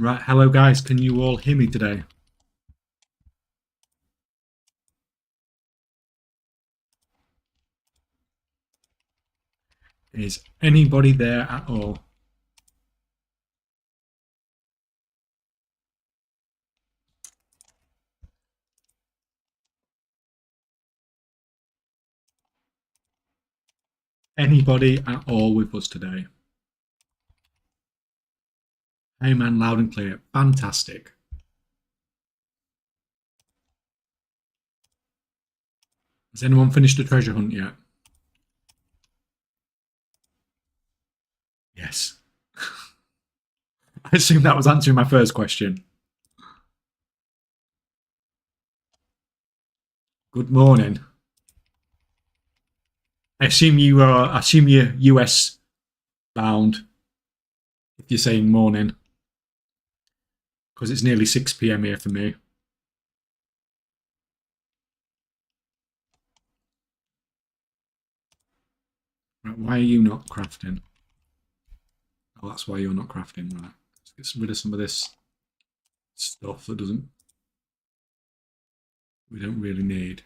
Right, hello guys, can you all hear me today? Is anybody there at all? Anybody at all with us today? Hey man, loud and clear. Fantastic. Has anyone finished the treasure hunt yet? Yes. I assume that was answering my first question. Good morning. I assume you're US bound if you're saying morning. Because it's nearly 6 PM here for me. Right, why are you not crafting? Oh, that's why you're not crafting, right. Let's get rid of some of this stuff that we don't really need.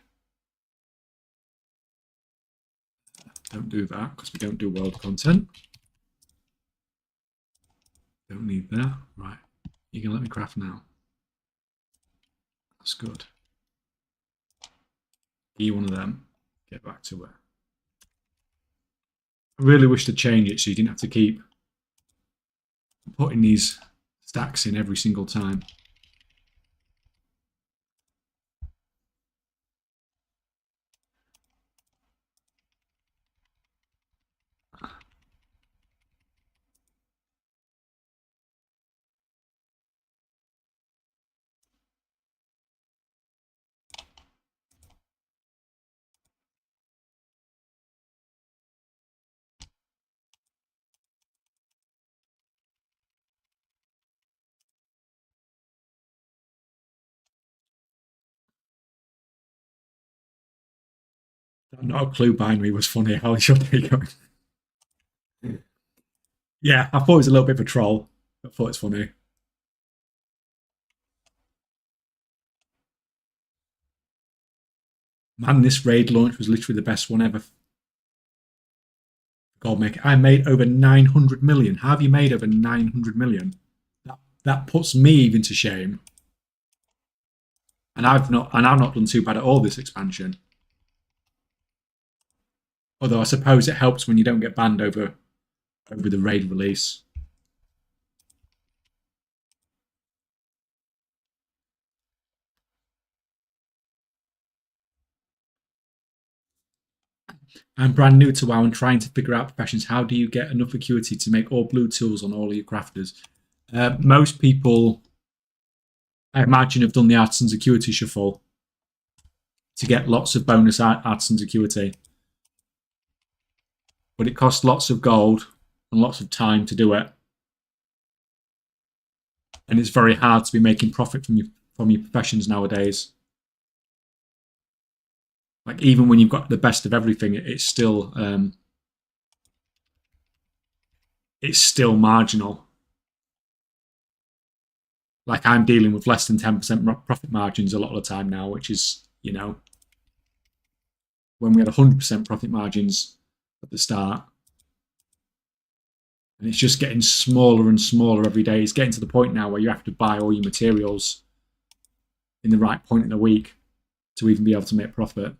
Don't do that because we don't do world content. Don't need that. Right. You can let me craft now. That's good. Give you one of them. Get back to it. I really wish to change it so you didn't have to keep putting these stacks in every single time. Not a clue binary was funny. How's your day going? Yeah, I thought it was a little bit of a troll. I thought it's funny. Man, this raid launch was literally the best one ever. God, I made over 900 million. How have you made over 900 million? That puts me even to shame. And I've not done too bad at all this expansion. Although I suppose it helps when you don't get banned over the raid release. I'm brand new to WoW and trying to figure out professions. How do you get enough acuity to make all blue tools on all of your crafters? Most people, I imagine, have done the Artisan's Acuity Shuffle to get lots of bonus Artisan's Acuity. But it costs lots of gold and lots of time to do it. And it's very hard to be making profit from your professions nowadays. Like, even when you've got the best of everything, it's still marginal. Like, I'm dealing with less than 10% profit margins a lot of the time now, which is, when we had 100% profit margins at the start. And it's just getting smaller and smaller every day. It's getting to the point now where you have to buy all your materials in the right point in the week to even be able to make profit.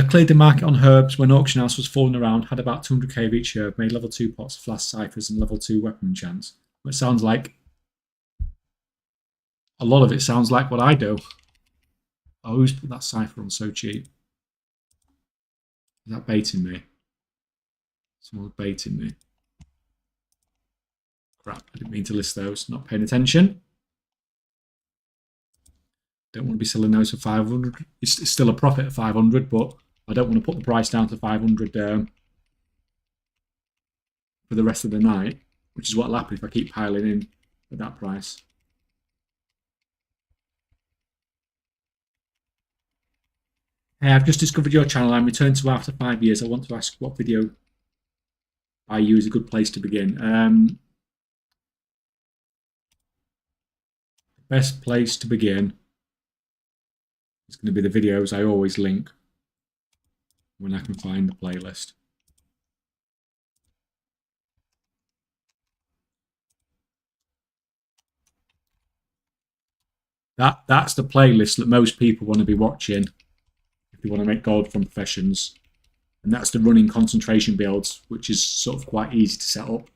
Cleared the market on herbs when auction house was falling around, had about 200k of each herb, made level 2 pots of flask ciphers and level 2 weapon enchants. It sounds like a lot of it sounds like what I do. Oh, who's put that cipher on so cheap? Is that baiting me? Someone's baiting me. Crap, I didn't mean to list those. Not paying attention. Don't want to be selling those for 500. It's still a profit at 500, but I don't want to put the price down to 500 for the rest of the night, which is what'll happen if I keep piling in at that price. Hey, I've just discovered your channel. I'm returned to after 5 years. I want to ask what video I use a good place to begin. Best place to begin is going to be the videos I always link when I can find the playlist. That's the playlist that most people want to be watching if they want to make gold from professions. And that's the running concentration builds, which is sort of quite easy to set up.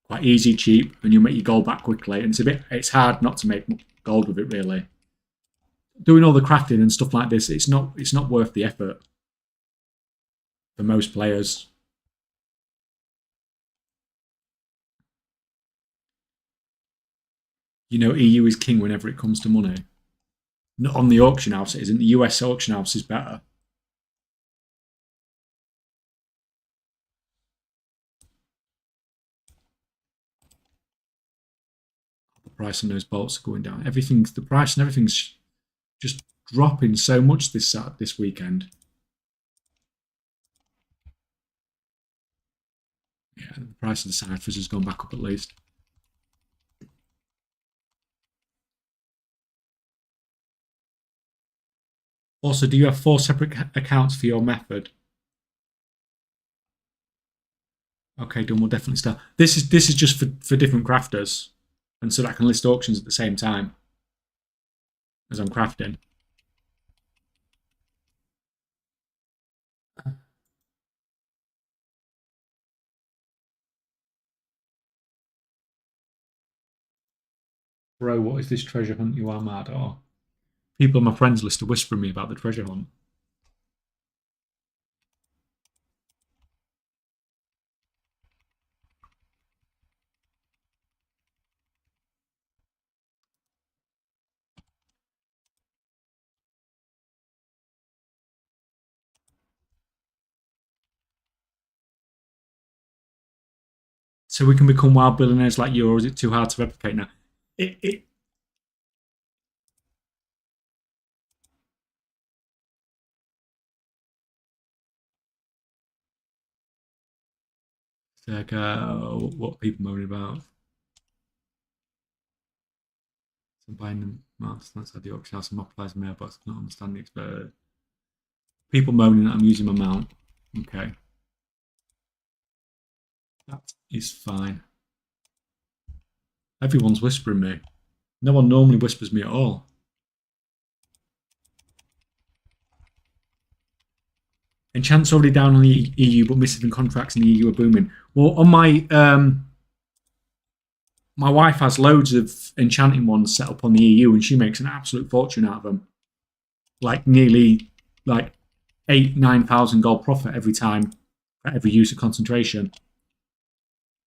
Quite easy, cheap, and you'll make your gold back quickly. And it's hard not to make gold with it, really. Doing all the crafting and stuff like this, it's not worth the effort for most players. You know, EU is king whenever it comes to money. Not on the auction house, it isn't. The US auction house is better. The price on those bolts are going down. The price and everything's just dropping so much this weekend. Yeah, the price of the ciphers has gone back up at least. Also, do you have 4 separate accounts for your method? Okay, done. We'll definitely start. This is just for different crafters, and so that I can list auctions at the same time as I'm crafting. Bro, what is this treasure hunt? You are mad. Oh, people on my friends list are whispering me about the treasure hunt. So we can become wild billionaires like you, or is it too hard to replicate now? It like what people moaning about. So I'm buying them masks outside the auction house and mobilizing mailbox. Not understanding expert. People moaning that I'm using my mount. Okay, that is fine. Everyone's whispering me. No one normally whispers me at all. Enchant's already down on the EU, but missing contracts in the EU are booming. Well, on my wife has loads of enchanting ones set up on the EU, and she makes an absolute fortune out of them. Like nearly like 8,000-9,000 gold profit every time for every use of concentration.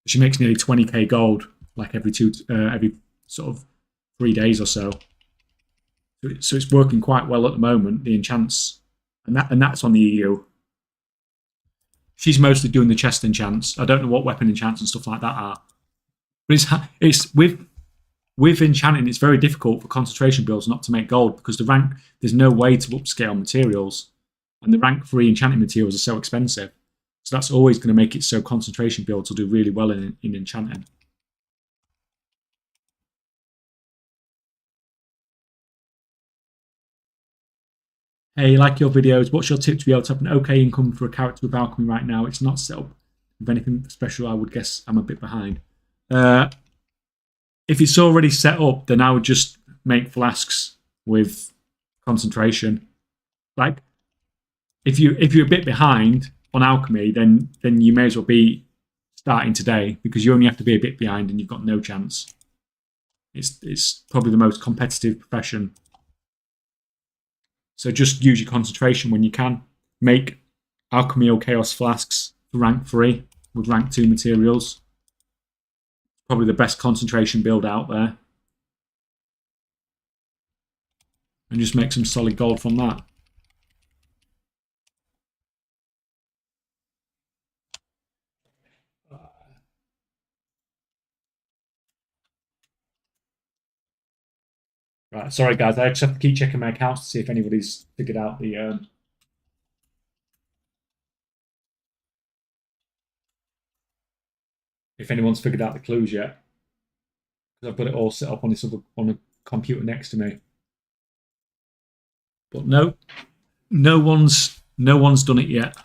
She makes nearly 20k gold like every sort of 3 days or so. So it's working quite well at the moment. The enchants, and that's on the EU. She's mostly doing the chest enchants. I don't know what weapon enchants and stuff like that are. But it's with enchanting, it's very difficult for concentration builds not to make gold because there's no way to upscale materials, and the rank 3 enchanting materials are so expensive. So that's always going to make it so concentration builds will do really well in enchanting. Hey, like your videos. What's your tip to be able to have an okay income for a character with alchemy right now? It's not set up with anything special. I would guess I'm a bit behind. If it's already set up, then I would just make flasks with concentration. Like if you're a bit behind on alchemy, then you may as well be starting today because you only have to be a bit behind and you've got no chance. It's probably the most competitive profession. So just use your concentration when you can. Make alchemy or chaos flasks for rank 3 with rank 2 materials. Probably the best concentration build out there. And just make some solid gold from that. Right, sorry guys, I just have to keep checking my accounts to see if anybody's figured out the if anyone's figured out the clues yet. Because I've got it all set up on this other on a computer next to me. But no, no one's done it yet.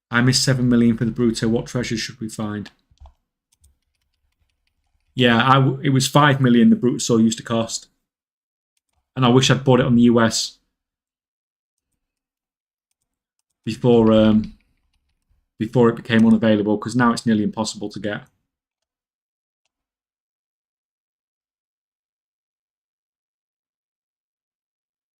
I missed 7 million for the Bruto. What treasures should we find? Yeah, it was 5 million the Bruto used to cost, and I wish I'd bought it on the US before before it became unavailable, because now it's nearly impossible to get.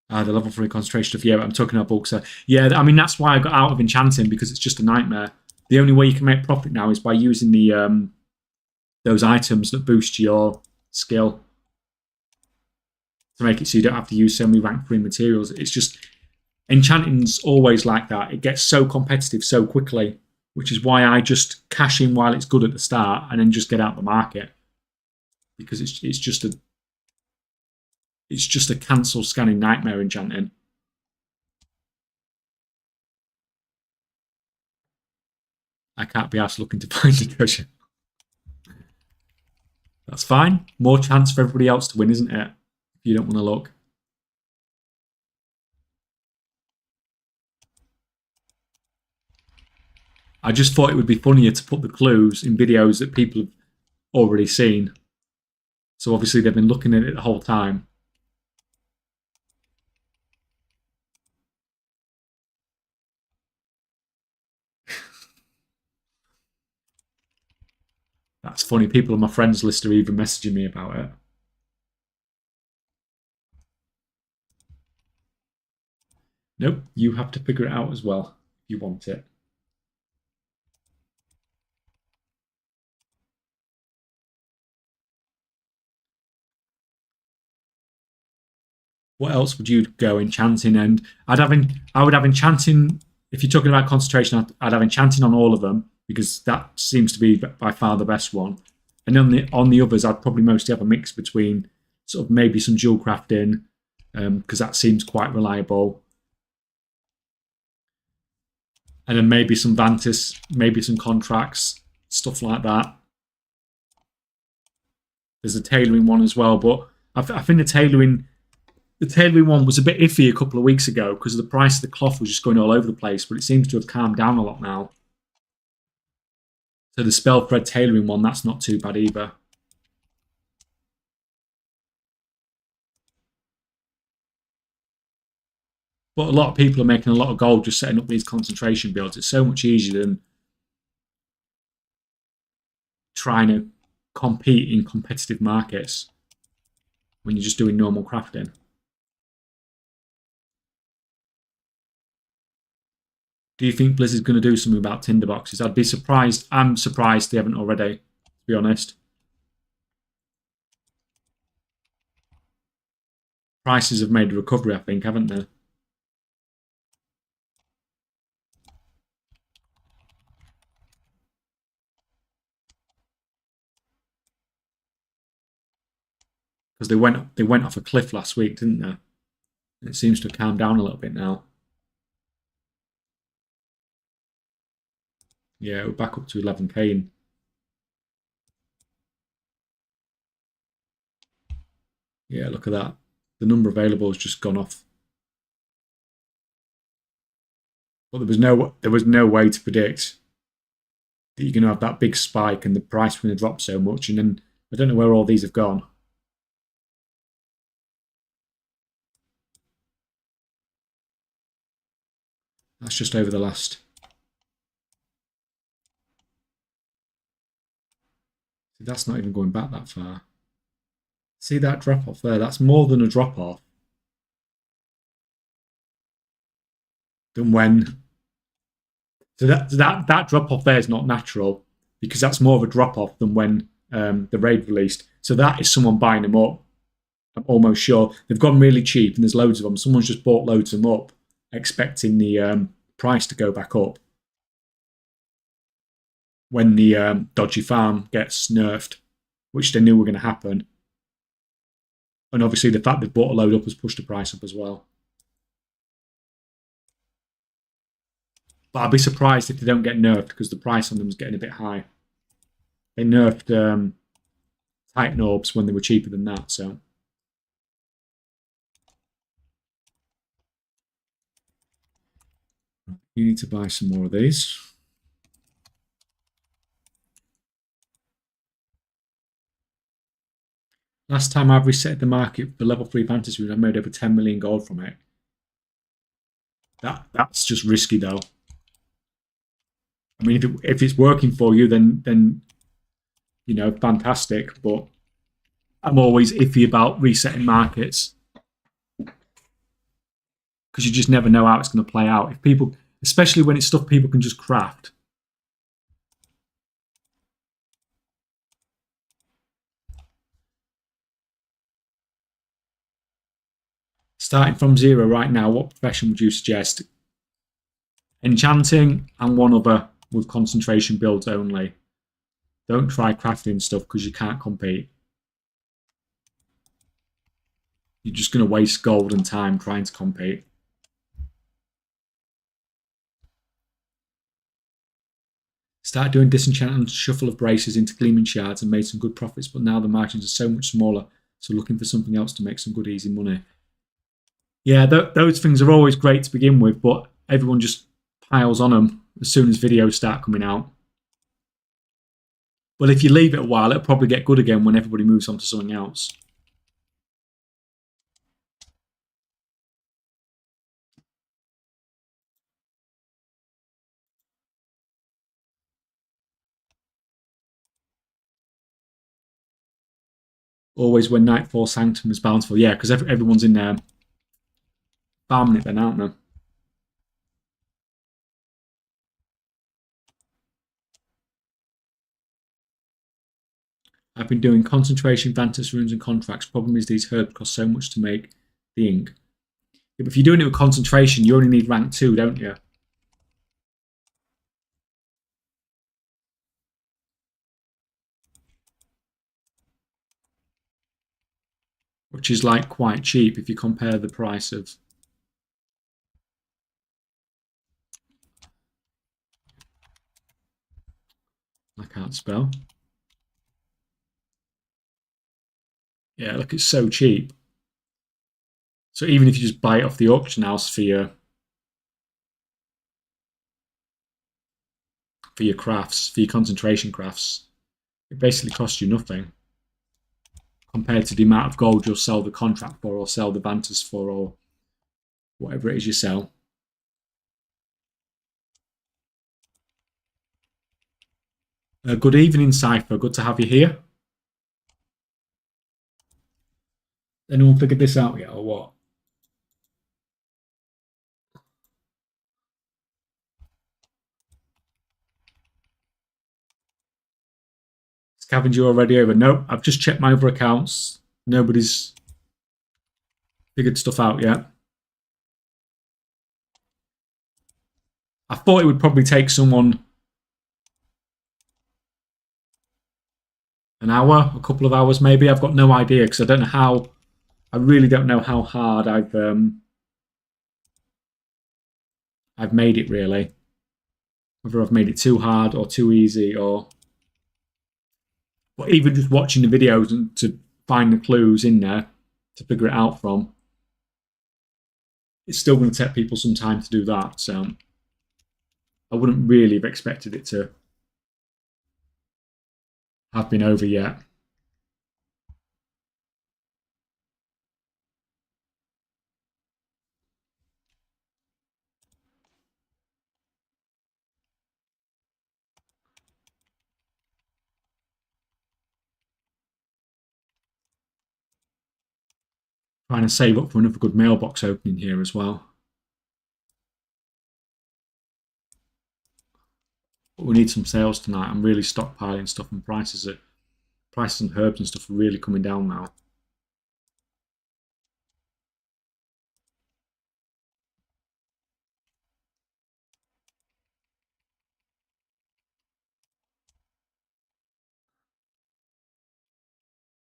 The level 3 concentration of, yeah, I'm talking about bulk. So yeah, I mean that's why I got out of enchanting, because it's just a nightmare. The only way you can make profit now is by using the those items that boost your skill to make it so you don't have to use so many rank 3 materials. It's just enchanting's always like that. It gets so competitive so quickly, which is why I just cash in while it's good at the start and then just get out the market, because it's just a cancel scanning nightmare enchanting. I can't be asked looking to find a treasure. That's fine. More chance for everybody else to win, isn't it? If you don't want to look. I just thought it would be funnier to put the clues in videos that people have already seen. So obviously they've been looking at it the whole time. That's funny. People on my friends list are even messaging me about it. Nope, you have to figure it out as well if you want it. What else would you go enchanting? And I would have enchanting. If you're talking about concentration, I'd have enchanting on all of them, because that seems to be by far the best one. And on the others, I'd probably mostly have a mix between sort of maybe some dual crafting, because that seems quite reliable, and then maybe some Vantis, maybe some contracts, stuff like that. There's a tailoring one as well, but I think the tailoring one was a bit iffy a couple of weeks ago because the price of the cloth was just going all over the place, but it seems to have calmed down a lot now. So the spell thread tailoring one, that's not too bad either. But a lot of people are making a lot of gold just setting up these concentration builds. It's so much easier than trying to compete in competitive markets when you're just doing normal crafting. Do you think Blizzard's going to do something about tinderboxes? I'd be surprised. I'm surprised they haven't already, to be honest. Prices have made a recovery, I think, haven't they? Because they went off a cliff last week, didn't they? It seems to have calmed down a little bit now. Yeah, we're back up to 11k. Yeah, look at that. The number available has just gone off. But there was no way to predict that you're going to have that big spike and the price going to drop so much. And then I don't know where all these have gone. That's just over the last. That's not even going back that far. See that drop off there? That's more than a drop off than when. So that drop off there is not natural, because that's more of a drop off than when the raid released. So that is someone buying them up. I'm almost sure they've gone really cheap and there's loads of them. Someone's just bought loads of them up, expecting the price to go back up. when the dodgy farm gets nerfed, which they knew were going to happen. And obviously the fact they've bought a load up has pushed the price up as well. But I'd be surprised if they don't get nerfed because the price on them is getting a bit high. They nerfed Titan Orbs when they were cheaper than that, so. You need to buy some more of these. Last time I've reset the market for level 3 fantasy rooms, I made over 10 million gold from it. That's just risky though. I mean, if it's working for you, then you know, fantastic. But I'm always iffy about resetting markets because you just never know how it's going to play out. If people, especially when it's stuff people can just craft. Starting from zero right now, what profession would you suggest? Enchanting and one other with concentration builds only. Don't try crafting stuff because you can't compete. You're just going to waste gold and time trying to compete. Start doing disenchant and shuffle of braces into gleaming shards and made some good profits, but now the margins are so much smaller, so looking for something else to make some good easy money. Yeah, those things are always great to begin with, but everyone just piles on them as soon as videos start coming out. But if you leave it a while, it'll probably get good again when everybody moves on to something else. Always when Nightfall Sanctum is bountiful. Yeah, because everyone's in there farming it then, aren't they? I've been doing concentration, Vantas runes, and contracts. Problem is these herbs cost so much to make the ink. Yeah, but if you're doing it with concentration, you only need rank 2, don't you? Which is like quite cheap if you compare the price of. I can't spell. Yeah, look, it's so cheap. So even if you just buy it off the auction house for your crafts, for your concentration crafts, it basically costs you nothing compared to the amount of gold you'll sell the contract for or sell the Vantas for or whatever it is you sell. Good evening, Cypher. Good to have you here. Anyone figured this out yet or what? Scavenger already over? Nope, I've just checked my other accounts. Nobody's figured stuff out yet. I thought it would probably take someone an hour, a couple of hours maybe. I've got no idea because I don't know how. I really don't know how hard I've made it really. Whether I've made it too hard or too easy or. But even just watching the videos and to find the clues in there to figure it out from, it's still going to take people some time to do that. So I wouldn't really have expected it to have been over yet. Trying to save up for another good mailbox opening here as well. But we need some sales tonight. I'm really stockpiling stuff and prices on herbs and stuff are really coming down now.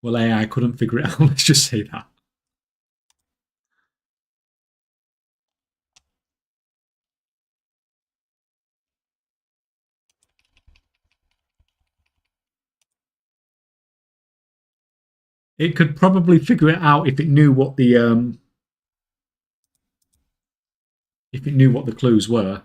Well, AI couldn't figure it out. Let's just say that. It could probably figure it out if it knew what the clues were.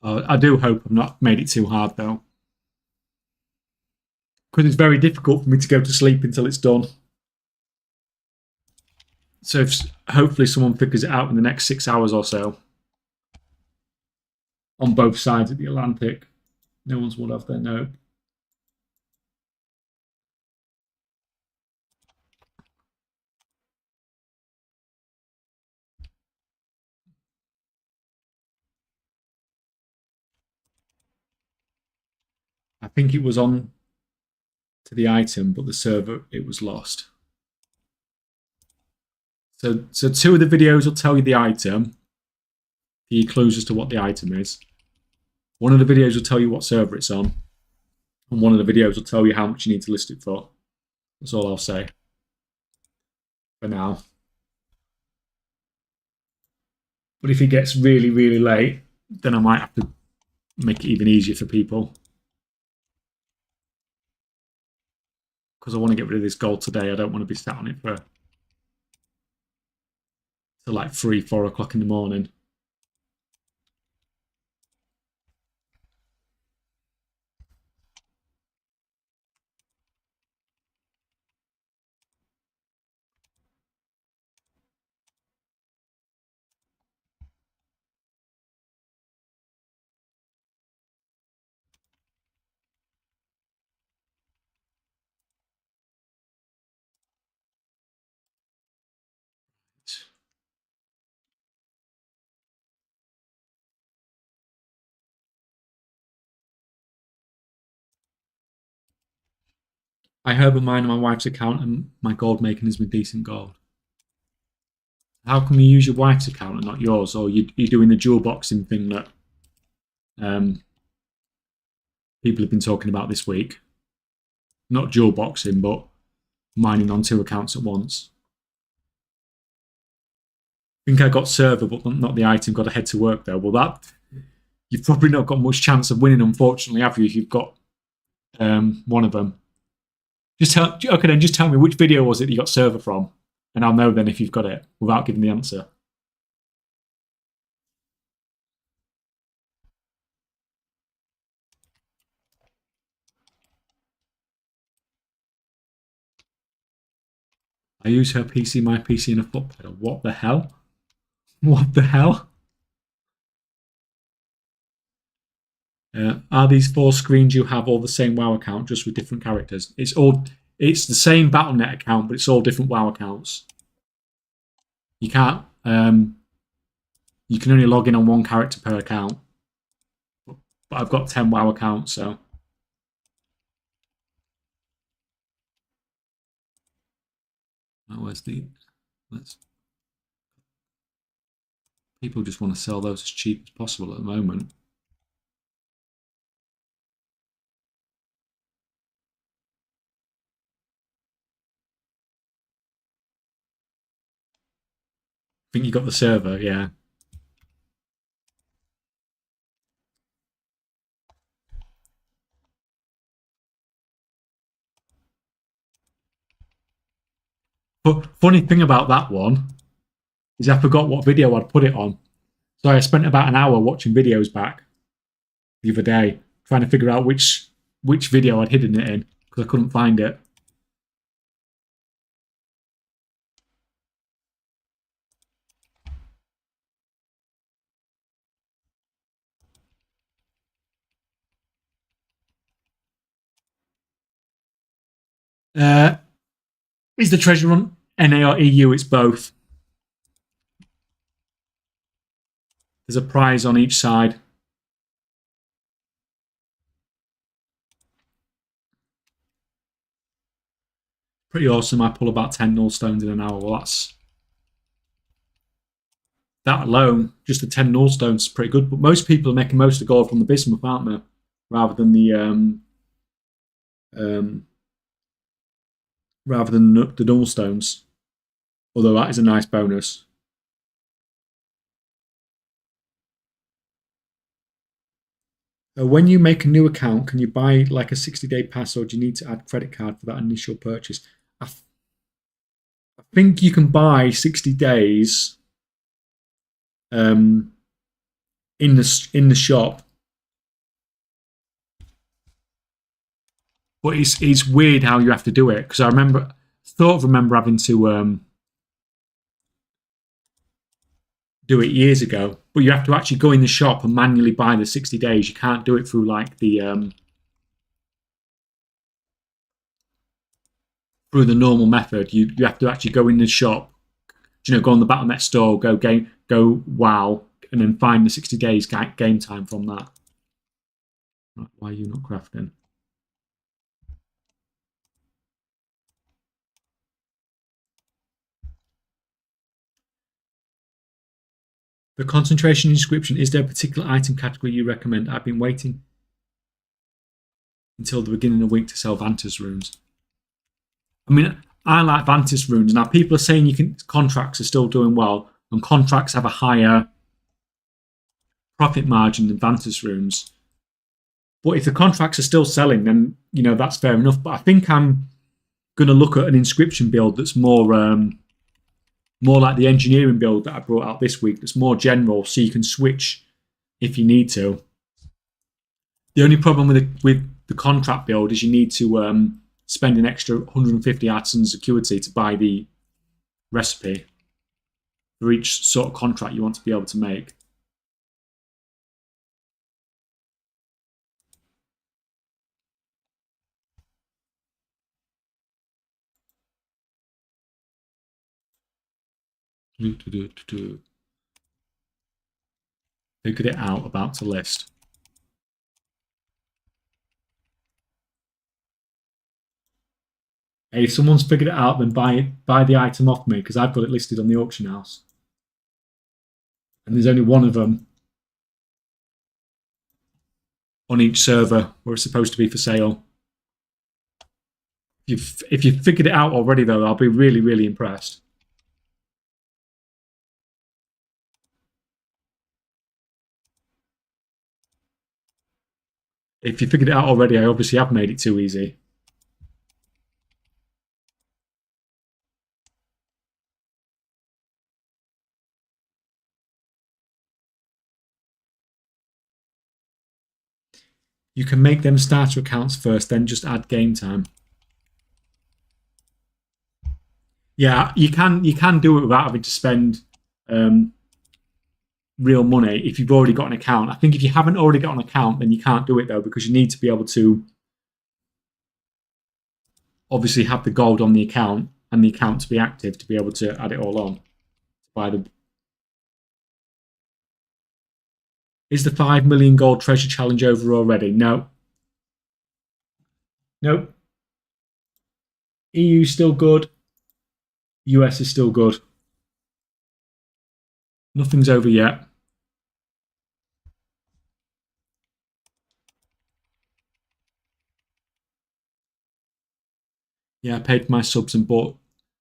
I do hope I've not made it too hard though, because it's very difficult for me to go to sleep until it's done. So hopefully someone figures it out in the next 6 hours or so on both sides of the Atlantic. No one's would have their note. I think it was on to the item, but the server, it was lost. So 2 of the videos will tell you the item, the clues as to what the item is. One of the videos will tell you what server it's on, and one of the videos will tell you how much you need to list it for. That's all I'll say for now. But if it gets really, really late, then I might have to make it even easier for people. Because I want to get rid of this gold today. I don't want to be sat on it for till like 3, 4 o'clock in the morning. I hope mine on my wife's account and my gold making has been decent gold. How can we use your wife's account and not yours? Or you're doing the dual boxing thing that people have been talking about this week? Not dual boxing, but mining on 2 accounts at once. I think I got server, but not the item. Got to head to work though. Well, that you've probably not got much chance of winning, unfortunately, have you? If you've got one of them. Just tell me which video was it you got server from, and I'll know then if you've got it without giving the answer. I use her PC, my PC, and a foot pedal. What the hell? What the hell? Are these 4 screens you have all the same WoW account, just with different characters? It's the same Battle.net account, but it's all different WoW accounts. You can't. You can only log in on 1 character per account. But I've got 10 WoW accounts, so. Where's the? People just want to sell those as cheap as possible at the moment. I think you got the server, yeah. But funny thing about that one is I forgot what video I'd put it on. So I spent about an hour watching videos back the other day, trying to figure out which video I'd hidden it in, because I couldn't find it. Is the treasure on NA or EU? It's both. There's a prize on each side. Pretty awesome. I pull about 10 null stones in an hour. Well, that alone, just the 10 null stones is pretty good. But most people are making most of the gold from the bismuth, aren't they? Rather than um, the null stones. Although that is a nice bonus. When you make a new account, can you buy like a 60-day pass, or do you need to add credit card for that initial purchase? I think you can buy 60 days in the shop, but it's weird how you have to do it, because I remember having to do it years ago, but you have to actually go in the shop and manually buy the 60 days. You can't do it through like the through the normal method. You have to actually go in the shop, go on the Battle.net store, go WoW, and then find the 60 days game time from that. Right, why are you not crafting? The concentration inscription, is there a particular item category you recommend? I've been waiting until the beginning of the week to sell Vantis runes. I mean, I like Vantis runes. Now, people are saying contracts are still doing well, and contracts have a higher profit margin than Vantis runes. But if the contracts are still selling, then that's fair enough. But I think I'm going to look at an inscription build that's more like the engineering build that I brought out this week. That's more general, so you can switch if you need to. The only problem with the contract build is you need to spend an extra 150 artisan security to buy the recipe for each sort of contract you want to be able to make. Figured it out, about to list. Hey, if someone's figured it out, then buy the item off me, because I've got it listed on the auction house. And there's only one of them on each server where it's supposed to be for sale. If you've figured it out already, though, I'll be really, really impressed. If you figured it out already, I obviously have made it too easy. You can make them starter accounts first, then just add game time. Yeah, you can do it without having to spend real money if you've already got an account. I think if you haven't already got an account, then you can't do it, though, because you need to be able to obviously have the gold on the account and the account to be active to be able to add it all on. Buy the Is the 5 million gold treasure challenge over already? No. Nope. EU still good. US is still good. Nothing's over yet. Yeah, I paid for my subs and bought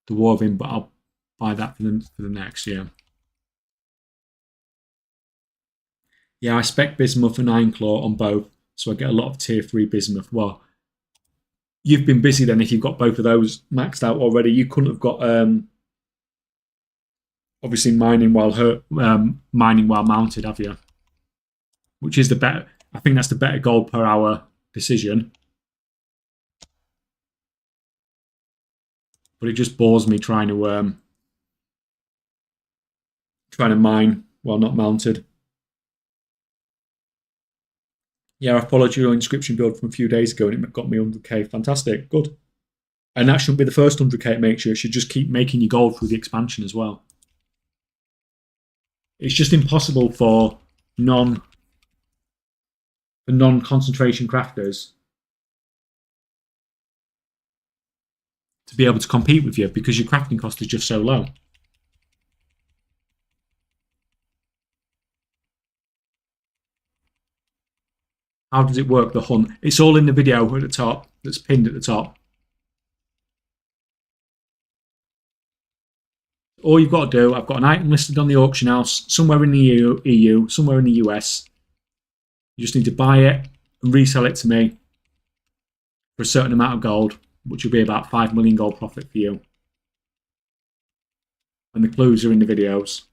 the Warvin, but I'll buy that for the next year. Yeah, I spec Bismuth and Ironclaw on both, so I get a lot of tier 3 Bismuth. Well, you've been busy then if you've got both of those maxed out already. You couldn't have got obviously mining while mounted, have you? Which is the better. I think that's the better gold per hour decision. But it just bores me trying to mine while not mounted. Yeah, I followed your inscription build from a few days ago and it got me 100k. Fantastic, good. And that shouldn't be the first 100k it makes you. It should just keep making you gold through the expansion as well. It's just impossible for non-concentration crafters to be able to compete with you because your crafting cost is just so low. How does it work, the hunt? It's all in the video at the top, that's pinned at the top. All you've got to do, I've got an item listed on the auction house, somewhere in the EU, somewhere in the US. You just need to buy it and resell it to me for a certain amount of gold, which will be about 5 million gold profit for you. And the clues are in the videos.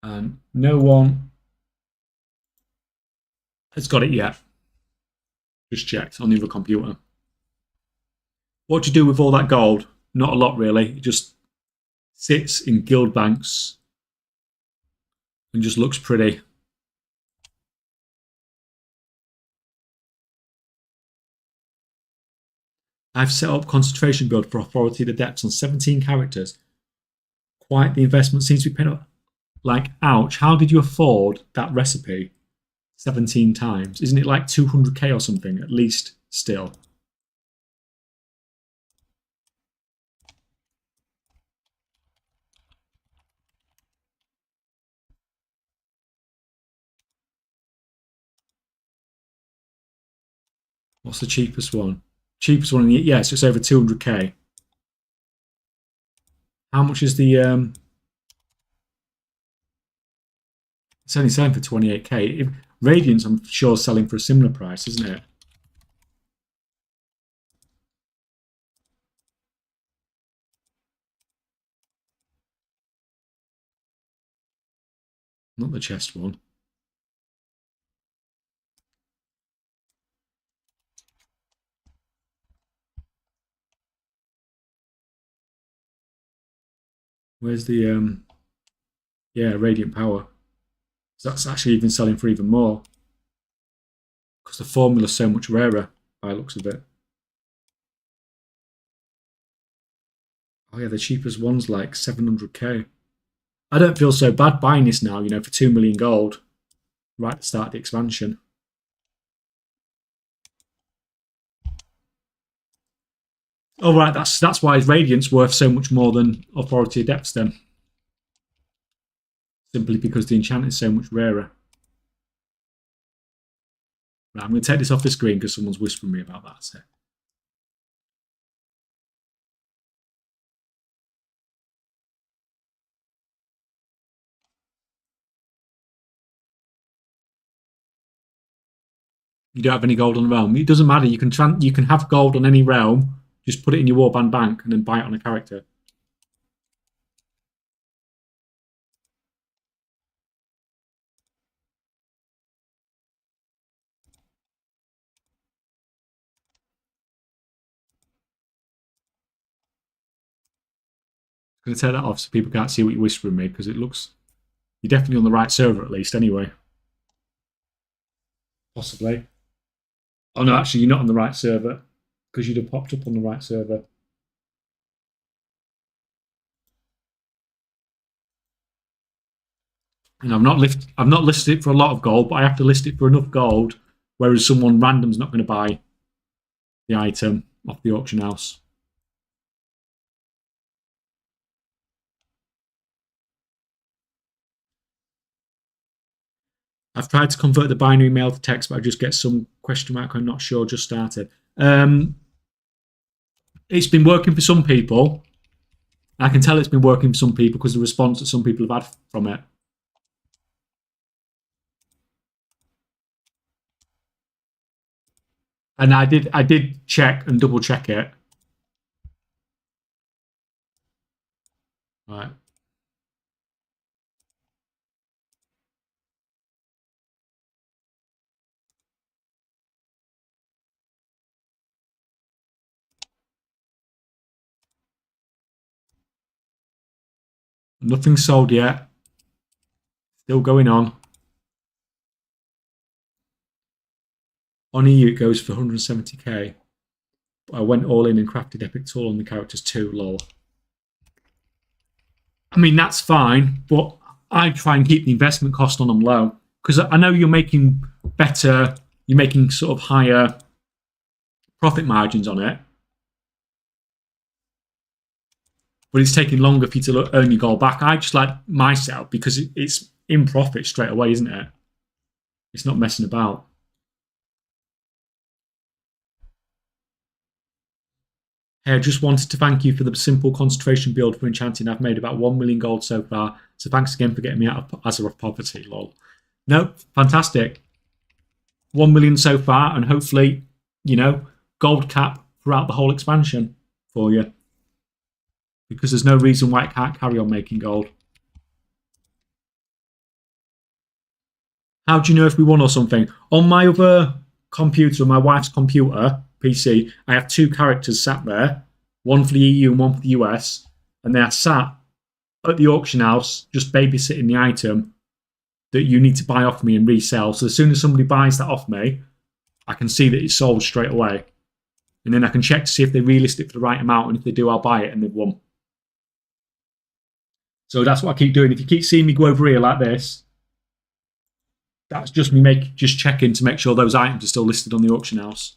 And no one has got it yet. Just checked on the other computer. What do you do with all that gold? Not a lot, really. It just sits in guild banks and just looks pretty. I've set up concentration build for Authority of the Depths on 17 characters. Quite the investment seems to be paying off. Like, ouch, how did you afford that recipe 17 times? Isn't it like 200k or something, at least, still? What's the cheapest one? Cheapest one, yeah, so it's over 200k. How much is the... It's only selling for 28k. Radiance, I'm sure, is selling for a similar price, isn't it? Not the chest one. Where's the... Yeah, Radiant Power. So that's actually even selling for even more. Because the formula's so much rarer, by the looks of it. Oh yeah, the cheapest one's like 700k. I don't feel so bad buying this now, you know, for 2 million gold. Right at the start of the expansion. Oh right, that's why Radiant's worth so much more than Authority of Depths then. Simply because the enchant is so much rarer. Right, I'm going to take this off the screen because someone's whispering me about that. So. You don't have any gold on the realm. It doesn't matter. You can have gold on any realm. Just put it in your warband bank and then buy it on a character. I'm going to take that off so people can't see what you're whispering me because it looks... You're definitely on the right server at least anyway. Possibly. Oh no, actually you're not on the right server because you'd have popped up on the right server. And I've not listed it for a lot of gold, but I have to list it for enough gold, whereas someone random's not going to buy the item off the auction house. I've tried to convert the binary mail to text, but I just get some question mark. I'm not sure. Just started. It's been working for some people. I can tell it's been working for some people because the response that some people have had from it. And I did check and double check it. Right. Nothing's sold yet. Still going on. On EU, it goes for 170k. But I went all in and crafted Epic Tool on the characters too, lol. I mean, that's fine, but I try and keep the investment cost on them low. Because I know you're making better, you're making sort of higher profit margins on it. but it's taking longer for you to earn your gold back. I just like my setup because it's in profit straight away, isn't it? It's not messing about. Hey, I just wanted to thank you for the simple concentration build for enchanting. I've made about 1 million gold so far, so thanks again for getting me out of Azeroth poverty, lol. No, fantastic. 1 million so far, and hopefully, gold cap throughout the whole expansion for you. Because there's no reason why it can't carry on making gold. How do you know if we won or something? On my other computer, my wife's computer, PC, I have 2 characters sat there, one for the EU and one for the US, and they are sat at the auction house just babysitting the item that you need to buy off me and resell. So as soon as somebody buys that off me, I can see that it's sold straight away. And then I can check to see if they relist it for the right amount, and if they do, I'll buy it and they've won. So that's what I keep doing. If you keep seeing me go over here like this, that's just me just checking to make sure those items are still listed on the auction house.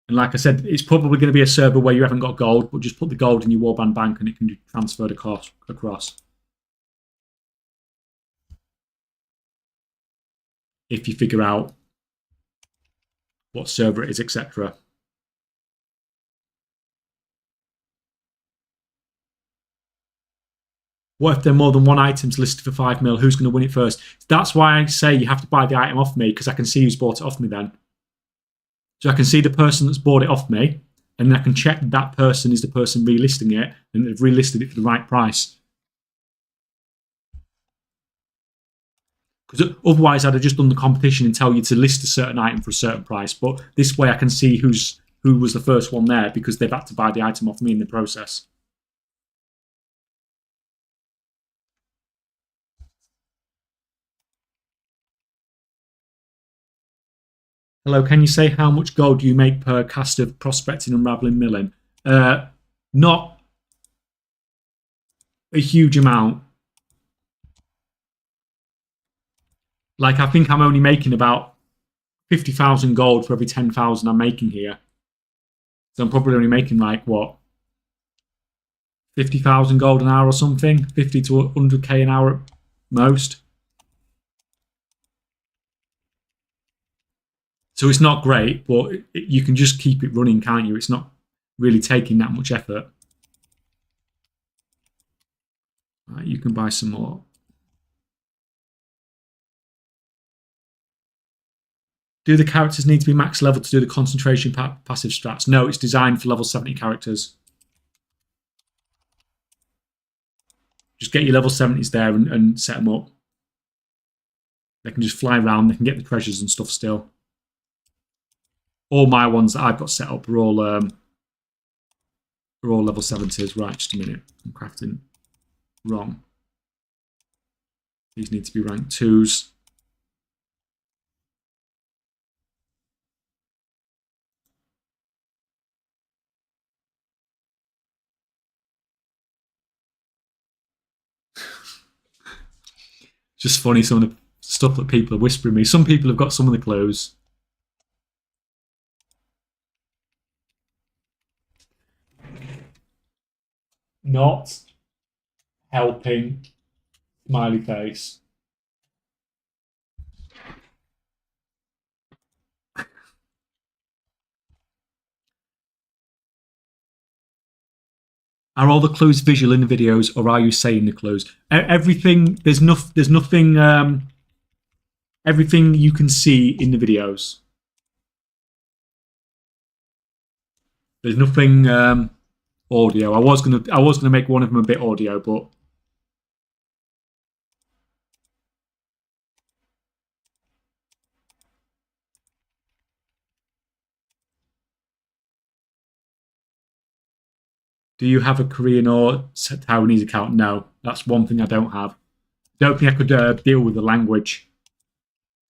And like I said, it's probably going to be a server where you haven't got gold, but just put the gold in your warband bank and it can be transferred across. If you figure out what server it is, etc. What if there are more than one items listed for 5 mil? Who's going to win it first? That's why I say you have to buy the item off me, because I can see who's bought it off me then. So I can see the person that's bought it off me, and then I can check that person is the person relisting it, and they've relisted it for the right price. Because otherwise I'd have just done the competition and tell you to list a certain item for a certain price. But this way I can see who was the first one there, because they've had to buy the item off me in the process. Hello, can you say how much gold you make per cast of prospecting, unraveling, milling? Not a huge amount. Like, I think I'm only making about 50,000 gold for every 10,000 I'm making here. So I'm probably only making like, what, 50,000 gold an hour or something? 50 to 100k an hour at most. So it's not great, but you can just keep it running, can't you? It's not really taking that much effort. Right, you can buy some more. Do the characters need to be max level to do the concentration passive strats? No, it's designed for level 70 characters. Just get your level 70s there and set them up. They can just fly around. They can get the treasures and stuff still. All my ones that I've got set up are all level 70s. Right, just a minute. I'm crafting wrong. These need to be rank 2s. Just funny, some of the stuff that people are whispering me. Some people have got some of the clothes. Not helping. Smiley face. Are all the clues visual in the videos, or are you saying the clues? Everything. There's nothing. Everything you can see in the videos. There's nothing audio. I was gonna make one of them a bit audio, but do you have a Korean or Taiwanese account? No, that's one thing I don't have. Don't think I could deal with the language.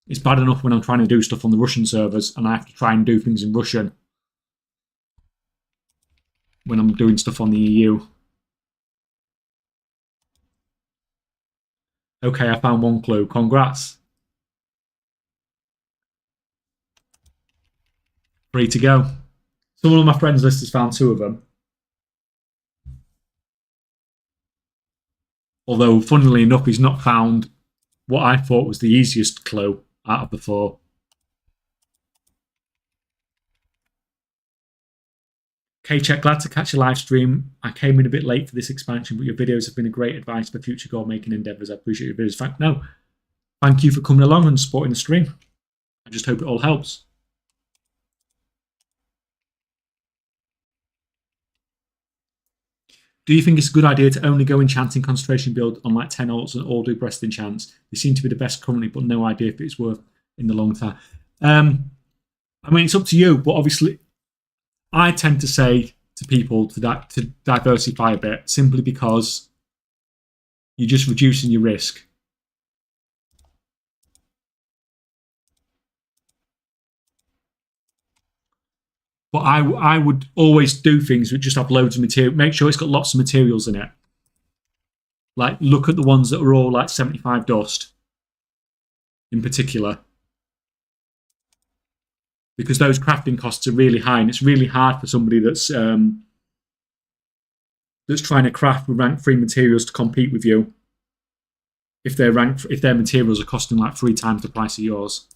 It's bad enough when I'm trying to do stuff on the Russian servers and I have to try and do things in Russian when I'm doing stuff on the EU. Okay, I found one clue. Congrats. Ready to go. So one of my friends' list has found 2 of them. Although, funnily enough, he's not found what I thought was the easiest clue out of the 4. K-Check, glad to catch a live stream. I came in a bit late for this expansion, but your videos have been a great advice for future goal-making endeavours. I appreciate your videos. No, thank you for coming along and supporting the stream. I just hope it all helps. Do you think it's a good idea to only go enchanting concentration build on like 10 alts and all do breast enchants? They seem to be the best currently, but no idea if it's worth in the long term. I mean, it's up to you, but obviously I tend to say to people to diversify a bit simply because you're just reducing your risk. But I would always do things that just have loads of material. Make sure it's got lots of materials in it. Like, look at the ones that are all like 75 dust in particular. Because those crafting costs are really high, and it's really hard for somebody that's trying to craft with rank 3 materials to compete with you if their materials are costing like 3 times the price of yours.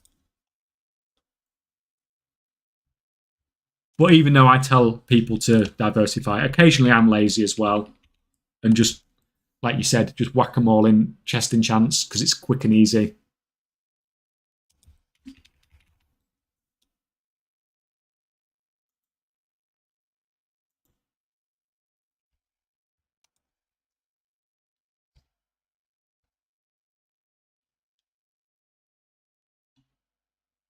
But even though I tell people to diversify, occasionally I'm lazy as well, and just, like you said, just whack them all in chest enchants because it's quick and easy.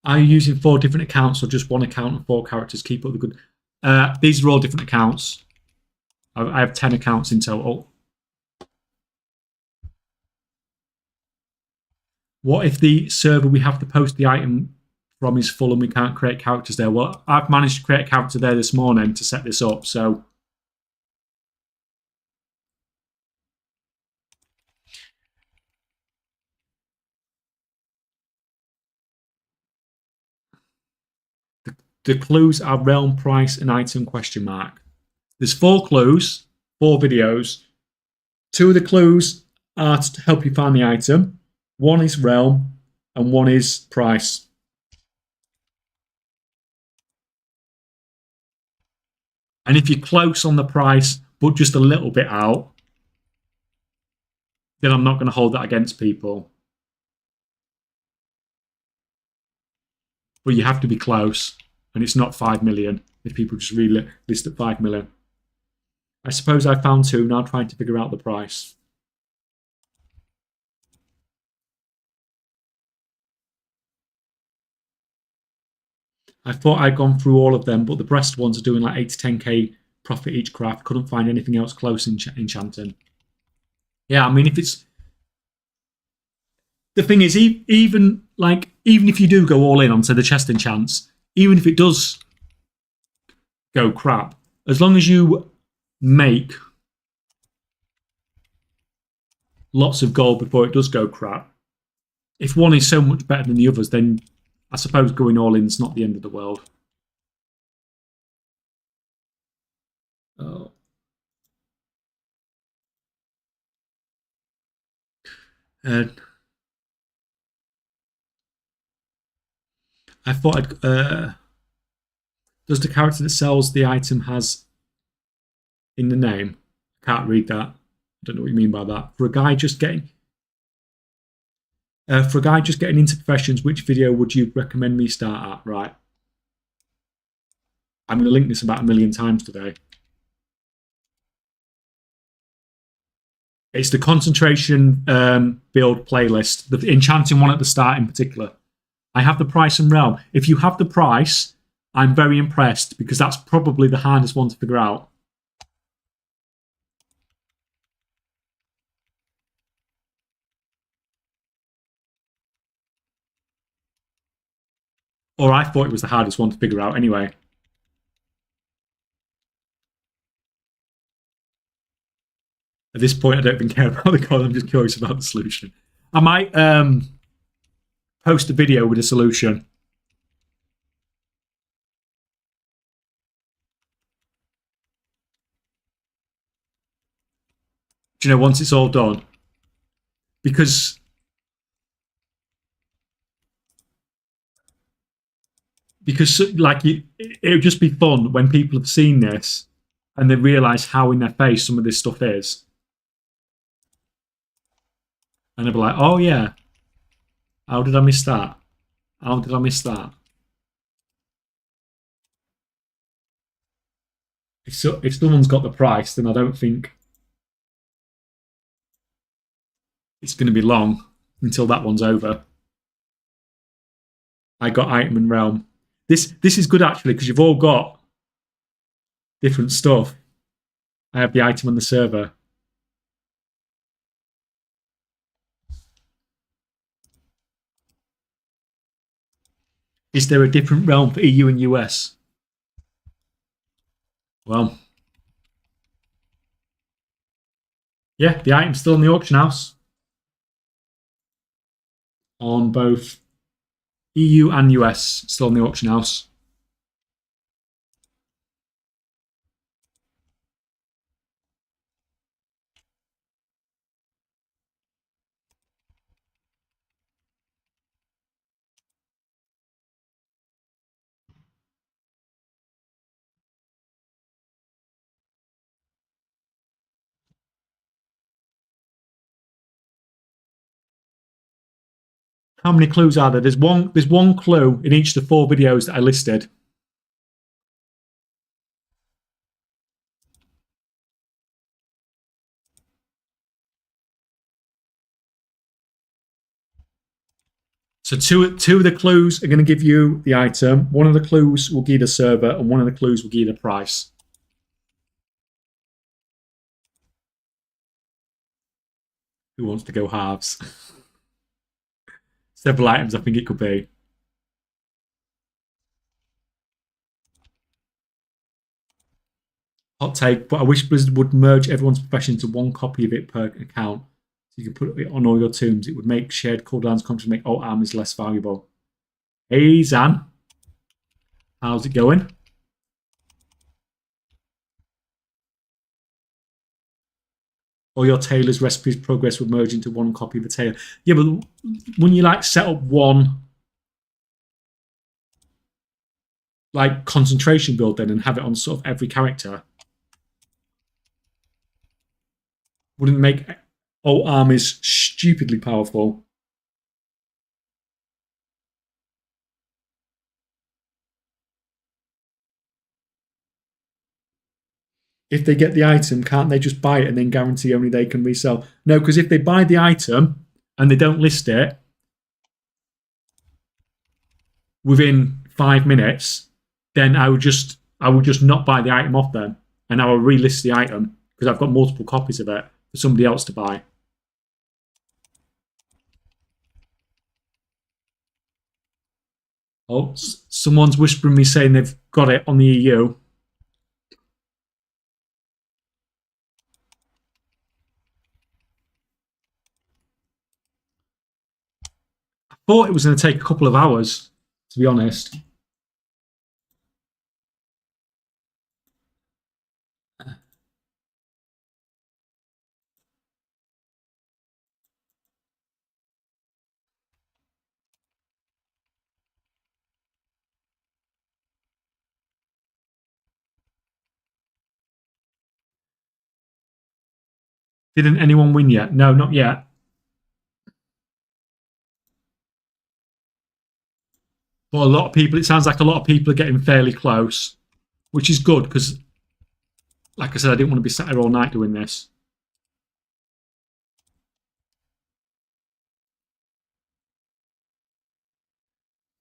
Are you using 4 different accounts or just 1 account and 4 characters? Keep up the good. These are all different accounts. I have 10 accounts in total. What if the server we have to post the item from is full and we can't create characters there? Well, I've managed to create a character there this morning to set this up, so the clues are realm, price, and item question mark. There's 4 clues, 4 videos. 2 of the clues are to help you find the item. 1 is realm, and 1 is price. And if you're close on the price, but just a little bit out, then I'm not going to hold that against people. But you have to be close, and it's not 5 million if people just really list at 5 million. I suppose I found 2, now trying to figure out the price. I thought I'd gone through all of them, but the breast ones are doing like 8 to 10k profit each craft. Couldn't find anything else close in enchanting. Yeah, I mean, if it's... The thing is, even if you do go all in onto the chest enchants, even if it does go crap, as long as you make lots of gold before it does go crap, if one is so much better than the others, then I suppose going all in is not the end of the world. Oh. I thought does the character that sells the item has in the name? I can't read that. I don't know what you mean by that. For a guy just getting into professions, which video would you recommend me start at? Right. I'm going to link this about 1 million times today. It's the concentration build playlist, the enchanting one at the start in particular. I have the price and realm. If you have the price, I'm very impressed because that's probably the hardest one to figure out. Or I thought it was the hardest one to figure out anyway. At this point, I don't even care about the code. I'm just curious about the solution. I might post a video with a solution. Do you know, once it's all done? Because like it would just be fun when people have seen this and they realise how in their face some of this stuff is, and they'll be like, "Oh yeah, how did I miss that? How did I miss that?" If someone's got the price, then I don't think it's going to be long until that one's over. I got item and realm. This is good actually because you've all got different stuff. I have the item on the server. Is there a different realm for EU and US? Well, yeah, the item's still in the auction house on both EU and US. Still in the auction house. How many clues are there? There's one clue in each of the 4 videos that I listed. So two of the clues are going to give you the item. One of the clues will give you the server, and one of the clues will give you the price. Who wants to go halves? Several items, I think it could be. Hot take, but I wish Blizzard would merge everyone's profession into one copy of it per account. So you can put it on all your tombs. It would make shared cooldowns content make alt armies less valuable. Hey, Zan. How's it going? All your tailor's recipes progress would merge into one copy of the tailor. Yeah, but when you like set up one like concentration build then and have it on sort of every character, wouldn't make alt armies stupidly powerful. If they get the item, can't they just buy it and then guarantee only they can resell? No, because if they buy the item and they don't list it within 5 minutes, then I would just not buy the item off them, and I will relist the item because I've got multiple copies of it for somebody else to buy. Oh, someone's whispering me saying they've got it on the EU. I thought it was going to take a couple of hours, to be honest. Didn't anyone win yet? No, not yet. But a lot of people, it sounds like a lot of people are getting fairly close, which is good because, like I said, I didn't want to be sat here all night doing this.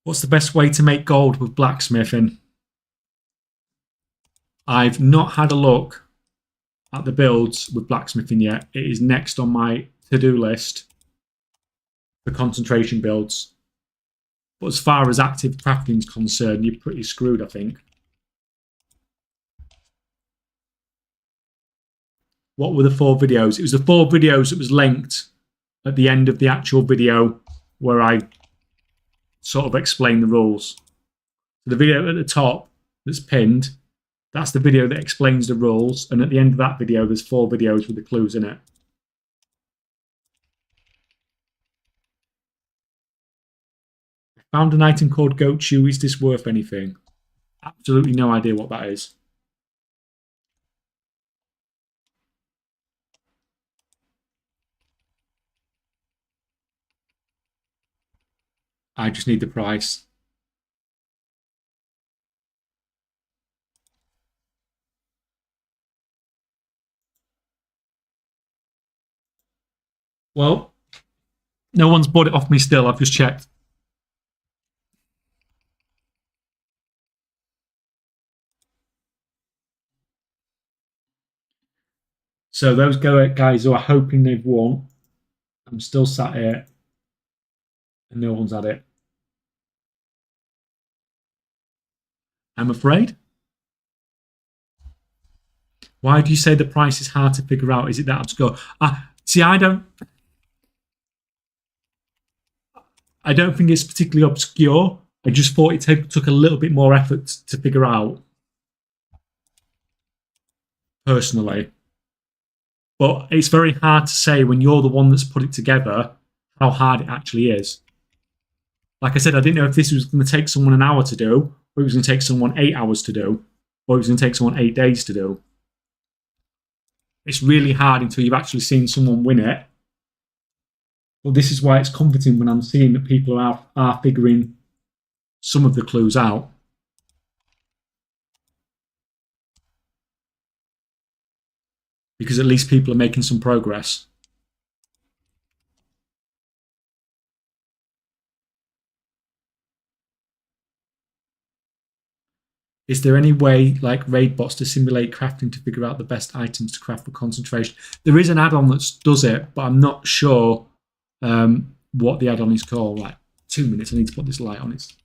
What's the best way to make gold with blacksmithing? I've not had a look at the builds with blacksmithing yet. It is next on my to-do list for concentration builds. But as far as active crafting is concerned, you're pretty screwed, I think. What were the 4 videos? It was the 4 videos that was linked at the end of the actual video where I sort of explained the rules. So the video at the top that's pinned, that's the video that explains the rules. And at the end of that video, there's 4 videos with the clues in it. Found an item called Goat Chew. Is this worth anything? Absolutely no idea what that is. I just need the price. Well, no one's bought it off me still. I've just checked. So those guys who are hoping they've won, I'm still sat here and no one's had it. I'm afraid. Why do you say the price is hard to figure out? Is it that obscure? See, I don't think it's particularly obscure. I just thought it took a little bit more effort to figure out, personally. But it's very hard to say when you're the one that's put it together how hard it actually is. Like I said, I didn't know if this was going to take someone an hour to do, or it was going to take someone 8 hours to do, or it was going to take someone 8 days to do. It's really hard until you've actually seen someone win it. But this is why it's comforting when I'm seeing that people are figuring some of the clues out. Because at least people are making some progress. Is there any way, like raid bots, to simulate crafting to figure out the best items to craft for concentration? There is an add-on that does it, but I'm not sure what the add-on is called. Like 2 minutes, I need to put this light on. It's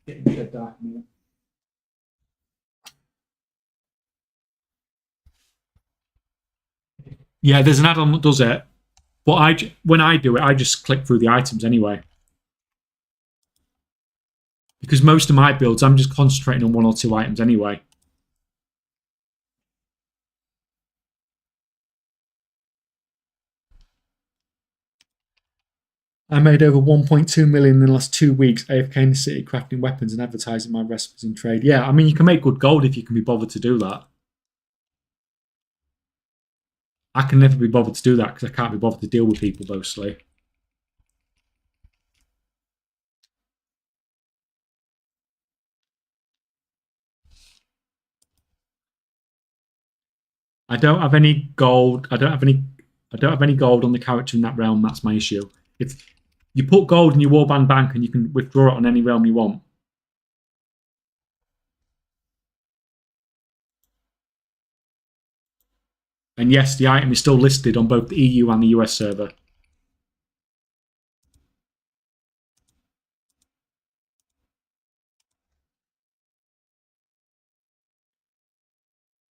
getting dead dark in here. Yeah, there's an add-on that does it, but when I do it, I just click through the items anyway. Because most of my builds, I'm just concentrating on 1 or 2 items anyway. I made over 1.2 million in the last 2 weeks AFK in the city crafting weapons and advertising my recipes in trade. Yeah, I mean, you can make good gold if you can be bothered to do that. I can never be bothered to do that because I can't be bothered to deal with people mostly. I don't have any gold. I don't have any gold on the character in that realm. That's my issue. If you put gold in your warband bank and you can withdraw it on any realm you want. And yes, the item is still listed on both the EU and the US server.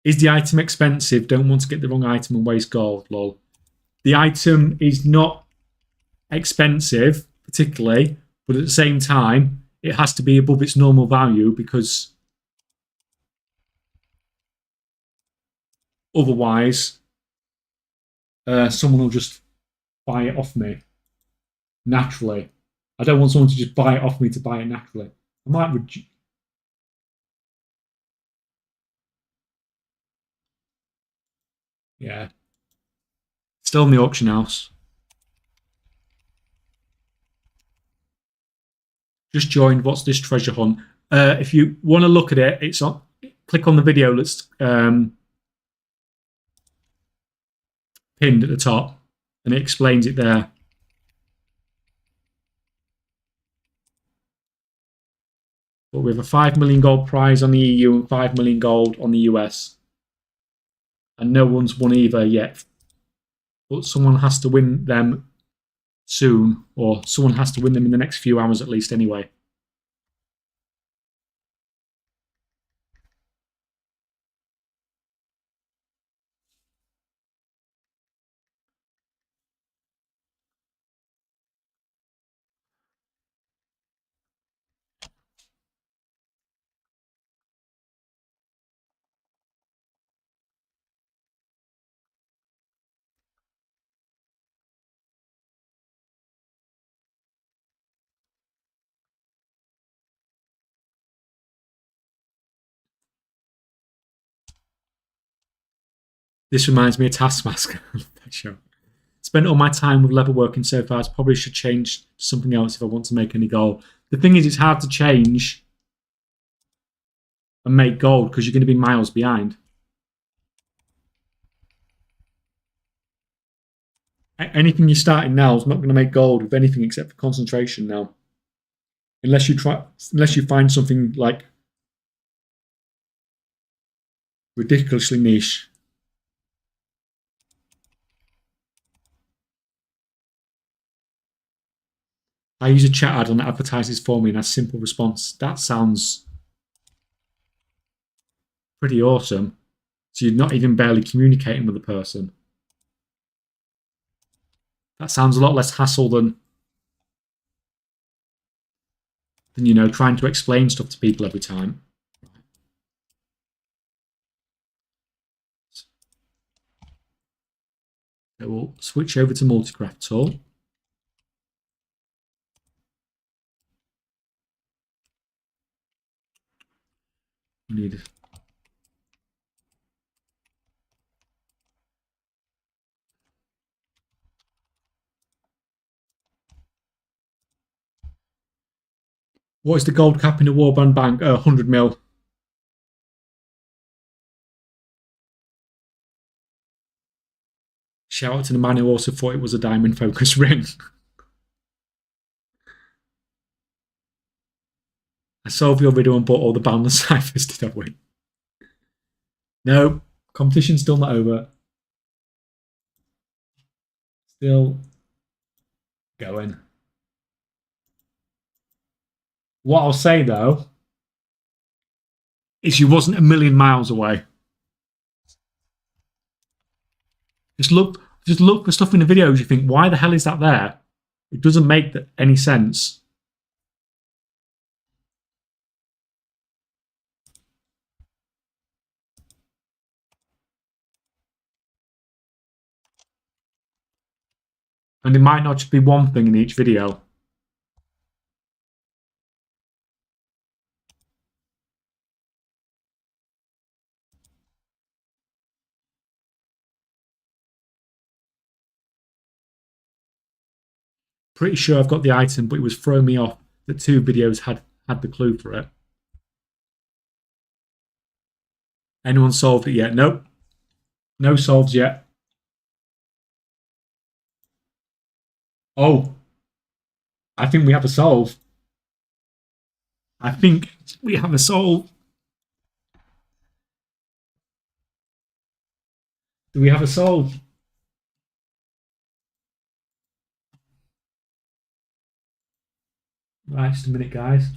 Is the item expensive? Don't want to get the wrong item and waste gold, lol. The item is not expensive, particularly, but at the same time, it has to be above its normal value because otherwise, someone will just buy it off me naturally. I don't want someone to just buy it off me to buy it naturally. I might yeah. Still in the auction house. Just joined. What's this treasure hunt? If you want to look at it, it's on. Click on the video that's pinned at the top, and it explains it there. But we have a 5 million gold prize on the EU and 5 million gold on the US, and no one's won either yet. But someone has to win them soon, or someone has to win them in the next few hours at least, anyway. This reminds me of Taskmaster. Sure. Spent all my time with level working so far. I probably should change something else if I want to make any gold. The thing is, it's hard to change and make gold because you're going to be miles behind. Anything you're starting now is not going to make gold with anything except for concentration now, unless you find something like ridiculously niche. I use a chat add-on that advertises for me and has simple response. That sounds pretty awesome. So you're not even barely communicating with the person. That sounds a lot less hassle than trying to explain stuff to people every time. So we'll switch over to multi-craft tool. We need what is the gold cap in the Warband Bank? 100 mil. Shout out to the man who also thought it was a diamond focus ring. I solved your video and bought all the boundless ciphers. Did I win? No, competition's still not over. Still going. What I'll say though is you wasn't a million miles away. Just look for stuff in the videos. You think, why the hell is that there? It doesn't make any sense. And it might not just be one thing in each video. Pretty sure I've got the item, but it was throwing me off that 2 videos had the clue for it. Anyone solved it yet? Nope. No solves yet. Oh, I think we have a solve. I think we have a solve. Do we have a solve? Right, just a minute, guys.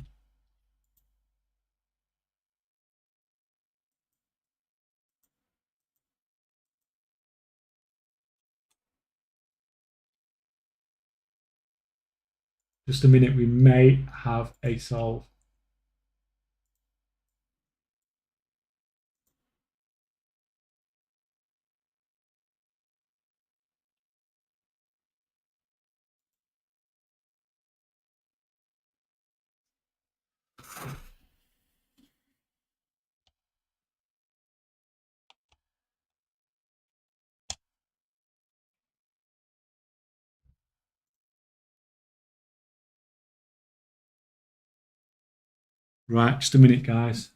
Just a minute, we may have a solve. Right, just a minute, guys.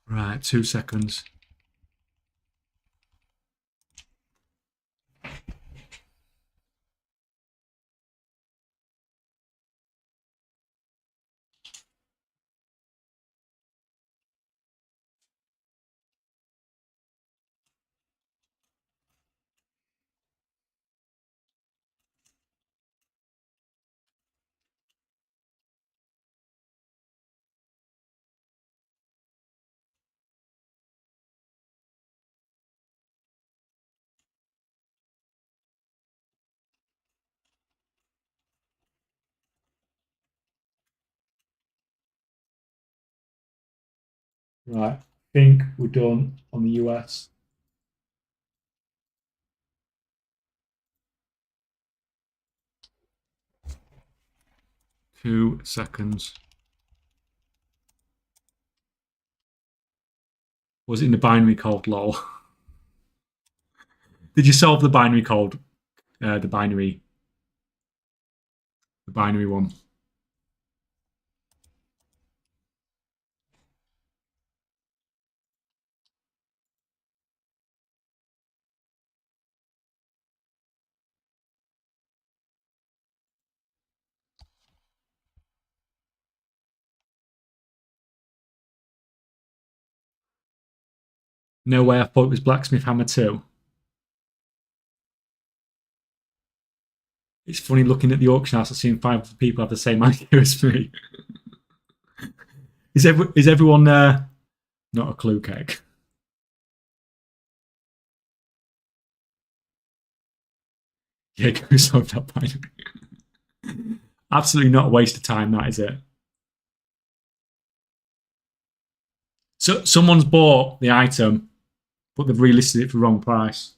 Right, 2 seconds. Right. I think we're done on the US. 2 seconds. Was it in the binary code, lol? Did you solve the binary code? The binary one. No way, I thought it was Blacksmith Hammer 2. It's funny looking at the auction house and seeing 5 people have the same idea as me. Is everyone not a clue cake? Yeah, go solve that binary. Absolutely not a waste of time, that is it. So someone's bought the item, but they've relisted it for the wrong price.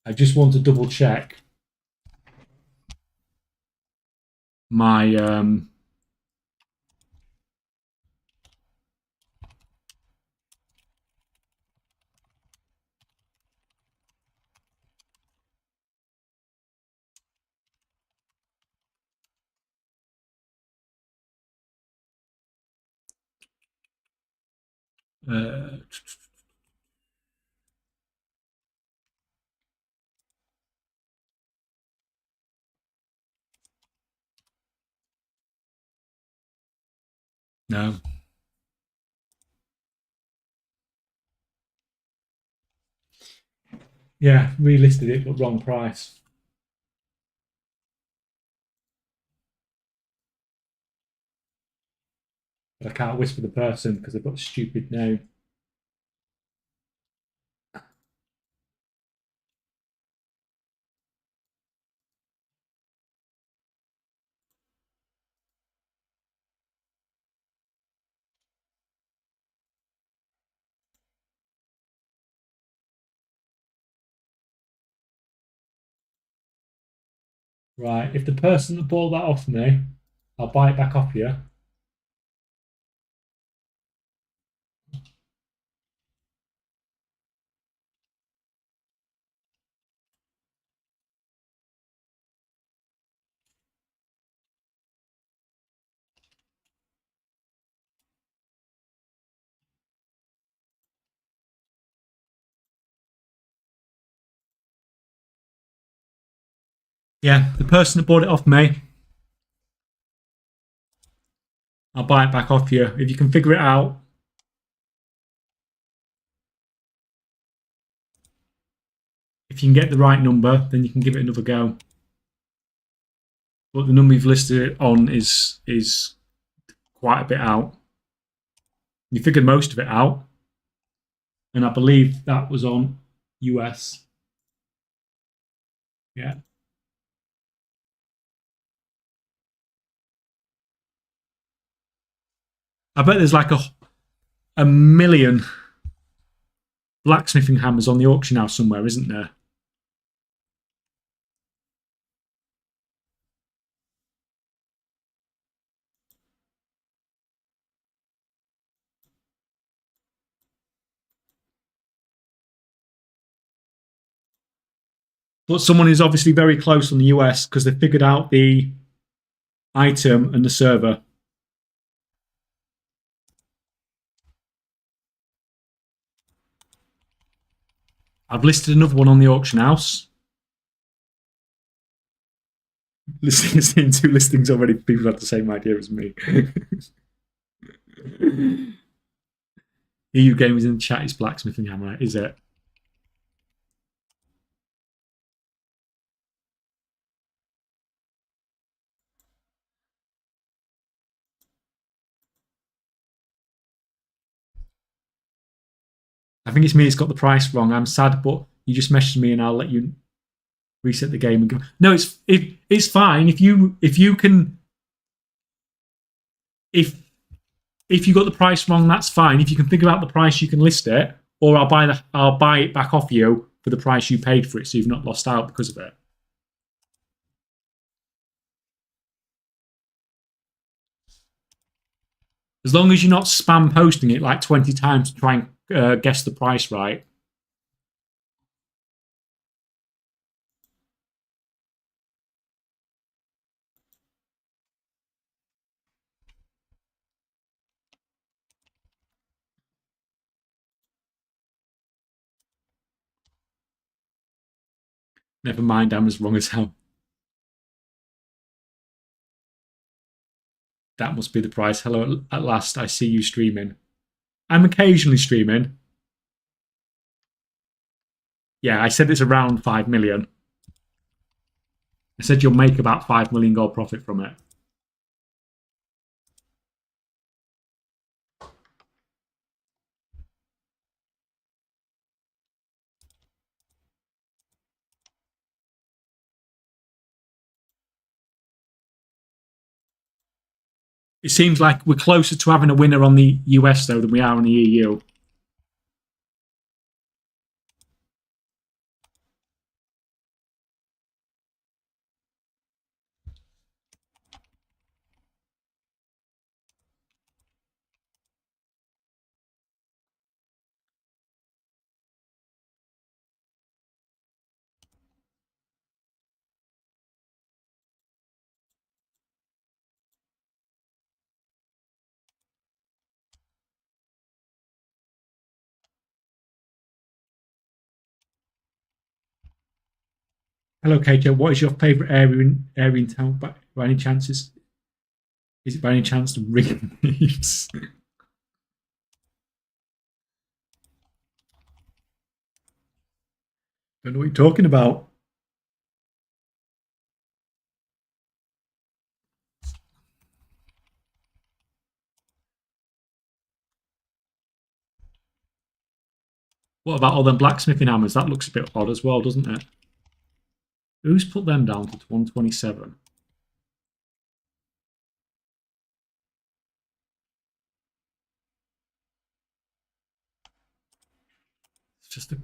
I just want to double check my uh, no. Yeah, relisted it, but wrong price. But I can't whisper the person because they've got a stupid name. Right, if the person that bought that off me, I'll buy it back off you. Yeah, the person that bought it off me, I'll buy it back off you. If you can figure it out, if you can get the right number, then you can give it another go. But the number you've listed it on is quite a bit out. You figured most of it out, and I believe that was on US. Yeah. I bet there's like a million blacksmithing hammers on the auction house somewhere, isn't there? But someone is obviously very close on the US because they figured out the item and the server. I've listed another one on the auction house. Listening to 2 listings already, people have the same idea as me. EU Gamers in the chat is blacksmithing hammer, is it? I think it's me that's got the price wrong. I'm sad, but you just messaged me and I'll let you reset the game and go. No, it's fine if you can if you got the price wrong, that's fine. If you can figure out the price, you can list it, or I'll buy it back off you for the price you paid for it, so you've not lost out because of it. As long as you're not spam posting it like 20 times to try and guess the price right. Never mind, I'm as wrong as hell. That must be the price. Hello, at last, I see you streaming. I'm occasionally streaming. Yeah, I said it's around 5 million. I said you'll make about 5 million gold profit from it. It seems like we're closer to having a winner on the US, though, than we are on the EU. Hello, KJ. What is your favourite area in town? By any chances? Is it by any chance the ring thieves? Don't know what you're talking about. What about all them blacksmithing hammers? That looks a bit odd as well, doesn't it? Who's put them down to 127? It's just a.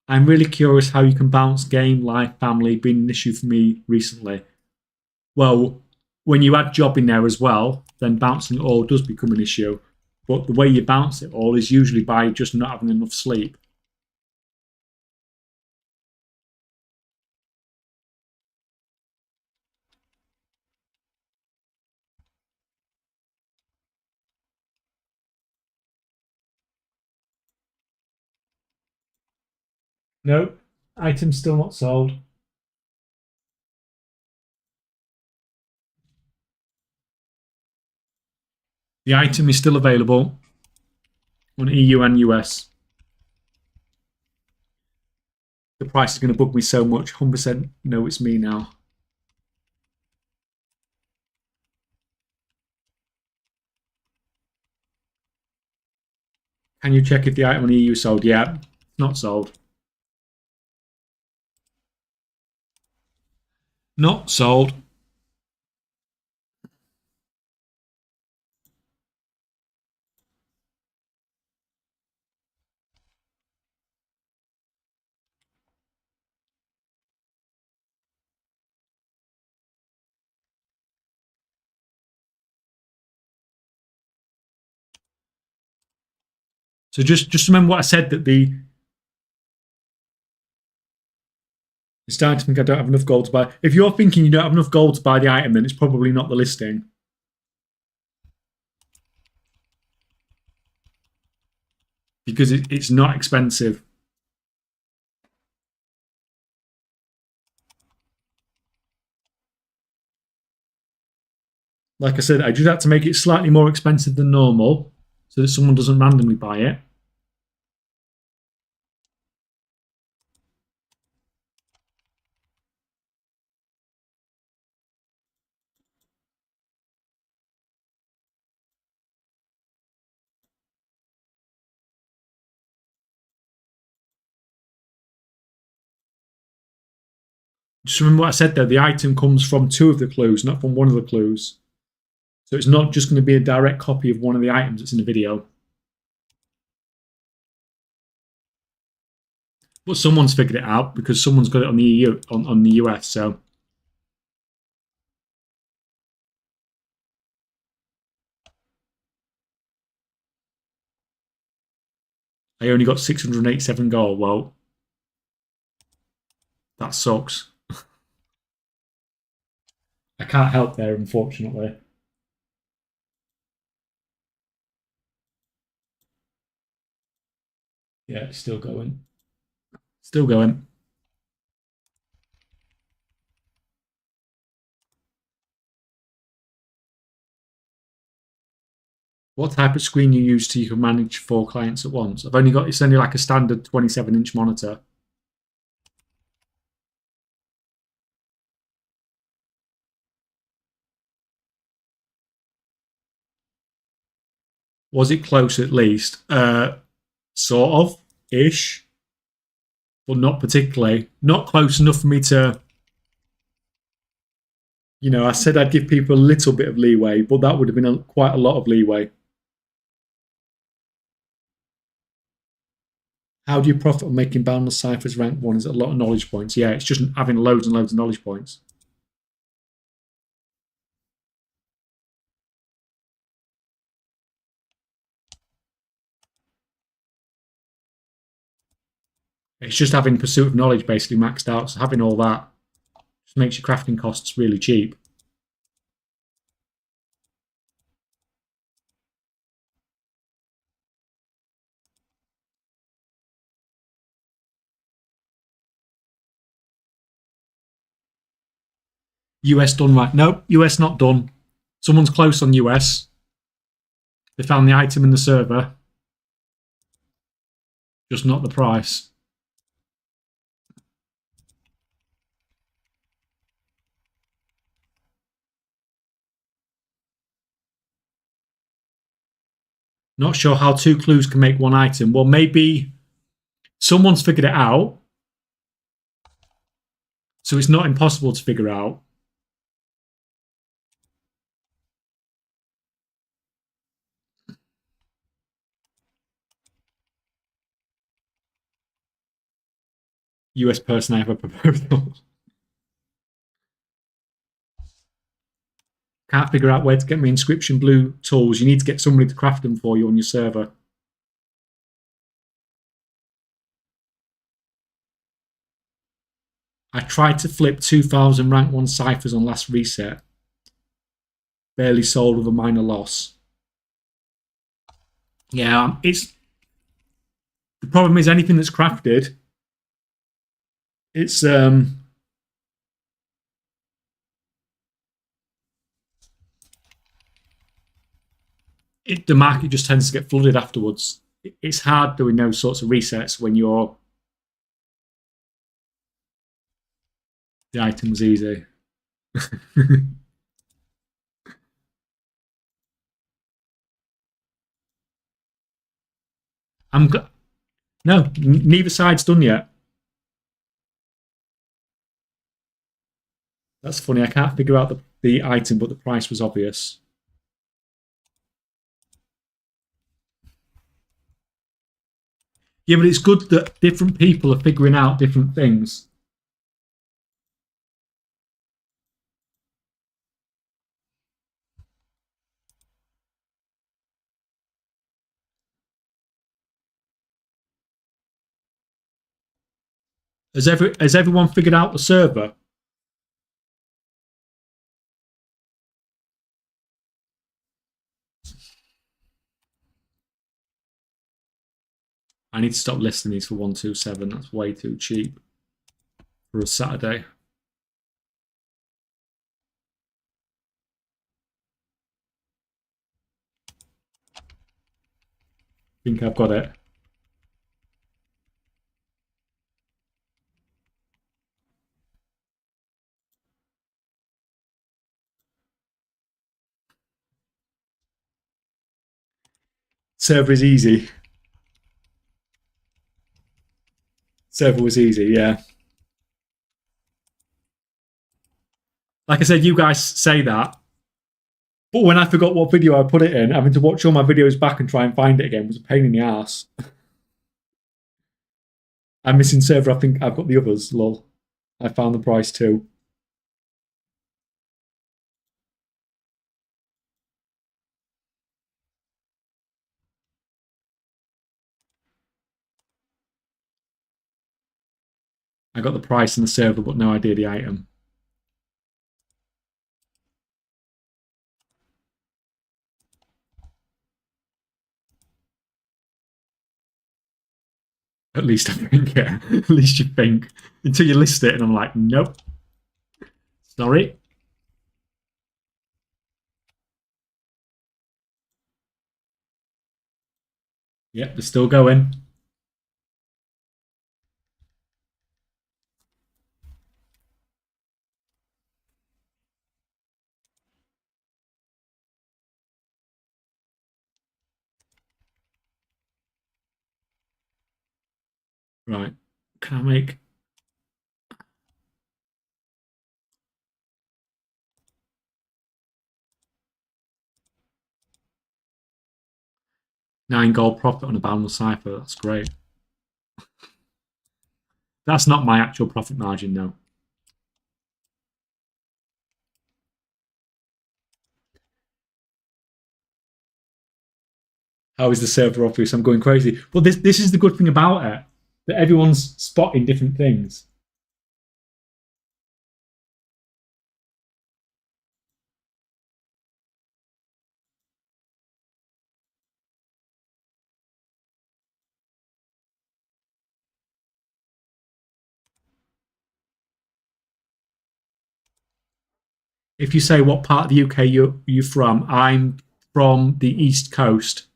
I'm really curious how you can balance game, life, family being an issue for me recently. Well, when you add job in there as well, then bouncing it all does become an issue. But the way you bounce it all is usually by just not having enough sleep. No, item's still not sold. The item is still available on EU and US. The price is going to bug me so much. 100% no, it's me now. Can you check if the item on EU sold? Yeah, not sold. Not sold. So just remember what I said, that you're starting to think I don't have enough gold to buy. If you're thinking you don't have enough gold to buy the item, then it's probably not the listing. Because it's not expensive. Like I said, I just had to make it slightly more expensive than normal so that someone doesn't randomly buy it. Just remember what I said there. The item comes from two of the clues, not from one of the clues. So it's not just going to be a direct copy of one of the items that's in the video. But someone's figured it out because someone's got it on the EU, on the US. So I only got 687 gold. Well, that sucks. I can't help there, unfortunately. Yeah, it's still going. Still going. What type of screen you use so you can manage 4 clients at once? I've only got, it's only like a standard 27-inch monitor. Was it close at least? Sort of ish, but not particularly. Not close enough for me to, I said I'd give people a little bit of leeway, but that would have been quite a lot of leeway. How do you profit on making boundless ciphers rank 1? Is it a lot of knowledge points? Yeah, it's just having loads and loads of knowledge points. It's just having pursuit of knowledge basically maxed out. So having all that just makes your crafting costs really cheap. US done right? Nope, US not done. Someone's close on US. They found the item in the server, just not the price. Not sure how 2 clues can make 1 item. Well, maybe someone's figured it out, so it's not impossible to figure out. US person, I have a proposal. Can't figure out where to get my inscription blue tools. You need to get somebody to craft them for you on your server. I tried to flip 2,000 rank 1 ciphers on last reset. Barely sold with a minor loss. Yeah, it's the problem is anything that's crafted, it's the market just tends to get flooded afterwards. It's hard doing those sorts of resets when the item was easy. No, neither side's done yet. That's funny. I can't figure out the item, but the price was obvious. Yeah, but it's good that different people are figuring out different things. Has everyone figured out the server? I need to stop listing these for 127. That's way too cheap for a Saturday. I think I've got it. Server is easy. Server was easy, yeah. Like I said, you guys say that, but when I forgot what video I put it in, having to watch all my videos back and try and find it again was a pain in the ass. I'm missing server. I think I've got the others. Lol. I found the price too. I got the price in the server, but no idea the item. At least I think, yeah. At least you think. Until you list it, and I'm like, nope. Sorry. Yep, they're still going. Right. Can I make... $9 profit on a boundless cipher? That's great. That's not my actual profit margin, though. How is the server obvious? I'm going crazy. Well, this is the good thing about it, that everyone's spotting different things. If you say what part of the UK you're from, I'm from the East Coast,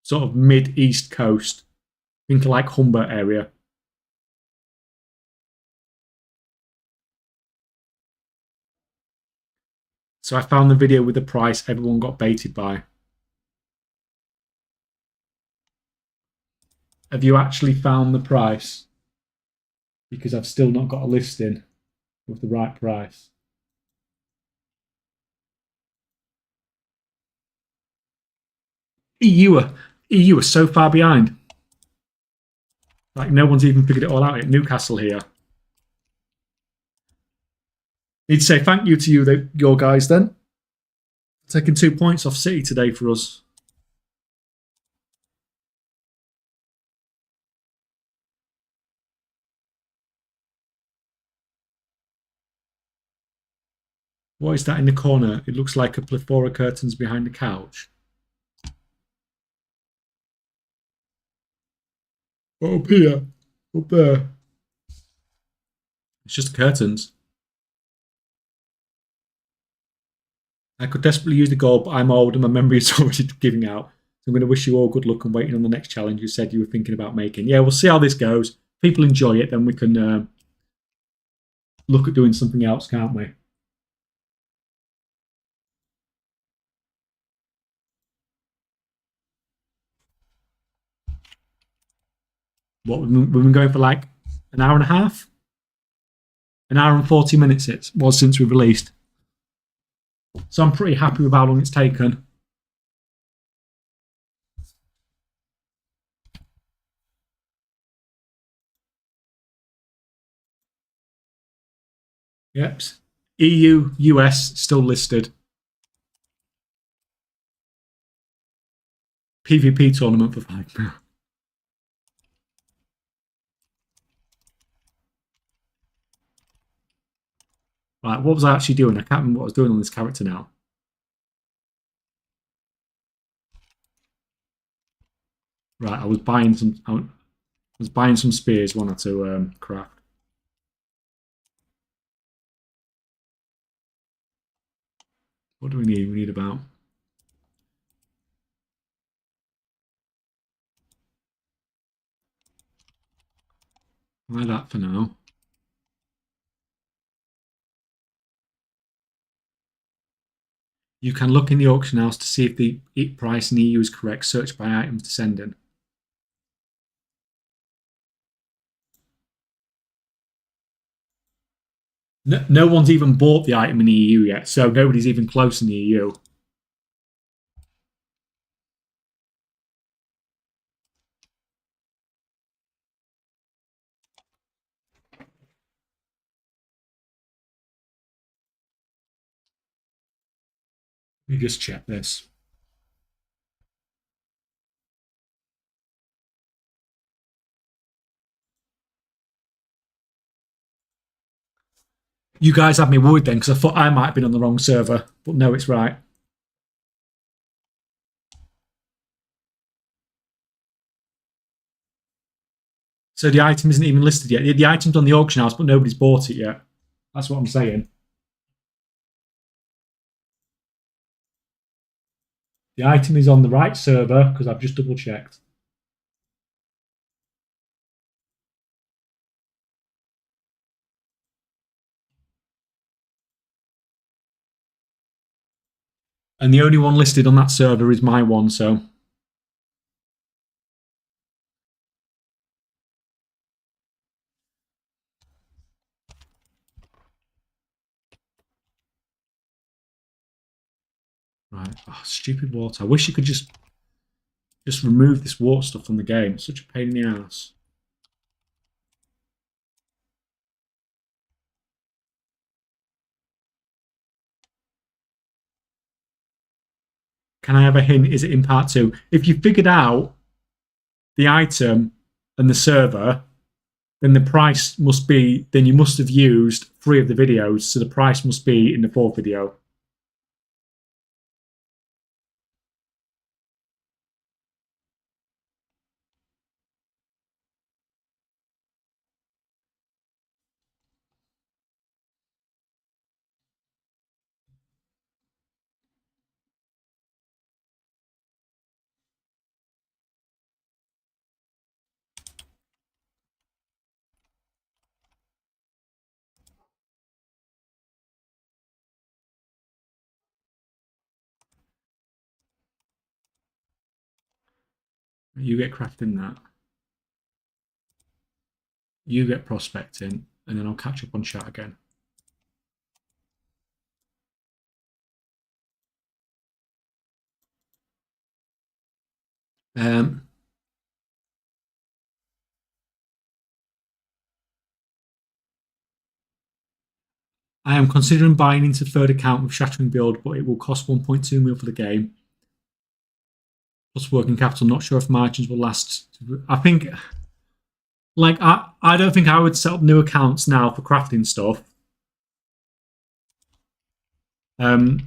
sort of mid-East Coast, into like Humber area. So I found the video with the price everyone got baited by. Have you actually found the price? Because I've still not got a listing with the right price. EU are so far behind. Like no one's even figured it all out yet. Newcastle here. Need to say thank you to you, your guys. Then taking 2 points off City today for us. What is that in the corner? It looks like a plethora of curtains behind the couch. Up here, up there. It's just curtains. I could desperately use the gold, but I'm old and my memory is already giving out. So I'm going to wish you all good luck and waiting on the next challenge you said you were thinking about making. Yeah, we'll see how this goes. If people enjoy it, then we can look at doing something else, can't we? What, we've been going for like an hour and a half? An hour and 40 minutes it was since we released. So I'm pretty happy with how long it's taken. Yep. EU, US still listed. PvP tournament for £5. Right, what was I actually doing? I can't remember what I was doing on this character now. Right, I was buying some spears, one or two craft. What do we need? We need about... Buy that for now. You can look in the auction house to see if the price in EU is correct. Search by items to send in. No one's even bought the item in the EU yet, so nobody's even close in the EU. Let me just check this. You guys had me worried then because I thought I might have been on the wrong server, but no, it's right. So the item isn't even listed yet. The item's on the auction house, but nobody's bought it yet. That's what I'm saying. The item is on the right server because I've just double checked. And the only one listed on that server is my one, so. Right. Oh, stupid water. I wish you could just remove this water stuff from the game. It's such a pain in the ass. Can I have a hint? Is it in part 2? If you figured out the item and the server, then the price must be, then you must have used 3 of the videos, so the price must be in the 4th video. You get crafting that. You get prospecting, and then I'll catch up on chat again. I am considering buying into third account with Shattering Build, but it will cost 1.2 mil for the game. Plus working capital, not sure if margins will last. I think, like, I don't think I would set up new accounts now for crafting stuff to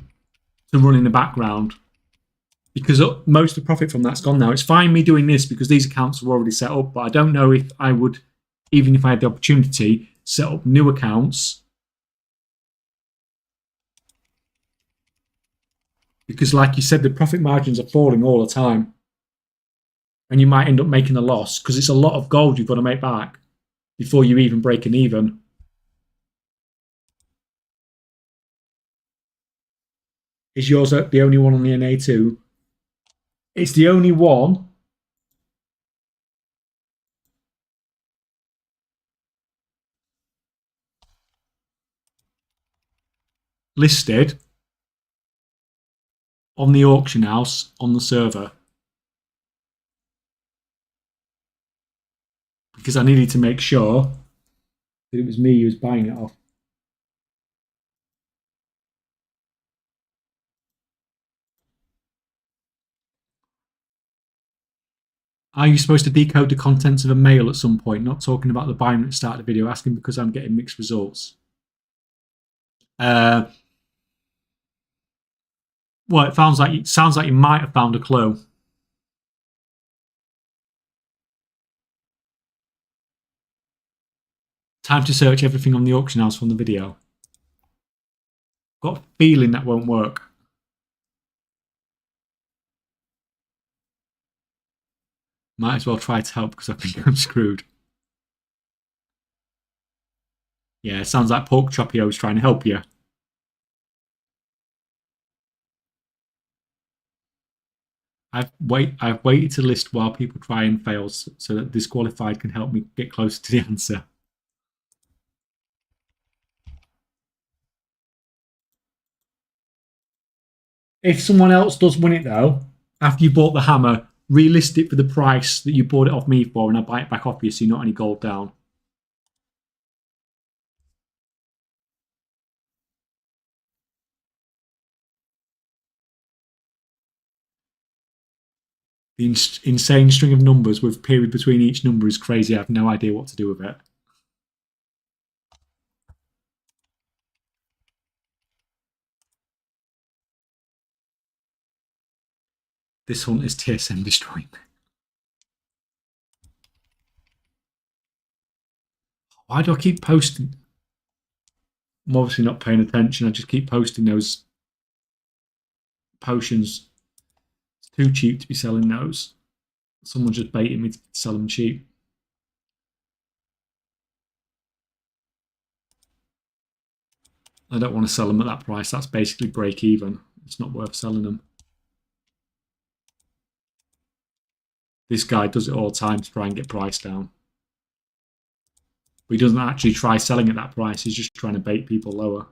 run in the background, because most of the profit from that's gone now. It's fine me doing this because these accounts are already set up, but I don't know if I would, even if I had the opportunity, set up new accounts. Because like you said, the profit margins are falling all the time. And you might end up making a loss because it's a lot of gold you've got to make back before you even break an even. Is yours the only one on the NA2? It's the only one listed on the auction house on the server. Because I needed to make sure that it was me who was buying it off. Are you supposed to decode the contents of a mail at some point? Not talking about the binary at the start of the video, asking because I'm getting mixed results. Well, it sounds like you might have found a clue. Time to search everything on the auction house from the video. Got a feeling that won't work. Might as well try to help because I think I'm screwed. Yeah, it sounds like Pork Choppio is trying to help you. I've waited to list while people try and fail so that disqualified can help me get closer to the answer. If someone else does win it though, after you bought the hammer, relist it for the price that you bought it off me for, and I buy it back off you, so you're not any gold down. The insane string of numbers with period between each number is crazy. I have no idea what to do with it. This hunt is TSM destroying. Why do I keep posting? I'm obviously not paying attention. I just keep posting those potions. It's too cheap to be selling those. Someone's just baiting me to sell them cheap. I don't want to sell them at that price. That's basically break even. It's not worth selling them. This guy does it all the time to try and get price down. But he doesn't actually try selling at that price. He's just trying to bait people lower.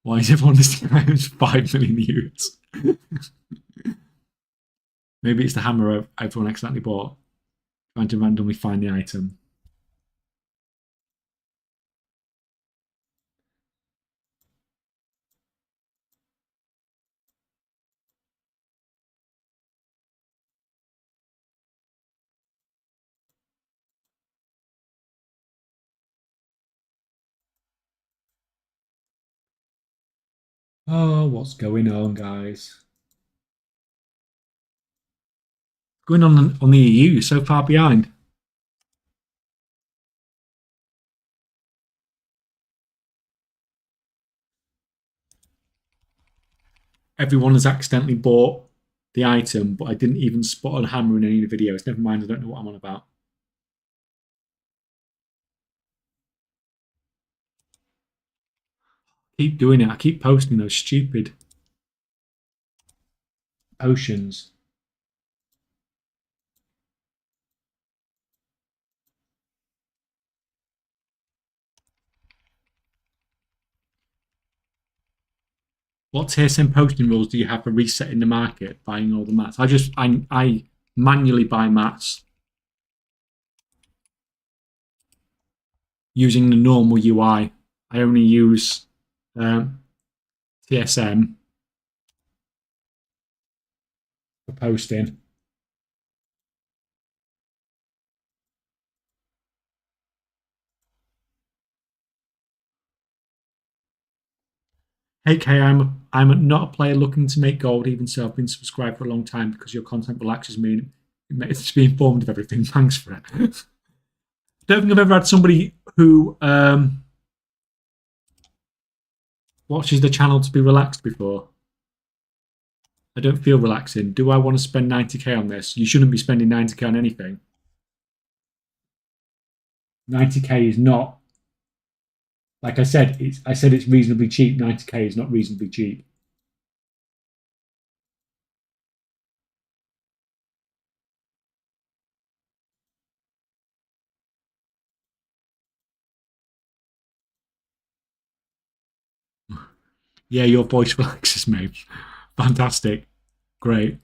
Why is everyone listing items for 5 million units? Maybe it's the hammer everyone accidentally bought. Trying to randomly find the item. Oh, what's going on, guys? Going on the EU, you're so far behind. Everyone has accidentally bought the item, but I didn't even spot a hammer in any of the videos. Never mind, I don't know what I'm on about. Keep doing it. I keep posting those stupid potions. What TSM posting rules do you have for resetting the market, buying all the mats? I manually buy mats using the normal UI. I only use TSM for posting. Hey Kay, I'm not a player looking to make gold. Even so, I've been subscribed for a long time because your content relaxes me and it makes me informed of everything. Thanks for it. Don't think I've ever had somebody who watches the channel to be relaxed before. I don't feel relaxing. Do I want to spend 90k on this? You shouldn't be spending 90k on anything. 90k is not, like I said, it's reasonably cheap. 90k is not reasonably cheap. Yeah, your voice relaxes me. Fantastic. Great.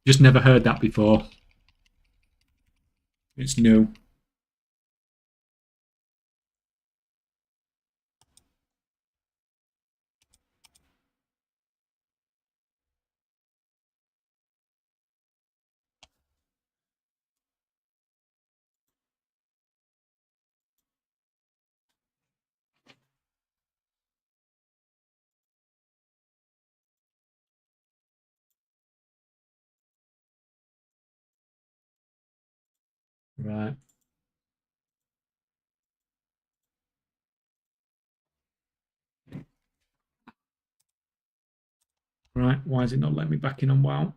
Just never heard that before. It's new. Right. Right. Why is it not letting me back in on WoW?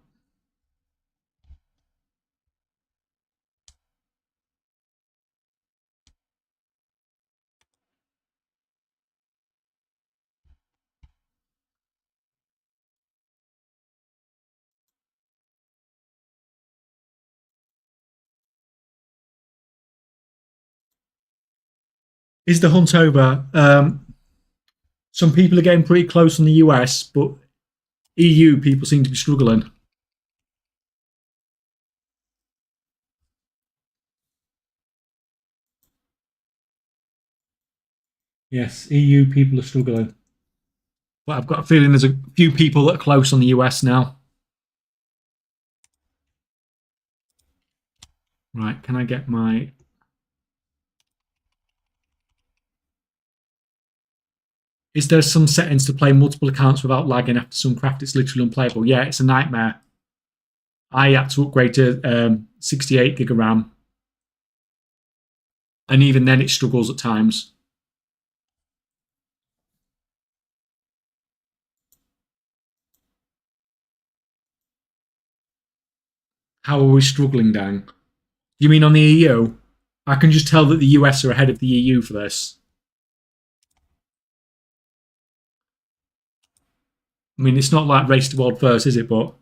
Is the hunt over? Some people are getting pretty close on the US, but EU people seem to be struggling. Yes, EU people are struggling. But I've got a feeling there's a few people that are close on the US now. Right, can I get my... Is there some settings to play multiple accounts without lagging after some craft? It's literally unplayable. Yeah, it's a nightmare. I had to upgrade to 68 gig of RAM. And even then it struggles at times. How are we struggling, Dan? You mean on the EU? I can just tell that the US are ahead of the EU for this. I mean, it's not like race to world first, is it? But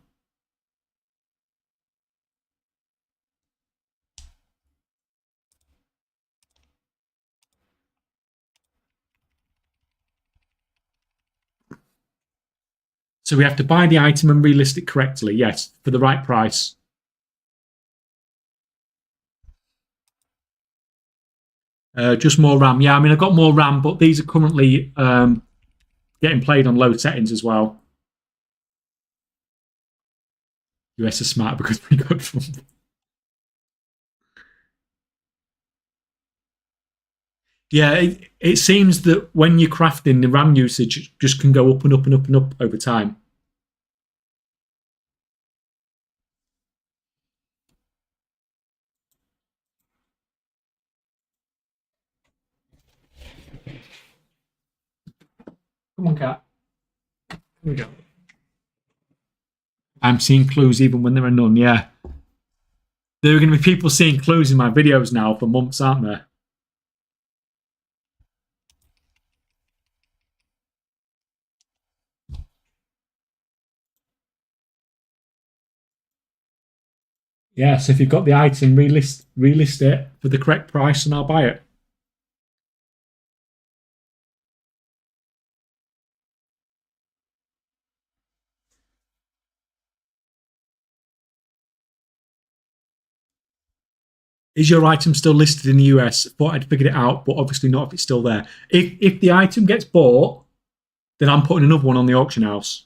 so we have to buy the item and relist it correctly, yes, for the right price. Just more RAM. Yeah, I mean, I've got more RAM, but these are currently getting played on low settings as well. US is smart because we got Trump. Yeah, it seems that when you're crafting, the RAM usage just can go up and up and up and up over time. Come on, cat. Here we go. I'm seeing clues even when there are none. Yeah, there are going to be people seeing clues in my videos now for months, aren't there? Yeah, so if you've got the item, relist it for the correct price, and I'll buy it. Is your item still listed in the US? Thought I'd figured it out, but obviously not if it's still there. If the item gets bought, then I'm putting another one on the auction house.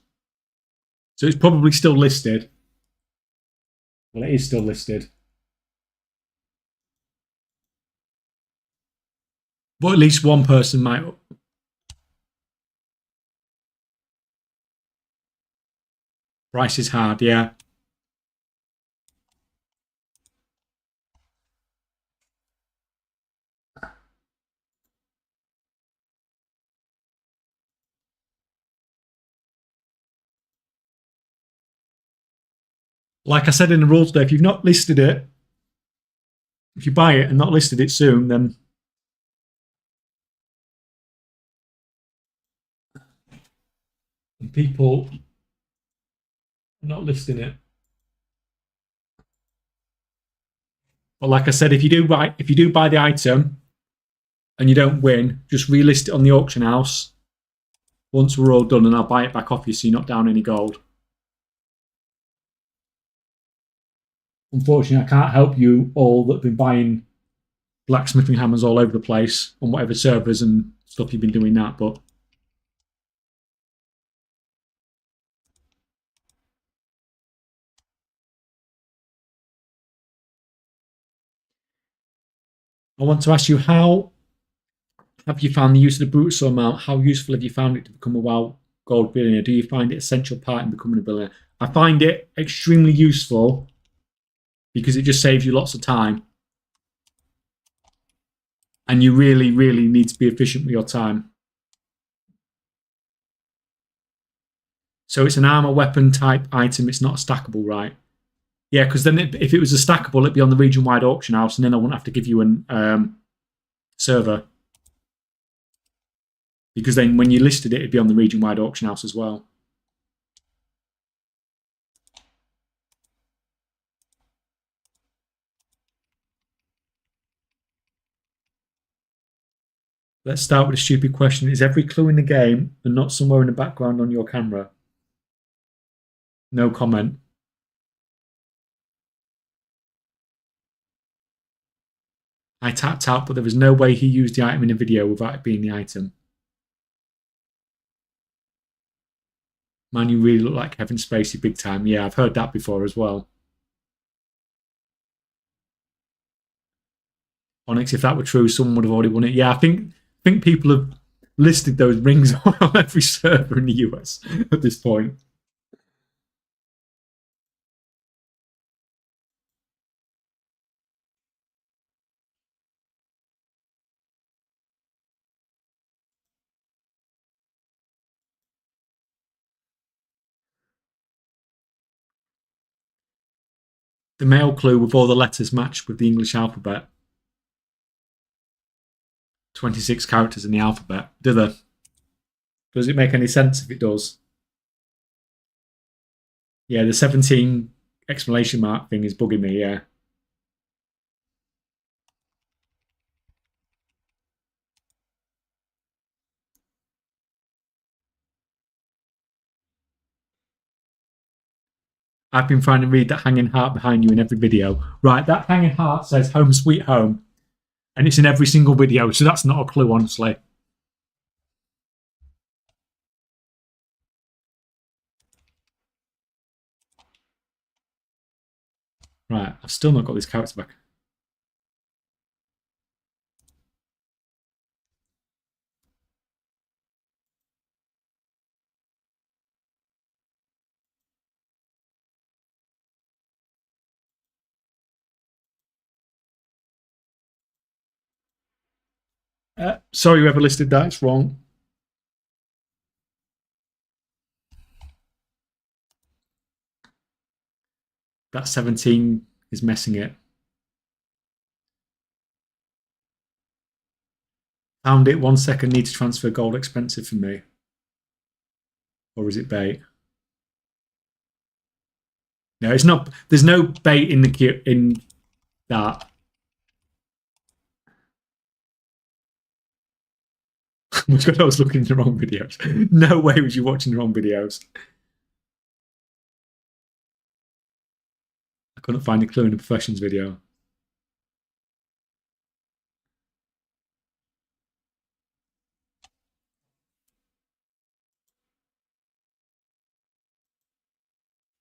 So it's probably still listed. Well, it is still listed. But at least one person might. Price is hard, yeah. Like I said in the rules today, if you've not listed it, if you buy it and not listed it soon, then people are not listing it. But like I said, if you do buy the item and you don't win, just relist it on the auction house once we're all done, and I'll buy it back off you so you're not down any gold. Unfortunately, I can't help you all that have been buying blacksmithing hammers all over the place on whatever servers and stuff you've been doing that, but I want to ask you, how have you found the use of the brute saw mount? How useful have you found it to become a WoW gold billionaire? Do you find it an essential part in becoming a billionaire? I find it extremely useful because it just saves you lots of time. And you really, really need to be efficient with your time. So it's an armor weapon type item. It's not stackable, right? Yeah, because then if it was a stackable, it'd be on the region-wide auction house, and then I wouldn't have to give you an server. Because then when you listed it, it'd be on the region-wide auction house as well. Let's start with a stupid question. Is every clue in the game and not somewhere in the background on your camera? No comment. I tapped out, but there was no way he used the item in a video without it being the item. Man, you really look like Kevin Spacey big time. Yeah, I've heard that before as well. Onyx, if that were true, someone would have already won it. Yeah, I think people have listed those rings on every server in the US at this point. The male clue with all the letters matched with the English alphabet. 26 characters in the alphabet. Do they? Does it make any sense if it does? Yeah, the 17 exclamation mark thing is bugging me, yeah. I've been trying to read that hanging heart behind you in every video. Right, that hanging heart says home sweet home, and it's in every single video, so that's not a clue, honestly. Right, I've still not got this character back. Sorry, whoever listed that, it's wrong. That 17 is messing it. Found it, 1 second, need to transfer gold, expensive for me. Or is it bait? No, it's not. There's no bait in that. Oh my God, I was looking at the wrong videos. No way was you watching the wrong videos. I couldn't find a clue in the professions video.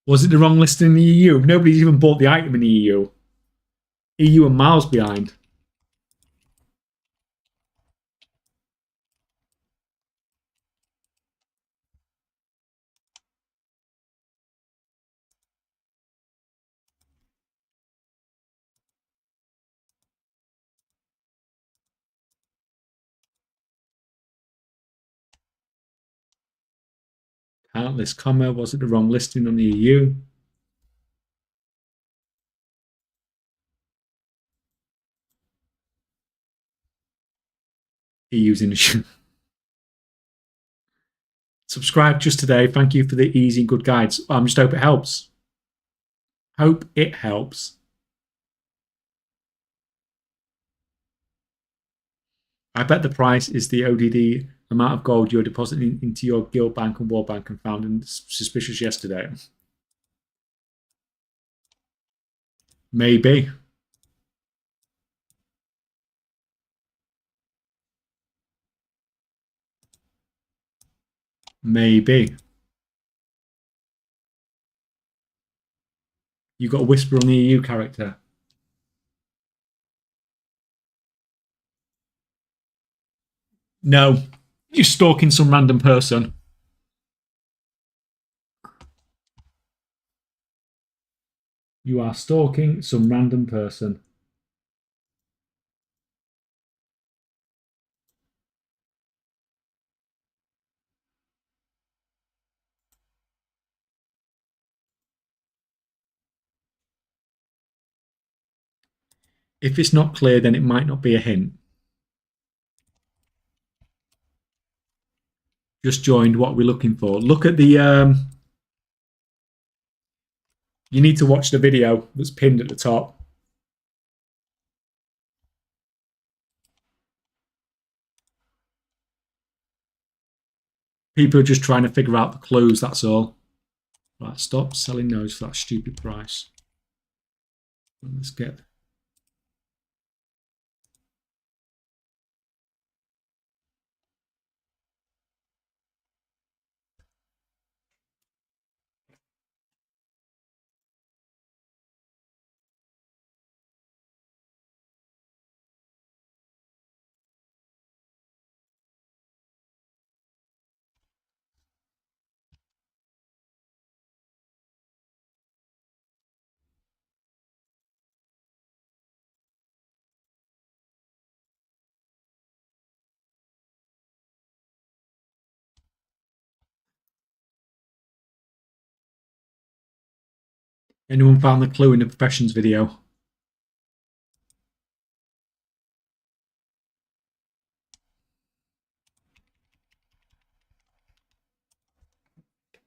Was it the wrong listing in the EU? Nobody's even bought the item in the EU. EU are miles behind. Countless comma. Was it the wrong listing on the EU? EU's in the shoe. Subscribe just today. Thank you for the easy and good guides. I just hope it helps. Hope it helps. I bet the price is the ODD amount of gold you're depositing into your guild bank and war bank and found suspicious yesterday. Maybe. Maybe. You got a whisper on the EU character. No. You're stalking some random person. You are stalking some random person. If it's not clear, then it might not be a hint. Just joined. What are we looking for? Look at the... You need to watch the video that's pinned at the top. People are just trying to figure out the clues, that's all. Right, stop selling those for that stupid price. Let's get... Anyone found the clue in the professions video?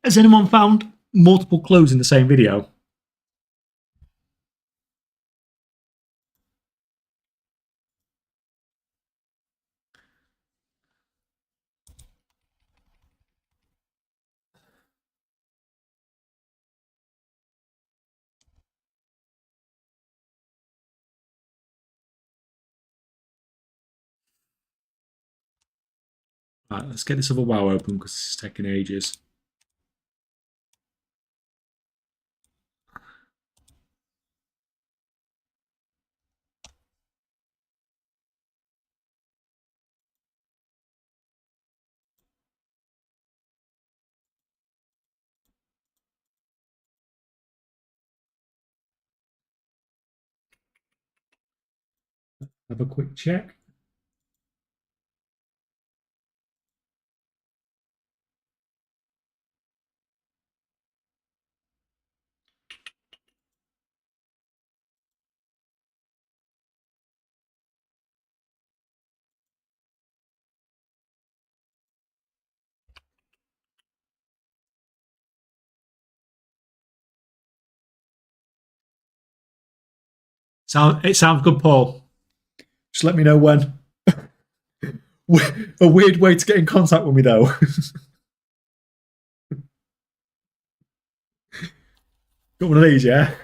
Has anyone found multiple clues in the same video? Right, let's get this other WoW open because this is taking ages. Have a quick check. It sounds good, Paul. Just let me know when. A weird way to get in contact with me, though. Got one of these, yeah?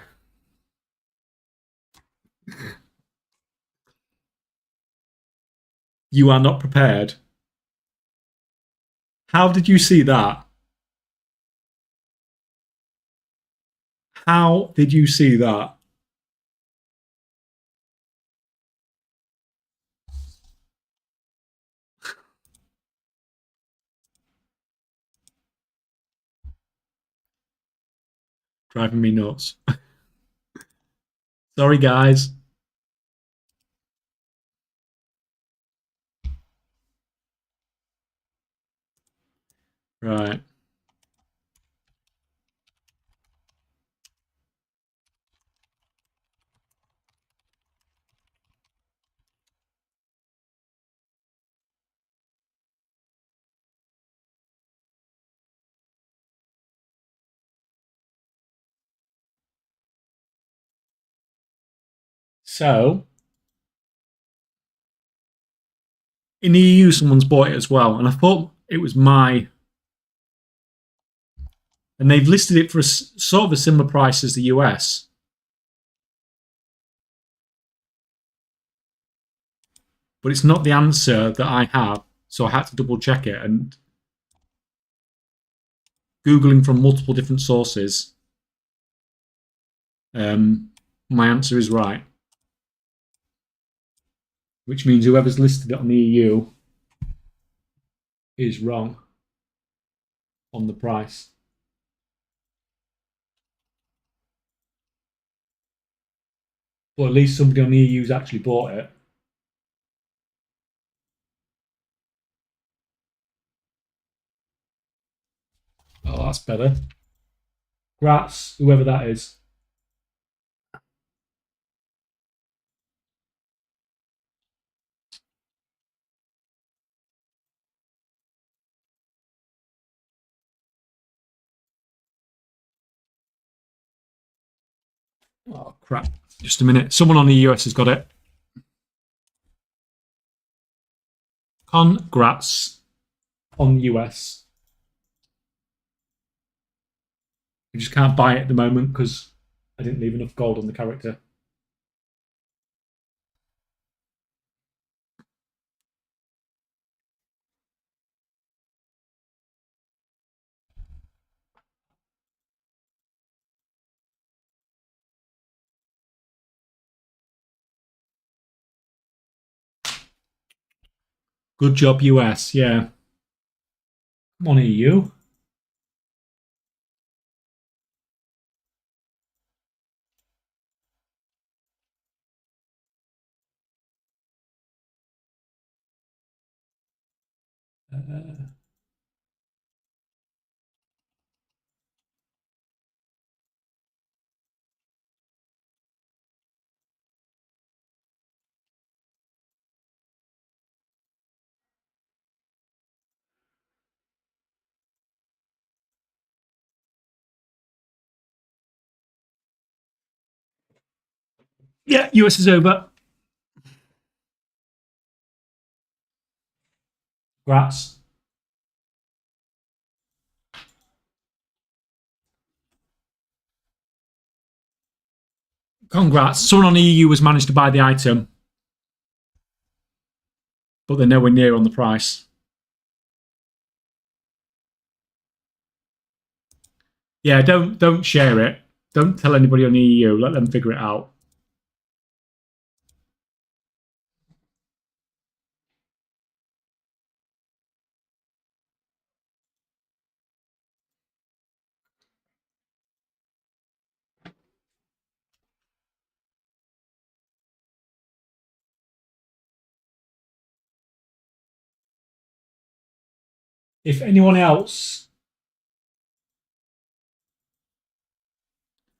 You are not prepared. How did you see that? How did you see that? Driving me nuts. Sorry, guys. Right. So, in the EU, someone's bought it as well, and I thought it was my... And they've listed it for a sort of a similar price as the US. But it's not the answer that I have, so I had to double check it. And Googling from multiple different sources, my answer is right. Which means whoever's listed it on the EU is wrong on the price. But at least somebody on the EU's actually bought it. Oh, that's better. Grats, whoever that is. Oh, crap. Just a minute. Someone on the US has got it. Congrats on US. I just can't buy it at the moment because I didn't leave enough gold on the character. Good job, US. Yeah. Come on, EU. Yeah, US is over. Congrats. Congrats. Someone on EU has managed to buy the item, but they're nowhere near on the price. Yeah, don't share it. Don't tell anybody on EU. Let them figure it out. If anyone else,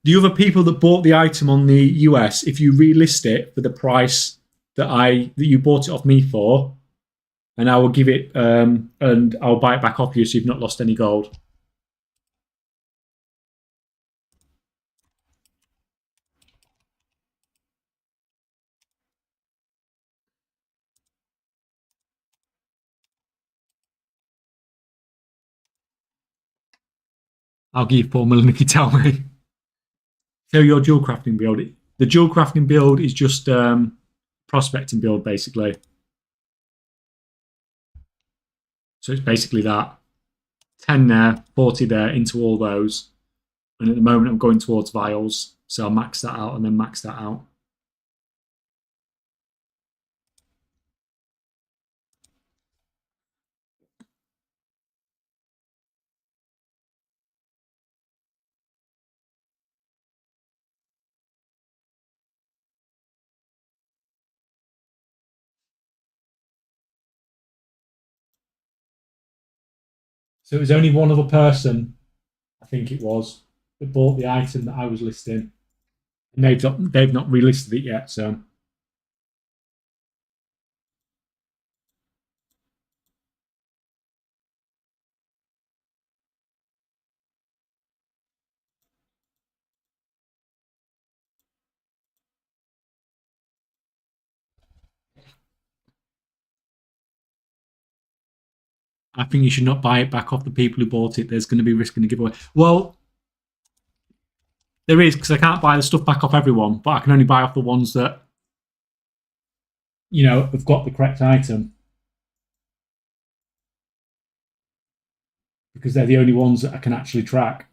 the other people that bought the item on the US, if you relist it for the price that you bought it off me for, and I will give it and I'll buy it back off you so you've not lost any gold. I'll give you 4 million if you tell me. So your dual crafting build. The dual crafting build is just prospecting build basically. So it's basically that 10 there, 40 there into all those. And at the moment I'm going towards vials. So I'll max that out and then max that out. So it was only one other person, I think it was, that bought the item that I was listing. And they've not relisted it yet, so I think you should not buy it back off the people who bought it. There's going to be risk in the giveaway. Well, there is, because I can't buy the stuff back off everyone, but I can only buy off the ones that, have got the correct item. Because they're the only ones that I can actually track.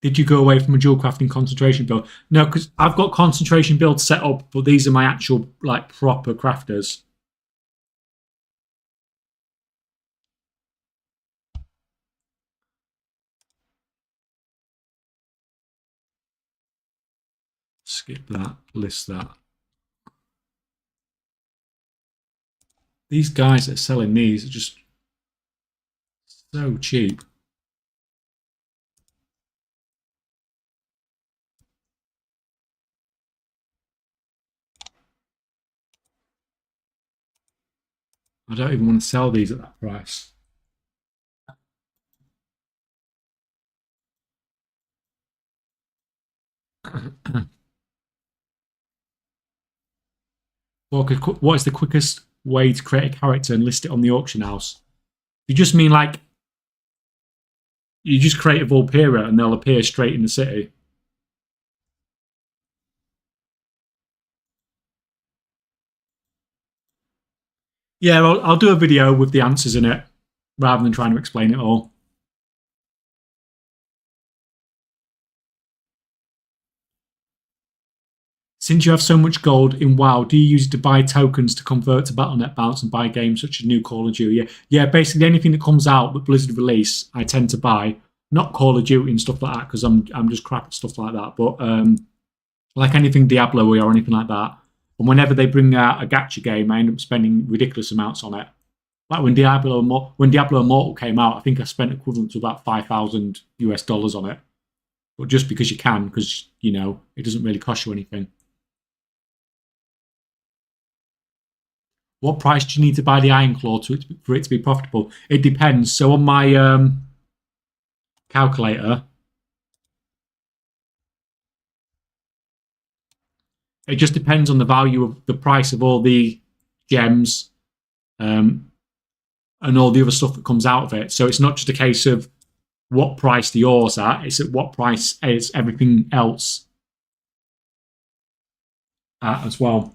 Did you go away from a dual crafting concentration build? No, because I've got concentration builds set up, but these are my actual, proper crafters. Skip that, list that. These guys that are selling these are just so cheap. I don't even want to sell these at that price. What is the quickest way to create a character and list it on the auction house? You just mean like you just create a Vulpera and they'll appear straight in the city. Yeah, I'll do a video with the answers in it rather than trying to explain it all. Since you have so much gold in WoW, do you use it to buy tokens to convert to Battle.net bounce and buy games such as new Call of Duty? Yeah, basically anything that comes out that Blizzard release, I tend to buy. Not Call of Duty and stuff like that because I'm just crap at stuff like that. But like anything Diablo or anything like that, and whenever they bring out a gacha game, I end up spending ridiculous amounts on it. Like when Diablo Immortal came out, I think I spent equivalent to about $5,000 on it. But just because you can, because it doesn't really cost you anything. What price do you need to buy the Iron Claw for it to be profitable? It depends. So on my calculator, it just depends on the value of the price of all the gems and all the other stuff that comes out of it. So it's not just a case of what price the ore's at, it's at what price is everything else at as well.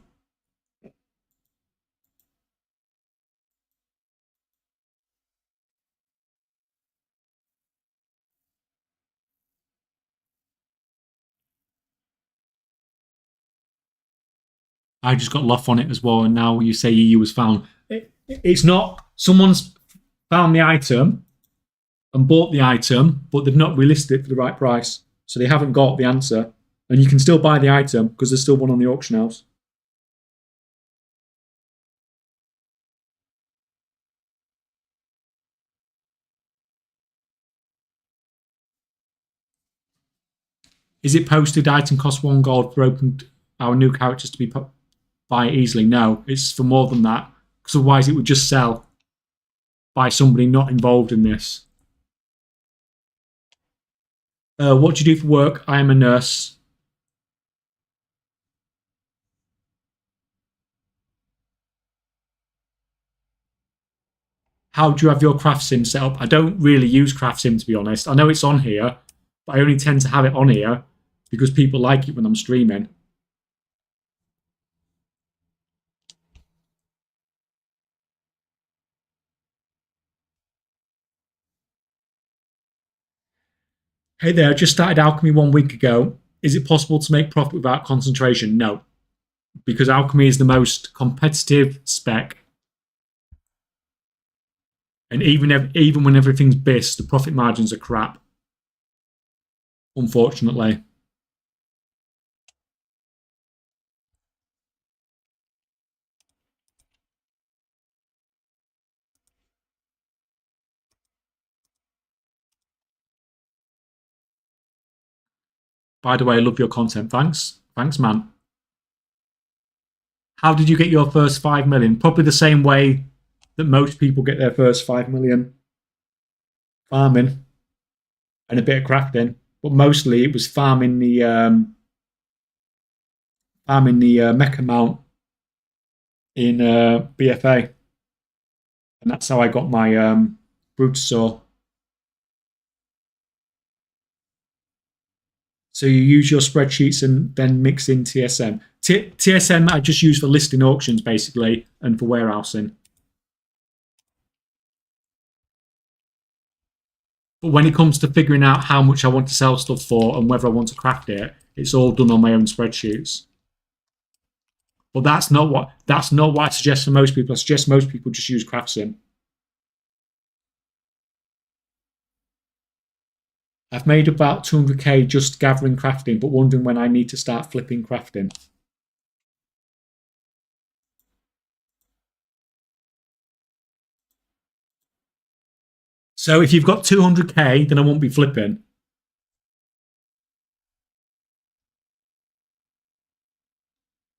I just got Loft on it as well, and now you say EU was found. It's not. Someone's found the item and bought the item, but they've not relisted it for the right price. So they haven't got the answer. And you can still buy the item because there's still one on the auction house. Is it posted item costs 1 gold for opened our new characters to be buy easily? No, it's for more than that. Because otherwise it would just sell by somebody not involved in this. What do you do for work? I am a nurse. How do you have your craft sim set up? I don't really use craft sim, to be honest. I know it's on here, but I only tend to have it on here because people like it when I'm streaming. Hey there, I just started alchemy 1 week ago. Is it possible to make profit without concentration? No, because alchemy is the most competitive spec. And even when everything's BIS, the profit margins are crap. Unfortunately. By the way, I love your content. Thanks. Thanks, man. How did you get your first 5 million? Probably the same way that most people get their first 5 million. Farming and a bit of crafting. But mostly it was farming the mecha mount in BFA. And that's how I got my Brutasaur. So you use your spreadsheets and then mix in TSM. TSM I just use for listing auctions, basically, and for warehousing. But when it comes to figuring out how much I want to sell stuff for and whether I want to craft it, it's all done on my own spreadsheets. But that's not what I suggest for most people. I suggest most people just use CraftSim. I've made about 200k just gathering crafting, but wondering when I need to start flipping crafting. So if you've got 200k, then I won't be flipping.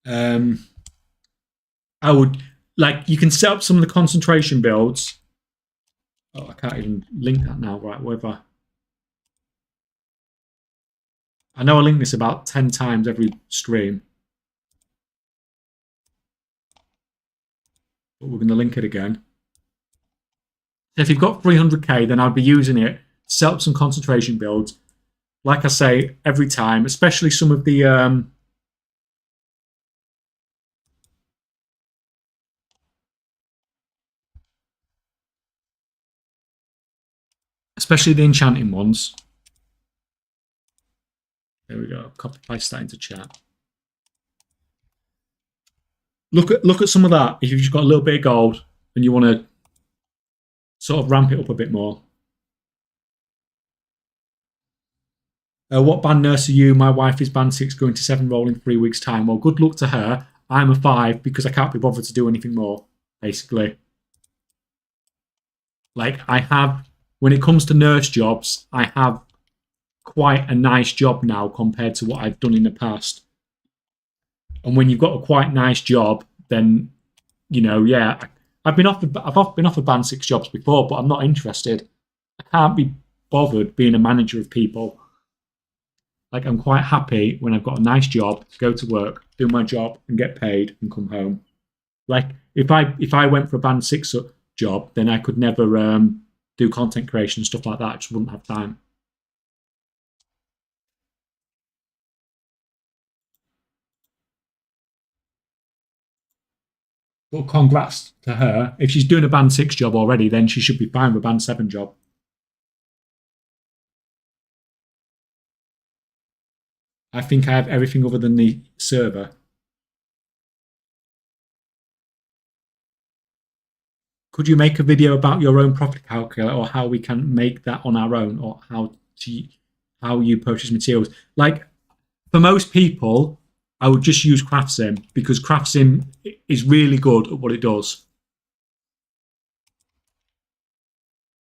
I would you can set up some of the concentration builds. Oh, I can't even link that now, right? Whatever. I know I link this about 10 times every stream. But we're going to link it again. So if you've got 300k, then I'd be using it to set up some concentration builds. Like I say, every time, especially some of the especially the enchanting ones. There we go. Copy paste that into chat. Look at some of that. If you've just got a little bit of gold and you want to sort of ramp it up a bit more. What band nurse are you? My wife is band 6 going to 7 roll in 3 weeks' time. Well, good luck to her. I'm a 5 because I can't be bothered to do anything more, basically. Like, I have, when it comes to nurse jobs, I have quite a nice job now compared to what I've done in the past. And when you've got a quite nice job, then, you know, yeah, I've been offered band 6 jobs before, but I'm not interested. I can't be bothered being a manager of people. Like, I'm quite happy when I've got a nice job, go to work, do my job, and get paid and come home. Like, if I went for a band 6 job, then I could never do content creation and stuff like that. I just wouldn't have time. Well, congrats to her. If she's doing a band 6 job already, then she should be fine with a band 7 job. I think I have everything other than the server. Could you make a video about your own profit calculator or how we can make that on our own, or how you purchase materials? Like, for most people, I would just use CraftSim because CraftSim is really good at what it does.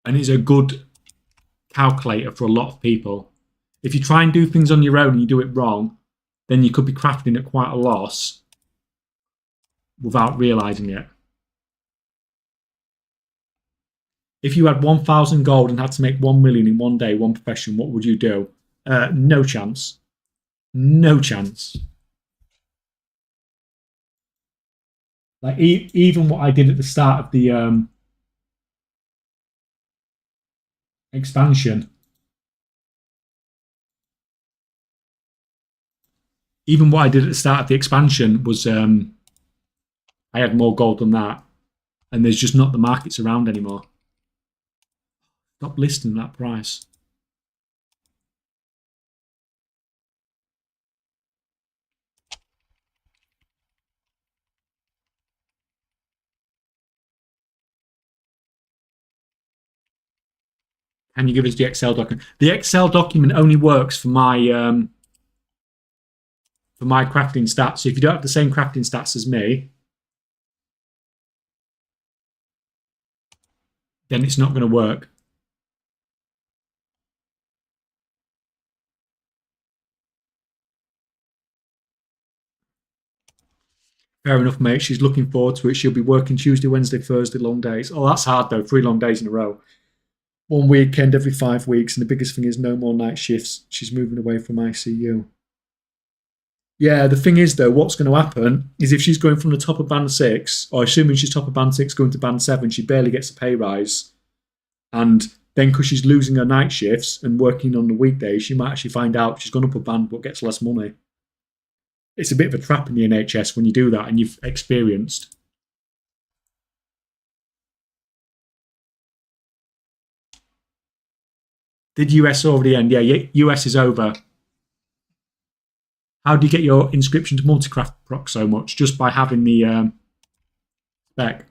And it's a good calculator for a lot of people. If you try and do things on your own and you do it wrong, then you could be crafting at quite a loss without realizing it. If you had 1,000 gold and had to make 1 million in one day, one profession, what would you do? No chance. No chance. Like, even what I did at the start of the expansion, even what I did at the start of the expansion was I had more gold than that, and there's just not the markets around anymore. Stop listing that price. Can you give us the Excel document? The Excel document only works for my crafting stats. So if you don't have the same crafting stats as me, then it's not going to work. Fair enough, mate. She's looking forward to it. She'll be working Tuesday, Wednesday, Thursday, long days. Oh, that's hard, though. 3 long days in a row. 1 weekend every 5 weeks. And the biggest thing is no more night shifts. She's moving away from ICU. Yeah, the thing is, though, what's going to happen is if she's going from the top of band 6, or assuming she's top of band 6 going to band 7, she barely gets a pay rise. And then because she's losing her night shifts and working on the weekdays, she might actually find out she's gone up a band but gets less money. It's a bit of a trap in the NHS when you do that and you've experienced. Did US already end? Yeah, US is over. How do you get your inscription to multicraft proc so much? Just by having the spec.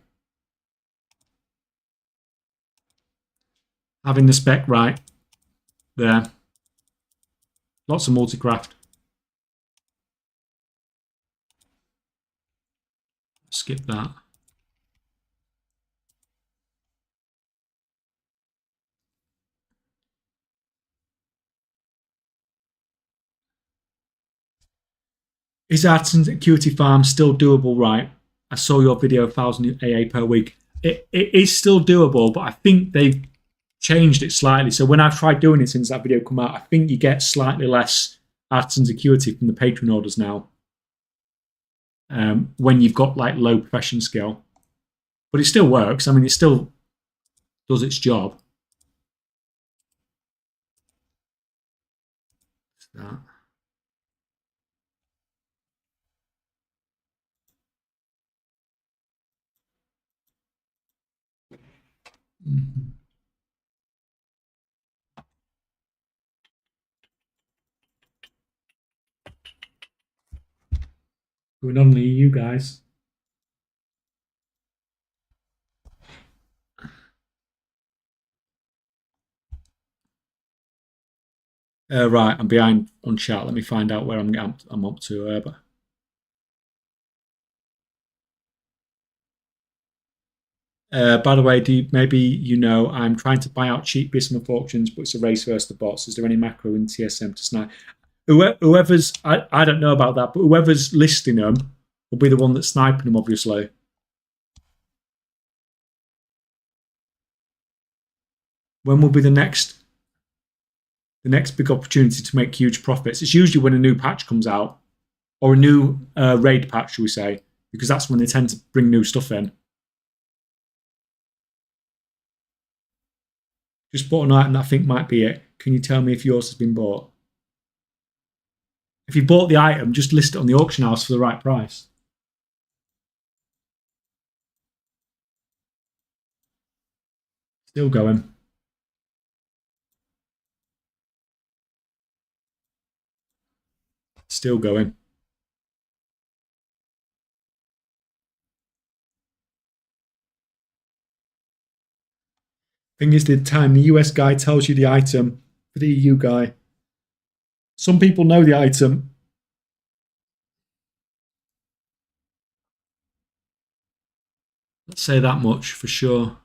Having the spec right there. Lots of multicraft. Skip that. Is Artisan Acuity Farm still doable, right? I saw your video, 1,000 AA per week. It is still doable, but I think they've changed it slightly. So when I've tried doing it since that video come out, I think you get slightly less Artisan's Acuity from the Patreon orders now. When you've got like low profession skill. But it still works. I mean, it's still does its job. That. Mm-hmm. Going on the EU, guys. Right, I'm behind on chat. Let me find out where I'm up to. By the way, maybe I'm trying to buy out cheap bismuth auctions, but it's a race versus the bots. Is there any macro in TSM to snipe? Whoever's I don't know about that, but whoever's listing them will be the one that's sniping them, obviously. When will be the next big opportunity to make huge profits? It's usually when a new patch comes out, or a new raid patch, shall we say, because that's when they tend to bring new stuff in. Just bought an item that I think might be it. Can you tell me if yours has been bought? If you bought the item, just list it on the auction house for the right price. Still going. Still going. Thing is, the time the US guy tells you the item for the EU guy. Some people know the item. Let's say that much for sure.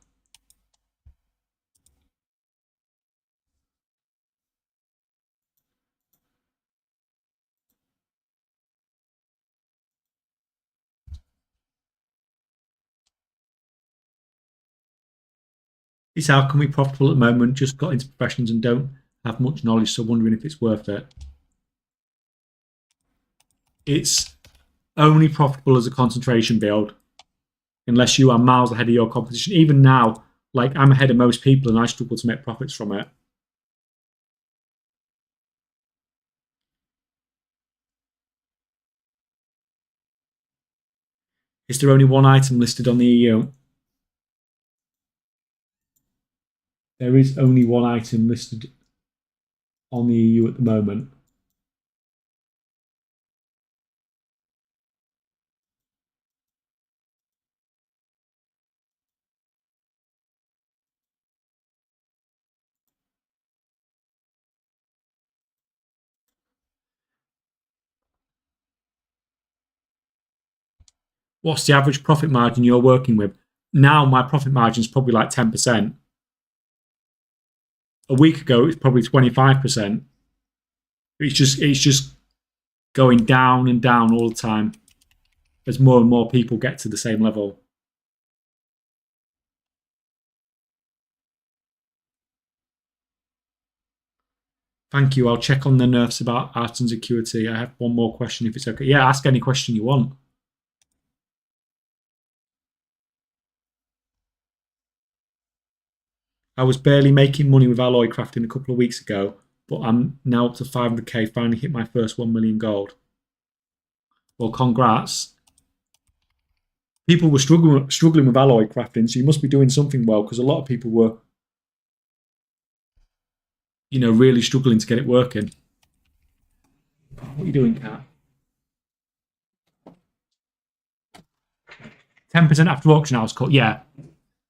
It's how can we profitable at the moment? Just got into professions and don't have much knowledge, so wondering if it's worth it. It's only profitable as a concentration build, unless you are miles ahead of your competition. Even now, like I'm ahead of most people, and I struggle to make profits from it. Is there only one item listed on the EU? There is only one item listed on the EU at the moment. What's the average profit margin you're working with? Now my profit margin is probably like 10%. A week ago it was probably 25%. It's just going down and down all the time as more and more people get to the same level. Thank you. I'll check on the nerfs about Arton's acuity. I have one more question if it's okay. Yeah, ask any question you want. I was barely making money with alloy crafting a couple of weeks ago, but I'm now up to 500k, finally hit my first 1 million gold. Well, congrats. People were struggling with alloy crafting, so you must be doing something well, because a lot of people were, really struggling to get it working. What are you doing, Kat? 10% after auction house cut. Yeah.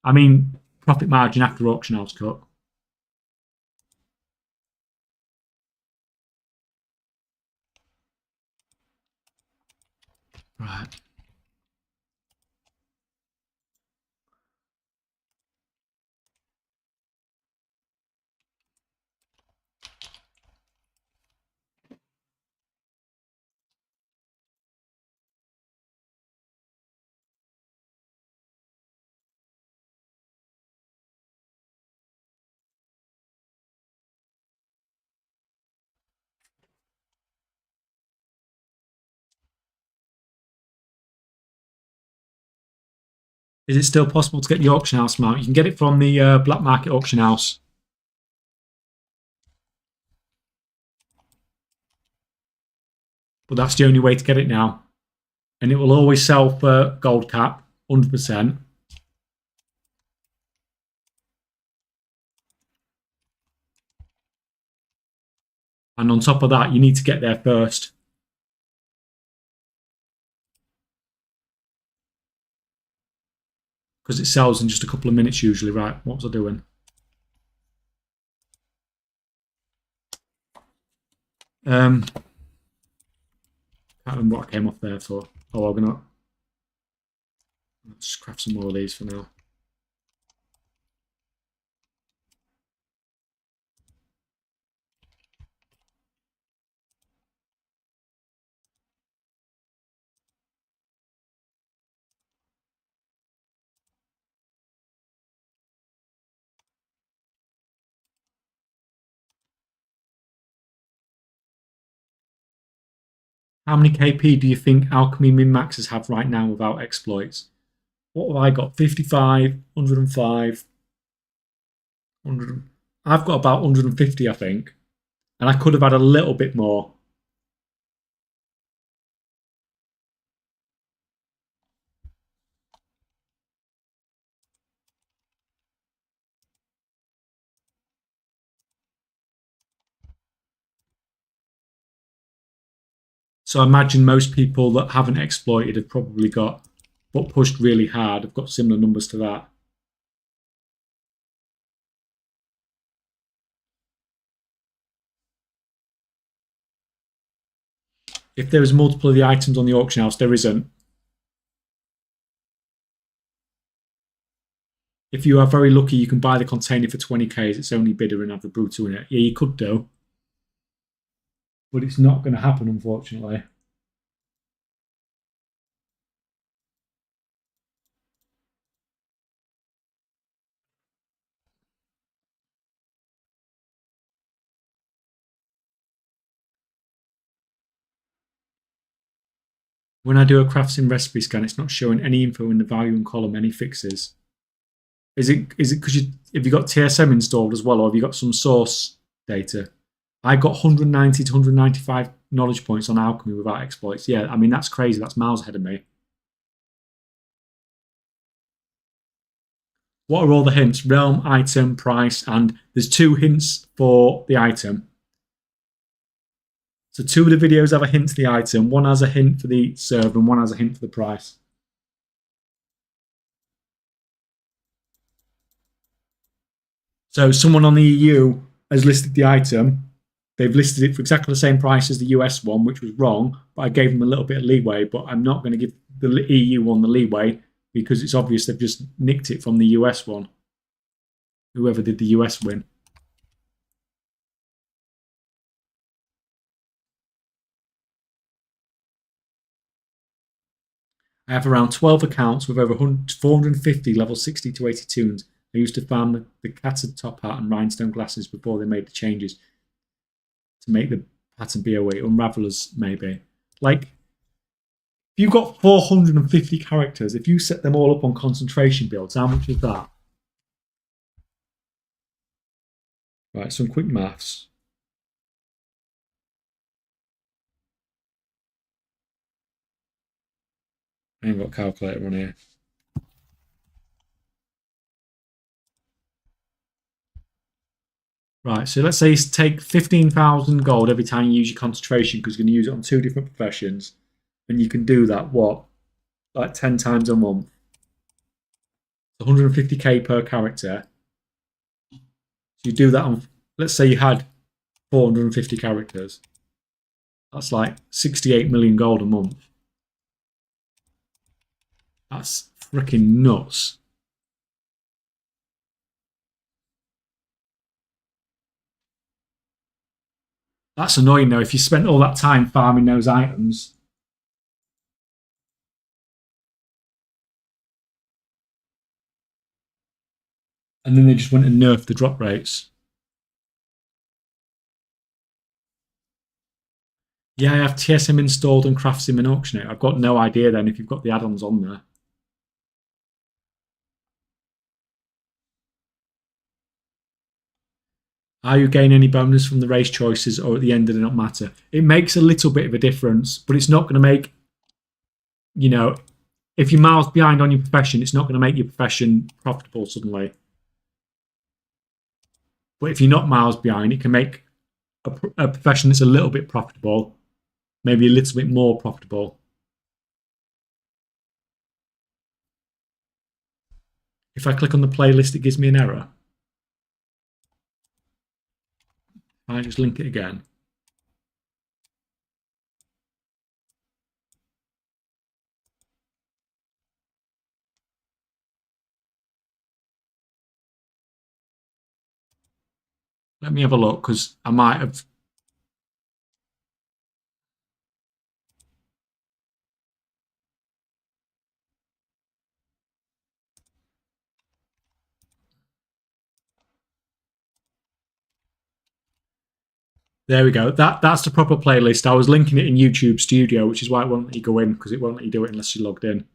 I mean, profit margin after auction house cut. Right. Is it still possible to get the auction house mount? You can get it from the black market auction house. But that's the only way to get it now. And it will always sell for gold cap, 100%. And on top of that, you need to get there first. Because it sells in just a couple of minutes usually. Right, what was I doing? Can't remember what I came off there for. Oh, I'm gonna let's craft some more of these for now. How many KP do you think Alchemy min-maxers have right now without exploits? What have I got? 55, 105, 100. I've got about 150, I think. And I could have had a little bit more. So I imagine most people that haven't exploited have probably got, but pushed really hard, have got similar numbers to that. If there is multiple of the items on the auction house, there isn't. If you are very lucky, you can buy the container for 20k as its only bidder and have the Brutal in it. Yeah, you could do. But it's not going to happen, unfortunately. When I do a crafting recipe scan, it's not showing any info in the value and column, any fixes. Is it because have you got TSM installed as well, or have you got some source data? I got 190 to 195 knowledge points on alchemy without exploits. Yeah, I mean that's crazy. That's miles ahead of me. What are all the hints? Realm, item, price, and there's 2 hints for the item. So 2 of the videos have a hint to the item. One has a hint for the server, and one has a hint for the price. So someone on the EU has listed the item. They've listed it for exactly the same price as the US one, which was wrong, but I gave them a little bit of leeway. But I'm not going to give the EU one the leeway because it's obvious they've just nicked it from the US one. Whoever did the US win. I have around 12 accounts with over 450 level 60 to 80 tunes. I used to farm the catted top hat and rhinestone glasses before they made the changes to make the pattern BOE. Unravelers, maybe. Like, if you've got 450 characters, if you set them all up on concentration builds, how much is that? Right, some quick maths. I ain't got a calculator on here. Right, so let's say you take 15,000 gold every time you use your concentration because you're going to use it on 2 different professions. And you can do that, what? Like 10 times a month. 150k per character. So you do that on, let's say you had 450 characters. That's like 68 million gold a month. That's freaking nuts. That's annoying though. If you spent all that time farming those items. And then they just went and nerfed the drop rates. Yeah, I have TSM installed and CraftSim and Auctionate. I've got no idea then if you've got the add-ons on there. Are you getting any bonus from the race choices, or at the end, do they not matter? It makes a little bit of a difference, but it's not going to make, you know, if you're miles behind on your profession, it's not going to make your profession profitable suddenly. But if you're not miles behind, it can make a profession that's a little bit profitable, maybe a little bit more profitable. If I click on the playlist, it gives me an error. I just link it again. Let me have a look, because I might have. There we go. That's the proper playlist. I was linking it in YouTube Studio, which is why it won't let you go in, because it won't let you do it unless you're logged in.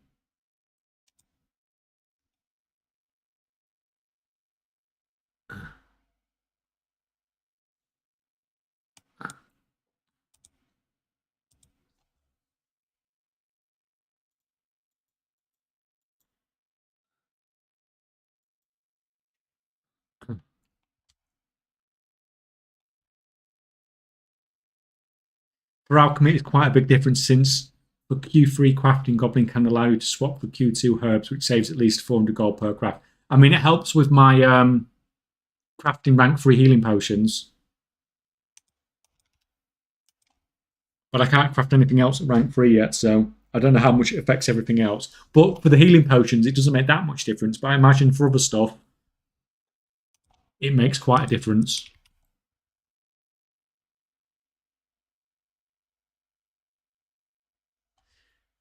For alchemy, it's quite a big difference, since for Q3 crafting, Goblin can allow you to swap for Q2 herbs, which saves at least 400 gold per craft. I mean, it helps with my crafting rank 3 healing potions, but I can't craft anything else at rank 3 yet, so I don't know how much it affects everything else. But for the healing potions, it doesn't make that much difference. But I imagine for other stuff, it makes quite a difference.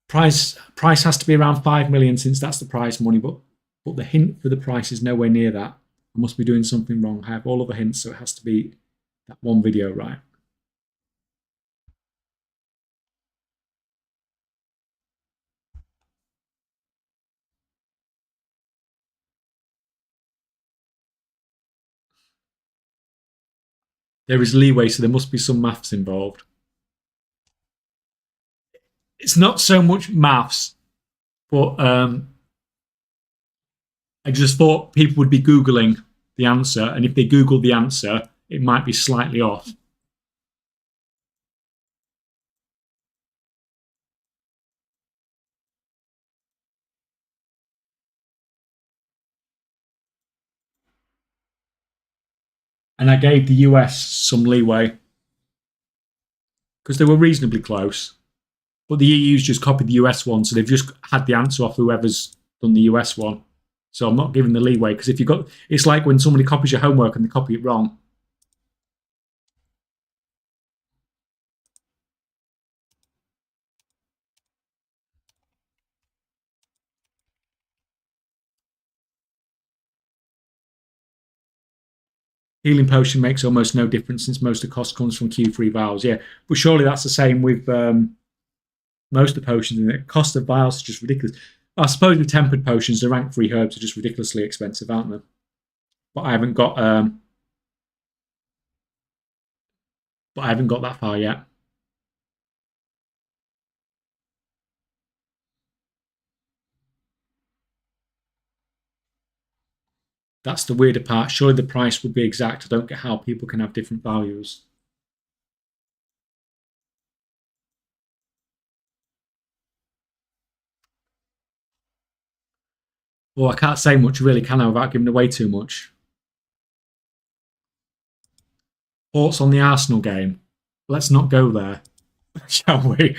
Price has to be around 5 million, since that's the prize money, but the hint for the price is nowhere near that. I must be doing something wrong. I have all of the hints, so it has to be that one video, right? There is leeway, so there must be some maths involved. It's not so much maths, but I just thought people would be Googling the answer, and if they Google the answer, it might be slightly off. And I gave the US some leeway because they were reasonably close. But the EU's just copied the US one, so they've just had the answer off whoever's done the US one. So I'm not giving the leeway, because if you got, it's like when somebody copies your homework and they copy it wrong. Healing potion makes almost no difference, since most of the cost comes from Q3 vials. Yeah, but surely that's the same with most of the potions. And the cost of vials is just ridiculous. I suppose with tempered potions, the rank 3 herbs are just ridiculously expensive, aren't they? But I haven't got that far yet. That's the weirder part. Surely the price would be exact. I don't get how people can have different values. Well, I can't say much really, can I, without giving away too much? Thoughts on the Arsenal game? Let's not go there, shall we?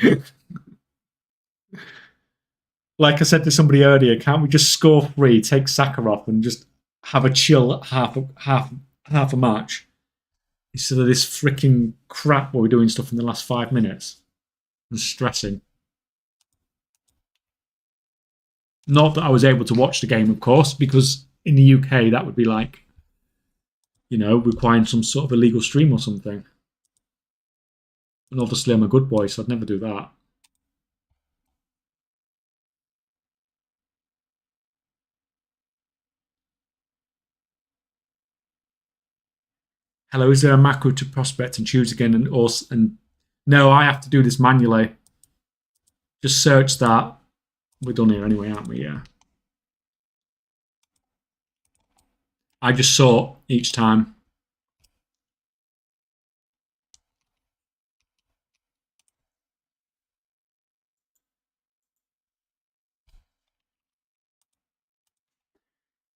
Like I said to somebody earlier, can't we just score 3, take Saka off, and just have a chill half a match instead of this freaking crap where we're doing stuff in the last 5 minutes and stressing? Not that I was able to watch the game, of course, because in the UK that would be like, requiring some sort of illegal stream or something. And obviously I'm a good boy, so I'd never do that. Hello, is there a macro to prospect and choose again and no, I have to do this manually. Just search that. We're done here anyway, aren't we? Yeah. I just sort each time.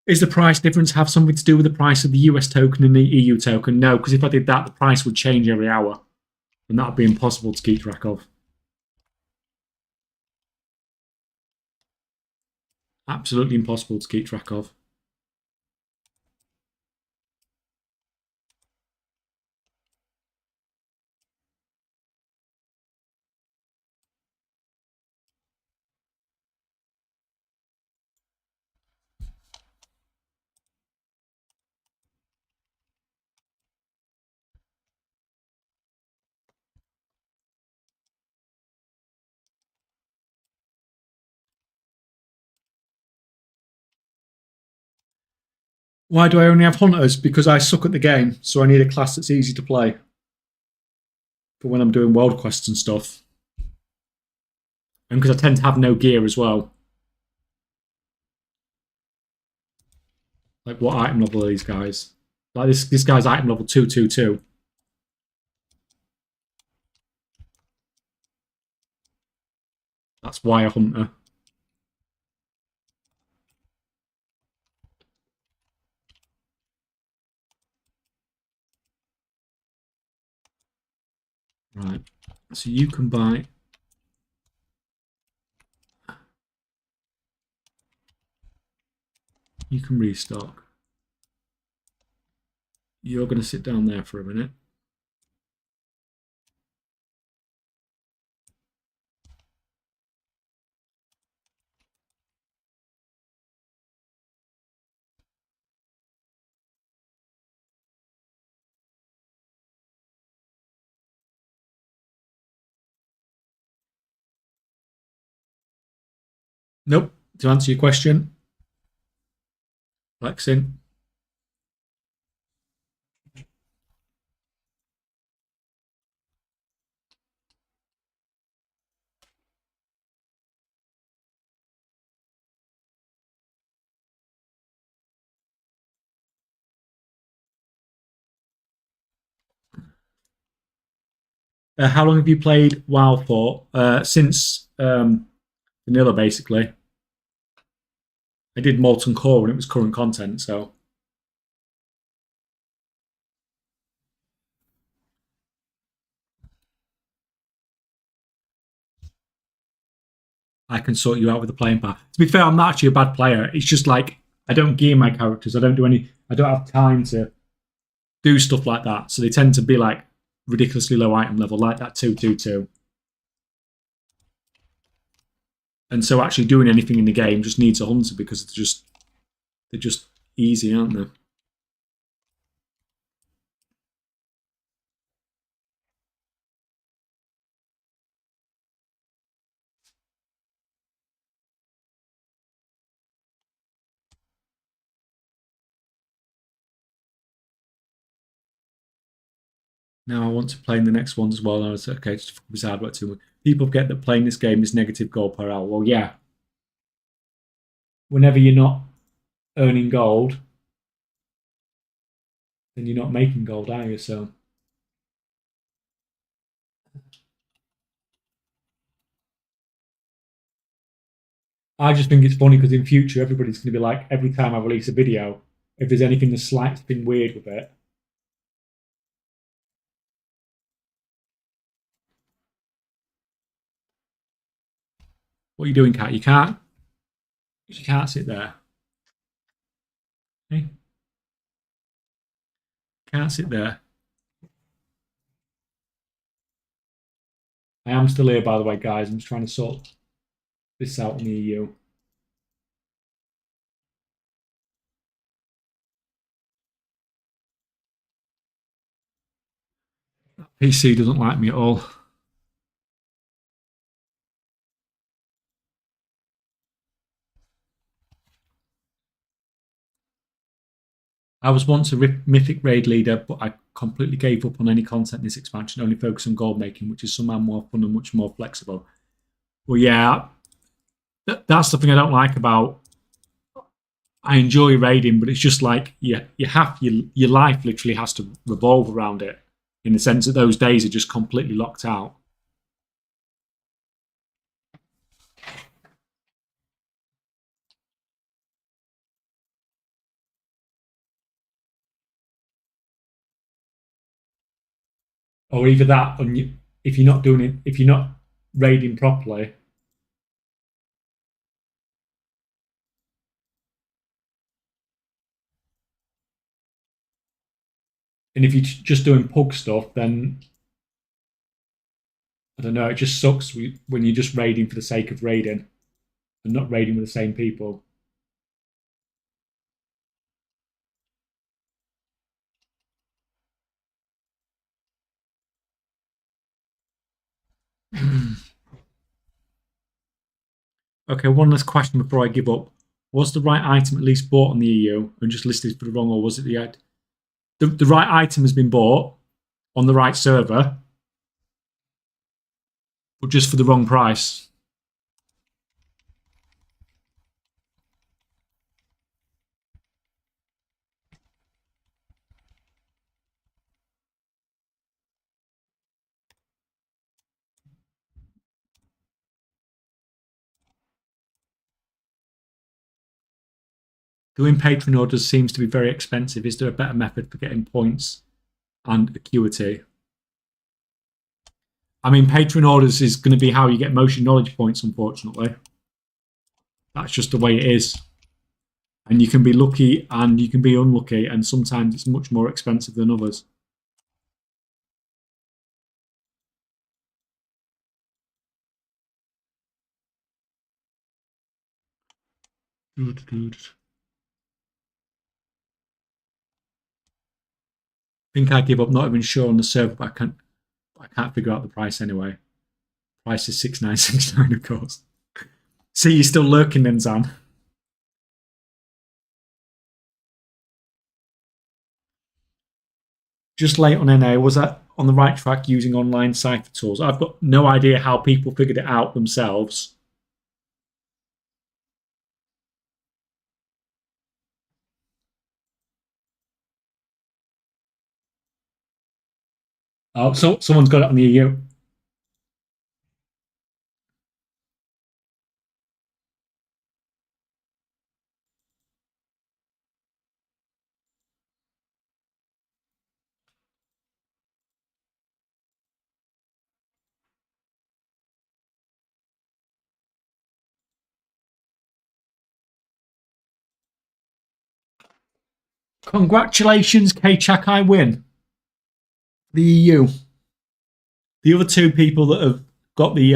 Is the price difference have something to do with the price of the US token and the EU token? No, because if I did that, the price would change every hour, and that would be impossible to keep track of. Absolutely impossible to keep track of. Why do I only have hunters? Because I suck at the game, so I need a class that's easy to play for when I'm doing world quests and stuff. And because I tend to have no gear as well. Like, what item level are these guys? Like, this guy's item level 222. That's why a hunter. Right. So you can buy. You can restock. You're going to sit down there for a minute. Nope. To answer your question, flexing. How long have you played WoW for? Since vanilla, basically. I did Molten Core when it was current content, so I can sort you out with the playing path. To be fair, I'm not actually a bad player. It's just like I don't gear my characters. I don't do any. I don't have time to do stuff like that. So they tend to be like ridiculously low item level, like that 222. And so actually doing anything in the game just needs a hunter because they're just easy, aren't they? Now I want to play in the next ones as well. And I was okay, just focus hard work too much. People forget that playing this game is negative gold per hour. Well, yeah. Whenever you're not earning gold, then you're not making gold, are you? So I just think it's funny because in future everybody's going to be like, every time I release a video, if there's anything that's slightly been weird with it, what are you doing, cat? You can't sit there. Okay? Can't sit there. I am still here, by the way, guys. I'm just trying to sort this out in the EU. PC doesn't like me at all. I was once a mythic raid leader, but I completely gave up on any content in this expansion, only focus on gold making, which is somehow more fun and much more flexible. Well, yeah, that's the thing I don't like about. I enjoy raiding, but it's just like your life literally has to revolve around it, in the sense that those days are just completely locked out. Or either that, and if you're not doing it, if you're not raiding properly, and if you're just doing pug stuff, then I don't know. It just sucks when you're just raiding for the sake of raiding and not raiding with the same people. Okay, one last question before I give up. Was the right item at least bought on the EU and just listed for the wrong, or was it the right item has been bought on the right server, but just for the wrong price? Doing Patreon orders seems to be very expensive. Is there a better method for getting points and acuity? I mean, Patreon orders is going to be how you get most knowledge points, unfortunately. That's just the way it is. And you can be lucky and you can be unlucky, and sometimes it's much more expensive than others. I think I give up. Not even sure on the server, but I can't figure out the price anyway. Price is 6969, of course. See, you're still lurking then, Zan. Just late on NA. Was that on the right track using online cipher tools? I've got no idea how people figured it out themselves. Oh, so someone's got it on the EU. Congratulations, K-Chak, I win. The EU. The other two people that have got the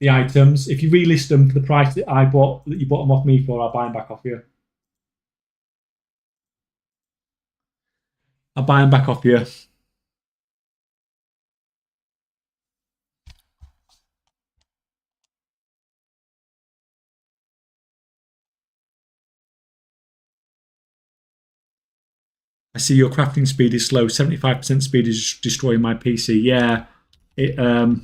items, if you relist them for the price that you bought them off me for, I'll buy them back off you. I'll buy them back off you. I see your crafting speed is slow. 75% speed is destroying my PC. Yeah, it 75%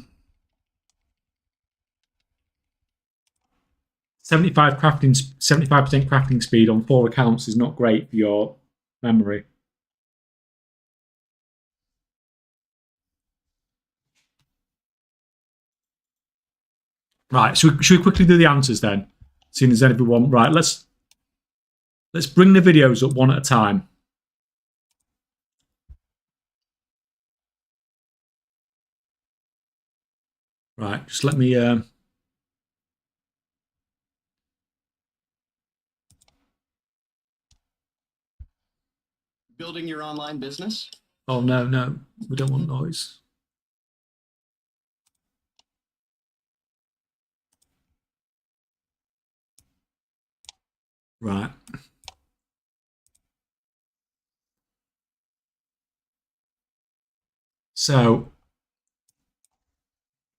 crafting speed on 4 accounts is not great for your memory. Right, should we quickly do the answers then? Seeing as everyone, right, let's bring the videos up one at a time. Right, just let me building your online business? Oh no, we don't want noise. Right. So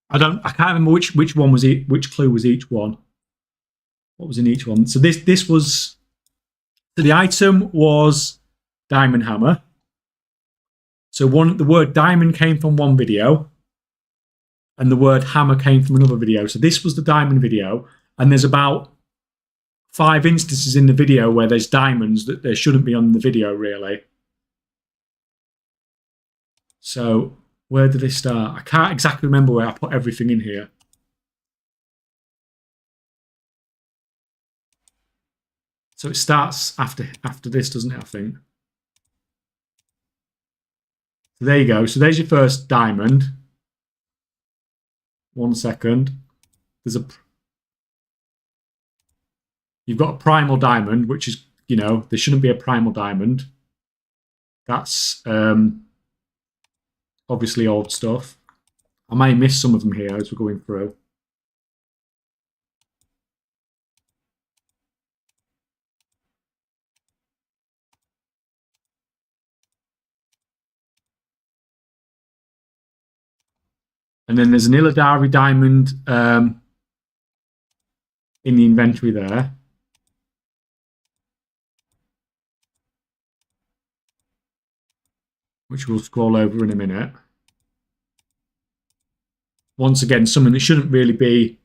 I can't remember which one was it, which clue was each one. What was in each one? So this was, so the item was diamond hammer. So the word diamond came from one video, and the word hammer came from another video. So this was the diamond video, and there's about 5 instances in the video where there's diamonds that there shouldn't be on the video, really. So where did they start? I can't exactly remember where I put everything in here. So it starts after this, doesn't it, I think? So there you go. So there's your first diamond. 1 second. You've got a primal diamond, which is, there shouldn't be a primal diamond. That's obviously old stuff. I may miss some of them here as we're going through. And then there's an Illidari diamond in the inventory there. Which we'll scroll over in a minute. Once again, something that shouldn't really be.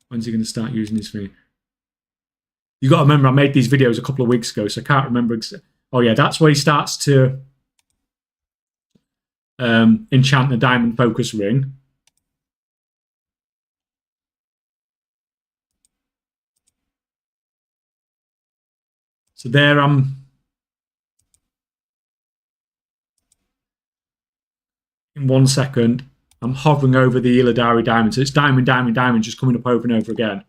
When's he going to start using this thing? You got to remember, I made these videos a couple of weeks ago, so I can't remember. Oh yeah, that's where he starts to enchant the diamond focus ring. So there I'm. In 1 second, I'm hovering over the Illidari diamond. So it's diamond, diamond, diamond, just coming up over and over again.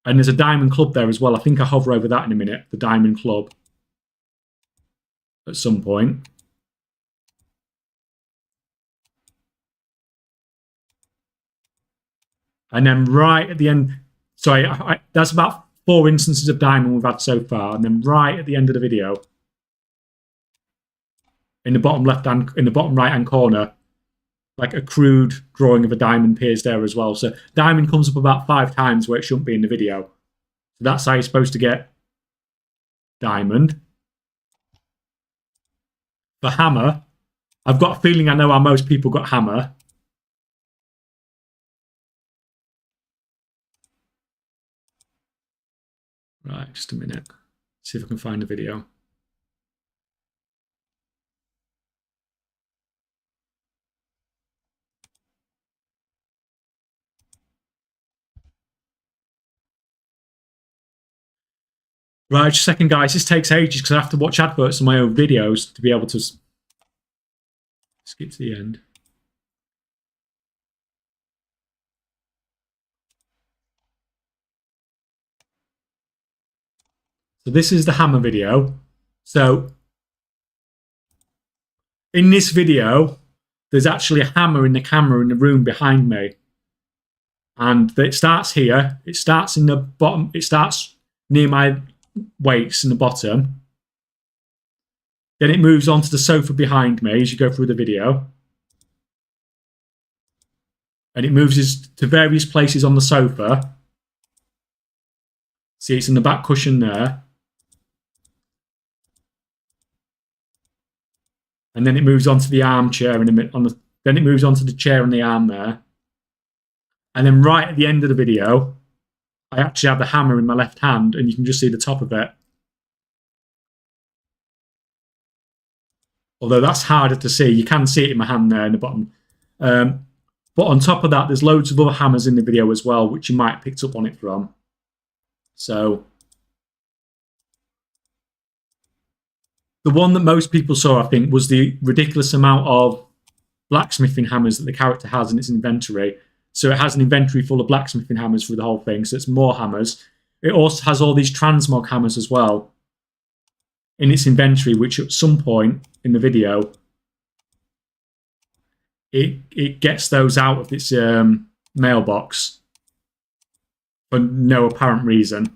And there's a diamond club there as well. I think I hover over that in a minute, the diamond club. At some point. And then right at the end, sorry, that's about 4 instances of diamond we've had so far. And then right at the end of the video, in the bottom right hand corner, like a crude drawing of a diamond appears there as well. So diamond comes up about 5 times where it shouldn't be in the video. So that's how you're supposed to get diamond. For hammer, I've got a feeling I know how most people got hammer. Right, just a minute. See if I can find the video. Right, just a second, guys. This takes ages because I have to watch adverts on my own videos to be able to skip to the end. So this is the hammer video. So in this video, there's actually a hammer in the camera in the room behind me. And it starts here. It starts in the bottom. It starts near my weights in the bottom. Then it moves on to the sofa behind me as you go through the video. And it moves to various places on the sofa. See, it's in the back cushion there. And then it moves on to the armchair then it moves on to the chair and the arm there. And then right at the end of the video, I actually have the hammer in my left hand, and you can just see the top of it. Although that's harder to see. You can see it in my hand there in the bottom. But on top of that, there's loads of other hammers in the video as well, which you might have picked up on it from. So the one that most people saw, I think, was the ridiculous amount of blacksmithing hammers that the character has in its inventory. So it has an inventory full of blacksmithing hammers through the whole thing, so it's more hammers. It also has all these transmog hammers as well in its inventory, which at some point in the video, it gets those out of its mailbox for no apparent reason.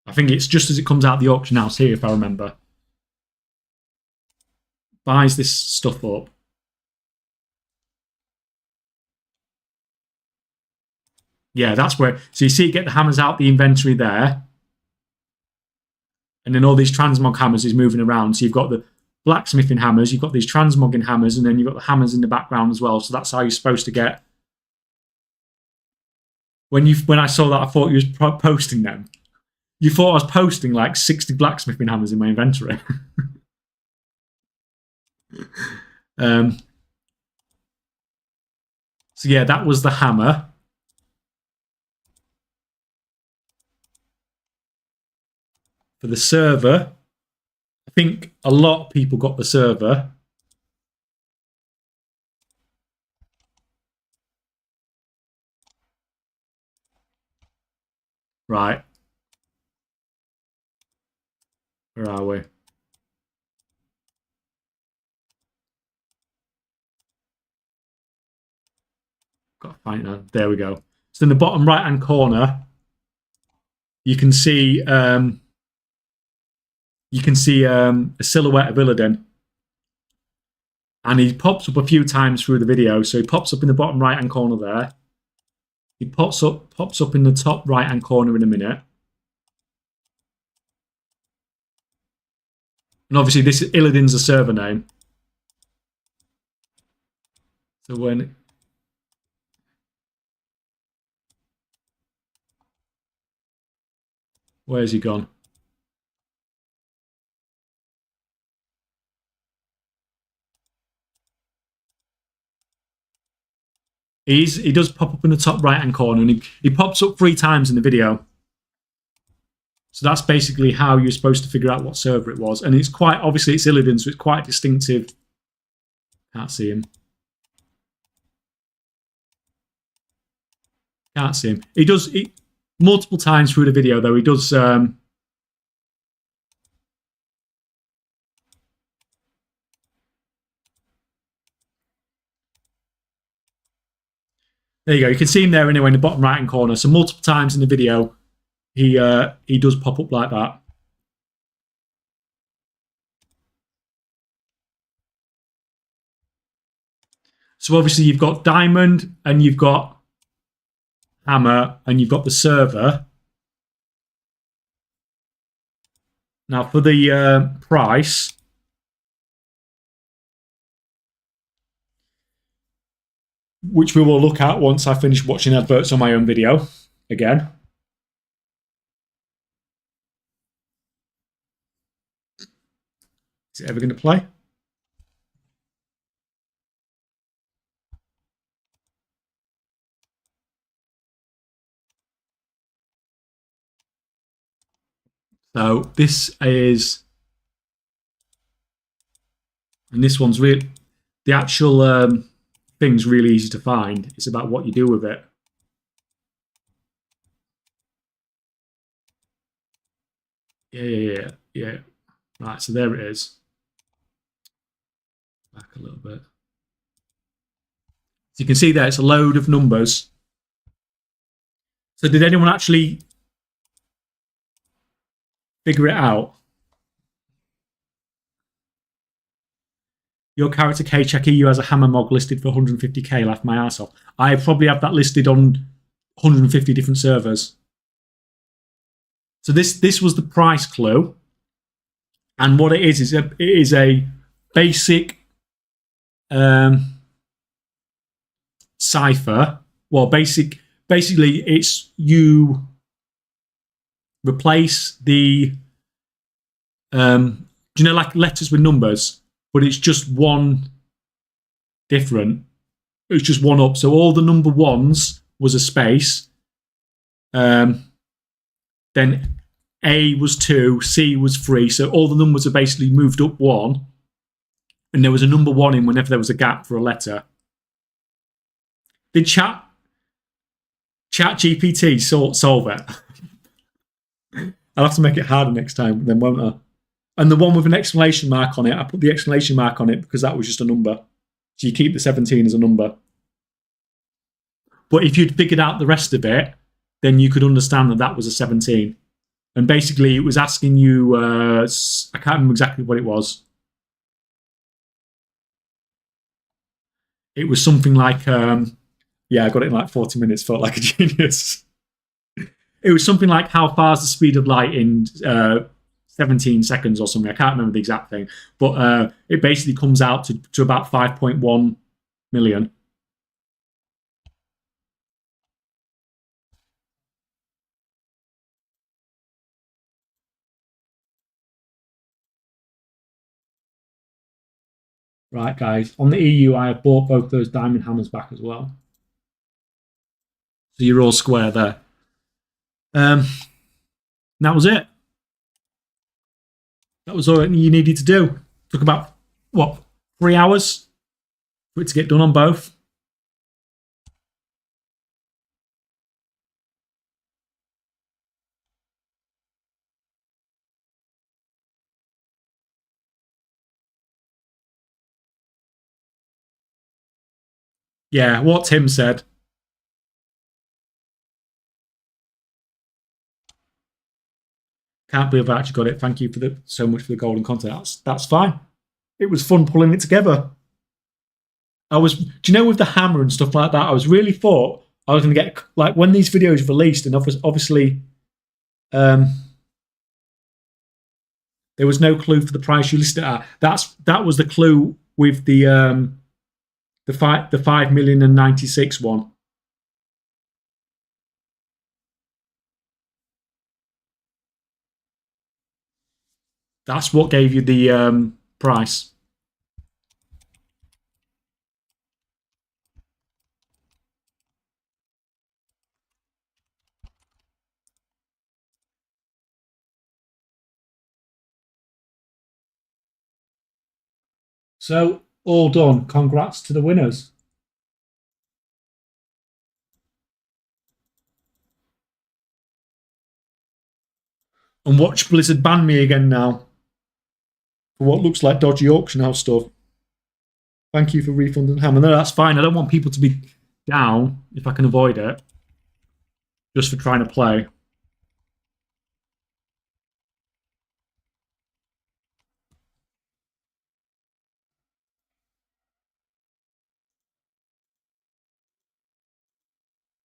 I think it's just as it comes out of the auction house here, if I remember. Buys this stuff up. Yeah, that's where. So you see, it get the hammers out the inventory there, and then all these transmog hammers is moving around. So you've got the blacksmithing hammers, you've got these transmogging hammers, and then you've got the hammers in the background as well. So that's how you're supposed to get. When I saw that, I thought you was posting them. You thought I was posting like 60 blacksmithing hammers in my inventory. So yeah, that was the hammer. For the server, I think a lot of people got the server. Right. Where are we? Got to find that. There we go. So in the bottom right-hand corner, you can see a silhouette of Illidan, and he pops up a few times through the video. So he pops up in the bottom right-hand corner there. He pops up in the top right-hand corner in a minute. And obviously, this Illidan's a server name. So when where's he gone? He does pop up in the top right-hand corner, and he pops up 3 times in the video. So that's basically how you're supposed to figure out what server it was. And it's quite, obviously it's Illidan, so it's quite distinctive. Can't see him. Can't see him. He does, multiple times through the video though, he does... there you go. You can see him there anyway in the bottom right-hand corner. So multiple times in the video, he does pop up like that. So obviously you've got Diamond, and you've got Hammer, and you've got the server. Now for the price, which we will look at once I finish watching adverts on my own video again. Is it ever going to play? So this is, and this one's really, the actual thing's really easy to find. It's about what you do with it. Yeah. Right, so there it is. Back a little bit. So you can see there, it's a load of numbers. So did anyone actually figure it out? Your character K-Check EU has a hammer mog listed for 150k, laughed my ass off. I probably have that listed on 150 different servers. So this was the price clue. And what it is it is a basic cipher. Well, basically it's you replace the like letters with numbers, but it's just one different. It's just one up. So all the number ones was a space. Then A was 2, C was 3. So all the numbers are basically moved up 1. And there was a number 1 in whenever there was a gap for a letter. Did Chat GPT solve it? I'll have to make it harder next time, then, won't I? And the one with an exclamation mark on it, I put the exclamation mark on it because that was just a number. So you keep the 17 as a number. But if you'd figured out the rest of it, then you could understand that that was a 17. And basically it was asking you, I can't remember exactly what it was. It was something like, Yeah, I got it in like 40 minutes. Felt like a genius. It was something like how far is the speed of light in 17 seconds or something. I can't remember the exact thing, but it basically comes out to about 5.1 million. Right, guys. On the EU, I have bought both those diamond hammers back as well. So you're all square there. That was it. That was all you needed to do. Took about, what, 3 hours for it to get done on both. Yeah, what Tim said. Can't believe I actually got it. Thank you for so much for the golden content. That's fine. It was fun pulling it together. Do you know, with the hammer and stuff like that, I was really thought I was going to get, like, when these videos released, and obviously, there was no clue for the price you listed it at. That was the clue with the 5,096,000 one. That's what gave you the price. So, all done. Congrats to the winners. And watch Blizzard ban me again now for what looks like dodgy auction house stuff. Thank you for refunding Hammer. No, that's fine. I don't want people to be down if I can avoid it, just for trying to play.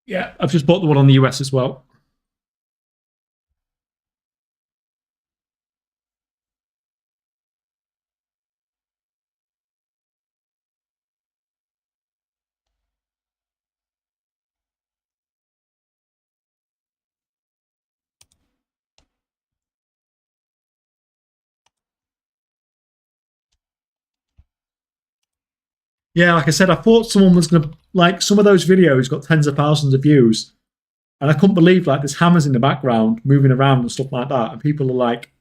Yeah, I've just bought the one on the US as well. Yeah, like I said, I thought someone was going to, like, some of those videos got tens of thousands of views, and I couldn't believe, like, there's hammers in the background moving around and stuff like that, and people are like,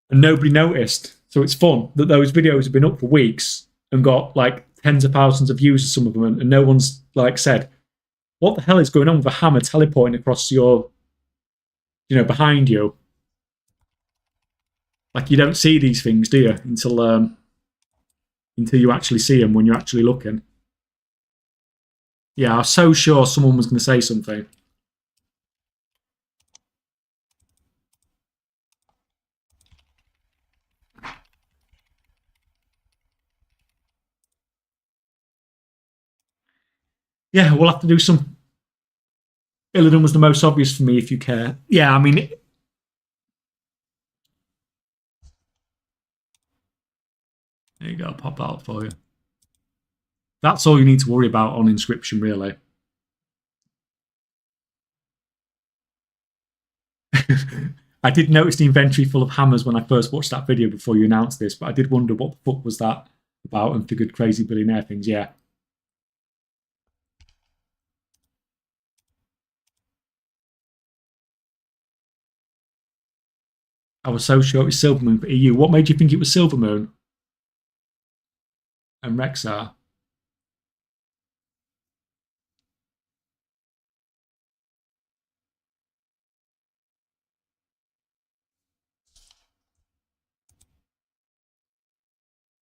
and nobody noticed. So it's fun that those videos have been up for weeks and got like tens of thousands of views of some of them, and no one's like said, what the hell is going on with a hammer teleporting across your, behind you? Like, you don't see these things, do you? Until you actually see them when you're actually looking. Yeah, I was so sure someone was going to say something. Yeah, we'll have to do some. Illidan was the most obvious for me, if you care. Yeah, I mean, there you go, I'll pop that up for you. That's all you need to worry about on Inscription, really. I did notice the inventory full of hammers when I first watched that video before you announced this, but I did wonder what the fuck was that about, and figured crazy billionaire things. Yeah. I was so sure it was Silvermoon for EU. What made you think it was Silvermoon and Rexar?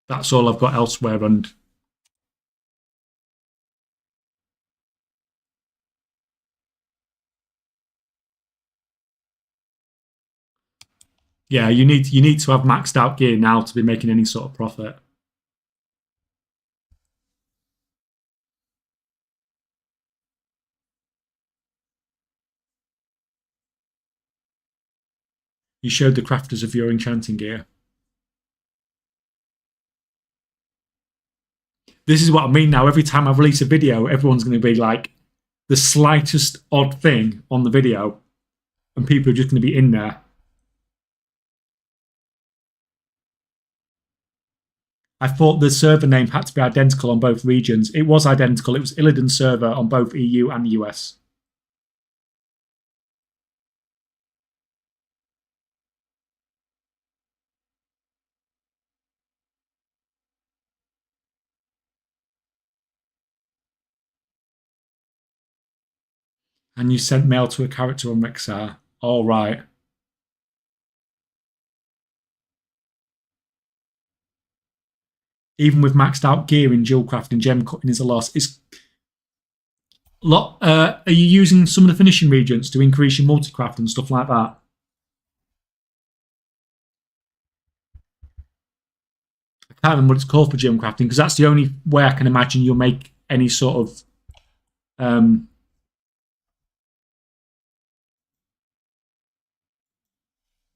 That's all I've got elsewhere, and yeah, you need to have maxed out gear now to be making any sort of profit. You showed the crafters of your enchanting gear. This is what I mean now. Every time I release a video, everyone's going to be like the slightest odd thing on the video, and people are just going to be in there. I thought the server name had to be identical on both regions. It was identical. It was Illidan server on both EU and US. And you sent mail to a character on Rexar. All right. Even with maxed out gear in Jewelcraft and gem cutting is a loss. It's lot. Are you using some of the finishing regions to increase your multicraft and stuff like that? I can't remember what it's called for gem crafting because that's the only way I can imagine you'll make any sort of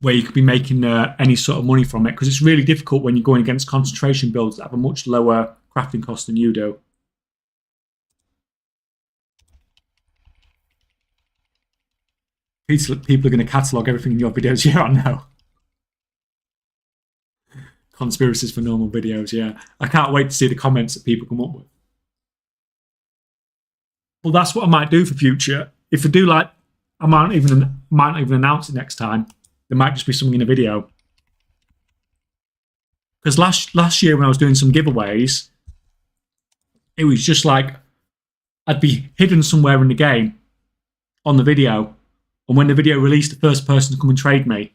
where you could be making any sort of money from it, because it's really difficult when you're going against concentration builds that have a much lower crafting cost than you do. People are going to catalogue everything in your videos. Yeah, I know. Conspiracies for normal videos. Yeah, I can't wait to see the comments that people come up with. Well, that's what I might do for future. If I do, like, I might not even announce it next time. There might just be something in a video. Because last year when I was doing some giveaways, it was just like I'd be hidden somewhere in the game on the video, and when the video released, the first person to come and trade me,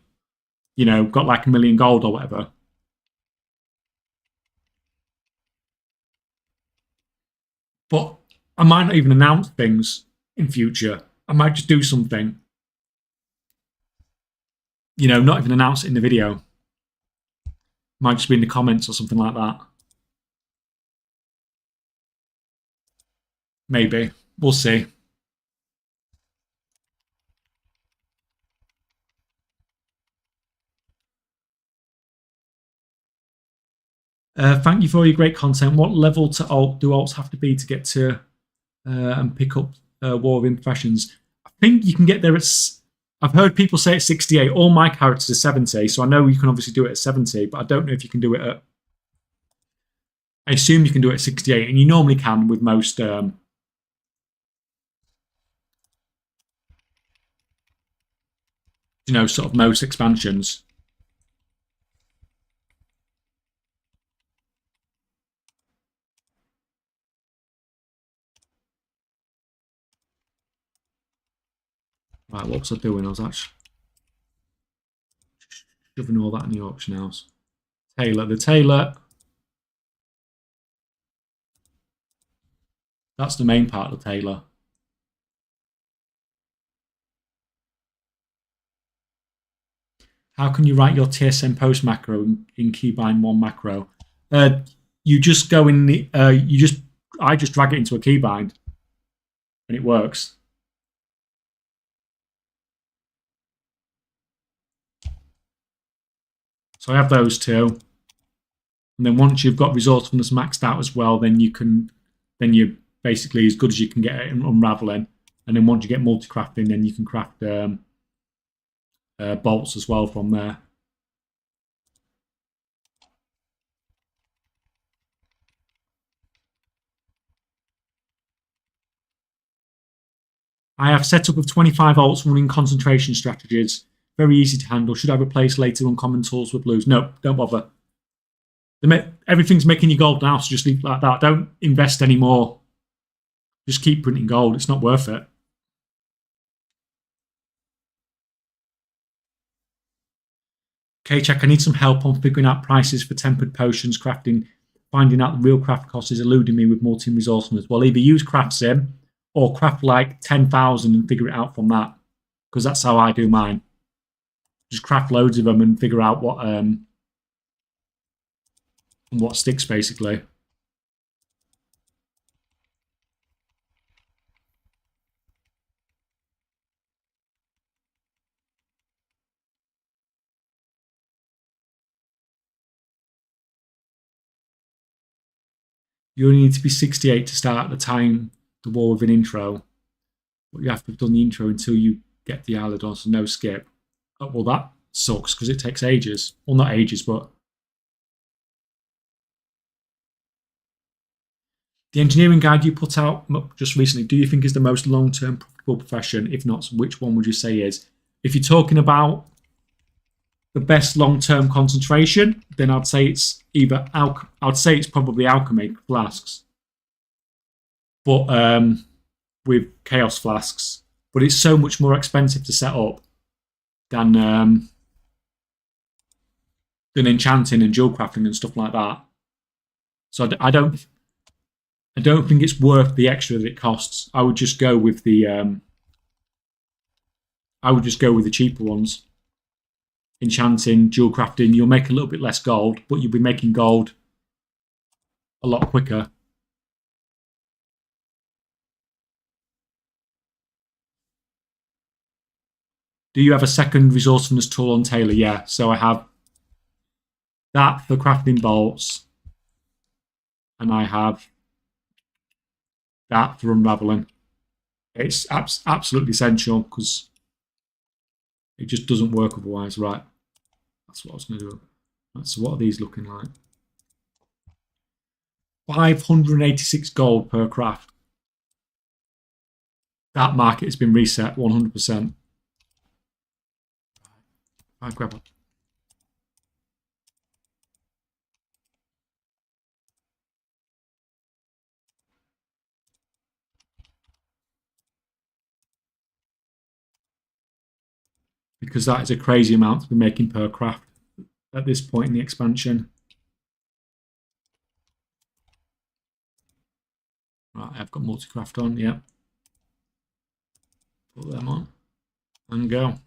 got like 1 million gold or whatever. But I might not even announce things in future. I might just do something, not even announce it in the video. Might just be in the comments or something like that. Maybe. We'll see. Thank you for all your great content. What level to alt do alts have to be to get to and pick up War of Impressions? I think you can get there at... I've heard people say it's 68. All my characters are 70, so I know you can obviously do it at 70, but I don't know if you can do it at... I assume you can do it at 68, and you normally can with most... sort of most expansions. Right, what was I doing? I was actually shoving all that in the auction house. The tailor. That's the main part of the tailor. How can you write your TSM post macro in keybind 1 macro? You just go in the I just drag it into a keybind and it works. So I have those two. And then once you've got resourcefulness maxed out as well, then you're basically as good as you can get it in unraveling. And then once you get multi-crafting, then you can craft bolts as well from there. I have set up with 25 alts running concentration strategies. Very easy to handle. Should I replace later uncommon tools with blues? No, don't bother. Everything's making you gold now, so just leave it like that. Don't invest anymore. Just keep printing gold. It's not worth it. K-Check, I need some help on figuring out prices for tempered potions crafting. Finding out the real craft cost is eluding me with multi-resourcefulness. Well, either use Craft Sim or craft like 10,000 and figure it out from that. Because that's how I do mine. Just craft loads of them and figure out what sticks, basically. You only need to be 68 to start the time the war with an intro. But you have to have done the intro until you get the Islandon, so no skip. Oh, well, that sucks because it takes ages. Well, not ages, but the engineering guide you put out just recently, do you think is the most long-term profitable profession? If not, which one would you say is? If you're talking about the best long-term concentration, then I'd say it's either I'd say it's probably alchemy flasks, but with chaos flasks. But it's so much more expensive to set up than enchanting and jewel crafting and stuff like that. So I don't think it's worth the extra that it costs. I would just go with the cheaper ones. Enchanting, jewel crafting, you'll make a little bit less gold, but you'll be making gold a lot quicker. Do you have a second resourcefulness tool on Taylor? Yeah, so I have that for crafting bolts, and I have that for unraveling. It's absolutely essential because it just doesn't work otherwise. Right, that's what I was going to do. Right, so what are these looking like? 586 gold per craft. That market has been reset 100%. I grab it. Because that is a crazy amount to be making per craft at this point in the expansion. Right, I've got multi-craft on, yeah. Put them on and go.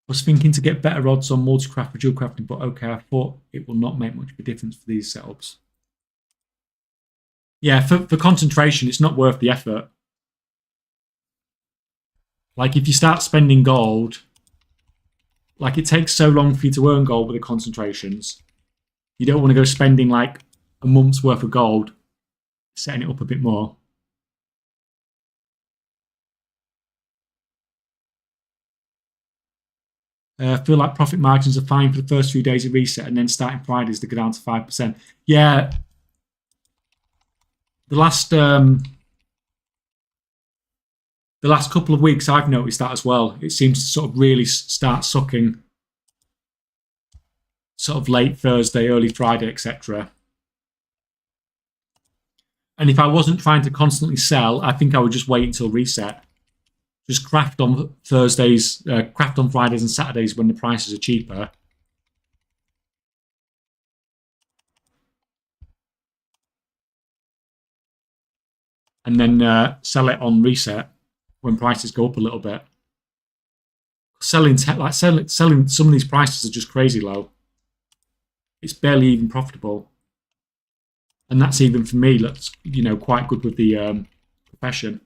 I was thinking to get better odds on multi-craft for dual crafting, but okay, I thought it will not make much of a difference for these setups. Yeah, for concentration, it's not worth the effort. Like if you start spending gold, like it takes so long for you to earn gold with the concentrations. You don't want to go spending like a month's worth of gold, setting it up a bit more. I feel like profit margins are fine for the first few days of reset, and then starting Fridays they go down to 5%. Yeah, the last couple of weeks I've noticed that as well. It seems to sort of really start sucking, sort of late Thursday, early Friday, etc. And if I wasn't trying to constantly sell, I think I would just wait until reset. Just craft on Thursdays, craft on Fridays and Saturdays when the prices are cheaper. And then sell it on reset when prices go up a little bit. Selling some of these prices are just crazy low. It's barely even profitable. And that's even for me, that's quite good with the profession.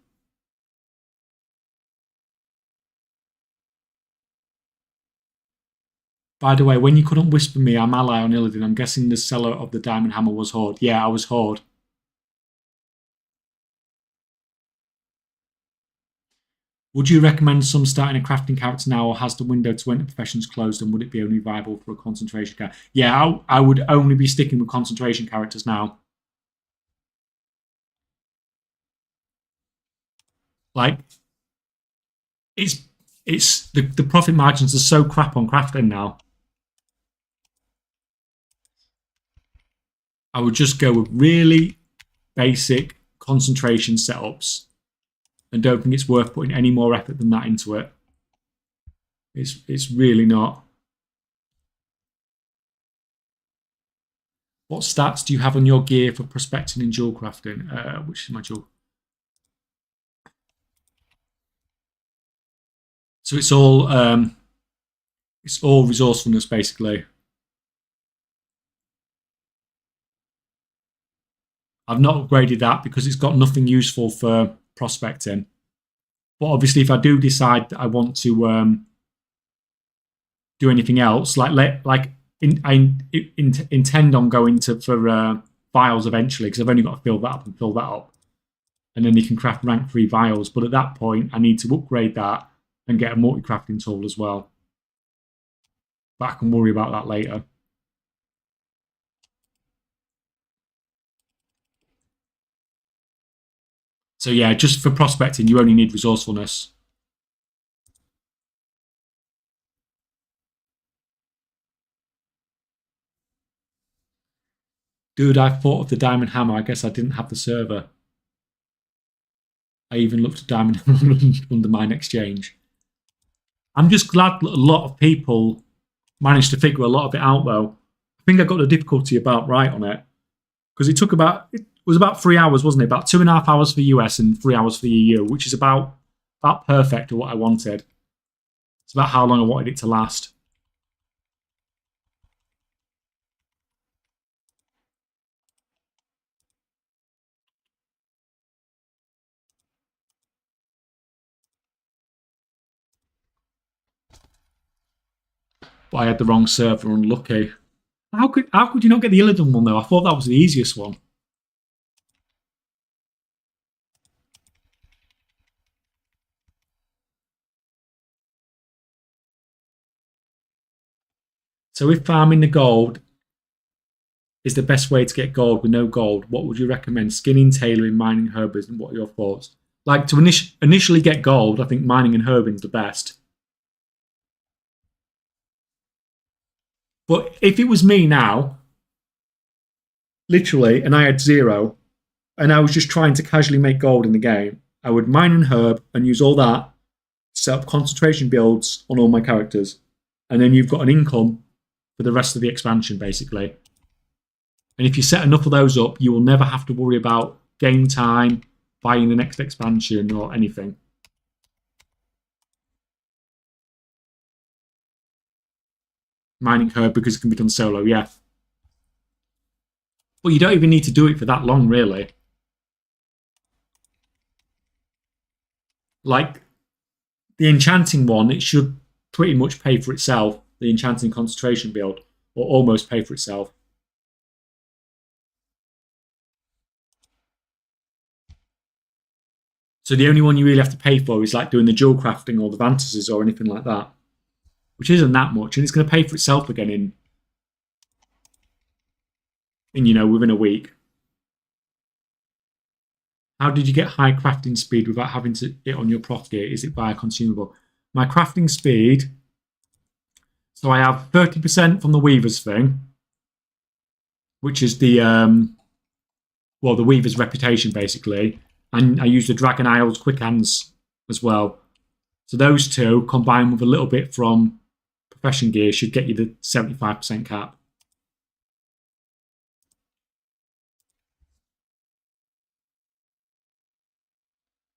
By the way, when you couldn't whisper me, I'm ally on Illidan. I'm guessing the seller of the diamond hammer was Horde. Yeah, I was Horde. Would you recommend some starting a crafting character now, or has the window to enter professions closed, and would it be only viable for a concentration character? Yeah, I would only be sticking with concentration characters now. Like, it's the profit margins are so crap on crafting now. I would just go with really basic concentration setups, and don't think it's worth putting any more effort than that into it. It's really not. What stats do you have on your gear for prospecting and jewel crafting? Which is my jewel? So it's all resourcefulness basically. I've not upgraded that because it's got nothing useful for prospecting. But obviously, if I do decide that I want to do anything else, I intend on going for vials eventually, because I've only got to fill that up and fill that up, and then you can craft rank 3 vials. But at that point, I need to upgrade that and get a multi-crafting tool as well. But I can worry about that later. So yeah, just for prospecting, you only need resourcefulness. Dude, I thought of the diamond hammer. I guess I didn't have the server. I even looked at diamond hammer under mine exchange. I'm just glad that a lot of people managed to figure a lot of it out, though. I think I got the difficulty about right on it, because it was about 3 hours, wasn't it? About 2.5 hours for US and 3 hours for the EU, which is about perfect for what I wanted. It's about how long I wanted it to last. But I had the wrong server, unlucky. How could you not get the Illidan one, though? I thought that was the easiest one. So if farming the gold is the best way to get gold with no gold, what would you recommend? Skinning, tailoring, mining, herbing, and what are your thoughts? Like, to initially get gold, I think mining and herbing is the best. But if it was me now, literally, and I had 0, and I was just trying to casually make gold in the game, I would mine and herb and use all that to set up concentration builds on all my characters. And then you've got an income for the rest of the expansion, basically. And if you set enough of those up, you will never have to worry about game time, buying the next expansion, or anything. Mining herb, because it can be done solo, yeah. But you don't even need to do it for that long, really. Like, the enchanting one, it should pretty much pay for itself, the enchanting concentration build, or almost pay for itself. So the only one you really have to pay for is like doing the jewel crafting or the Vantases or anything like that, which isn't that much, and it's going to pay for itself again in within a week. How did you get high crafting speed without having it on your prof gear? Is it by a consumable? My crafting speed, so I have 30% from the Weaver's thing, which is the the Weaver's reputation, basically. And I use the Dragon Isles Quick Hands as well. So those two, combined with a little bit from Profession Gear, should get you the 75% cap.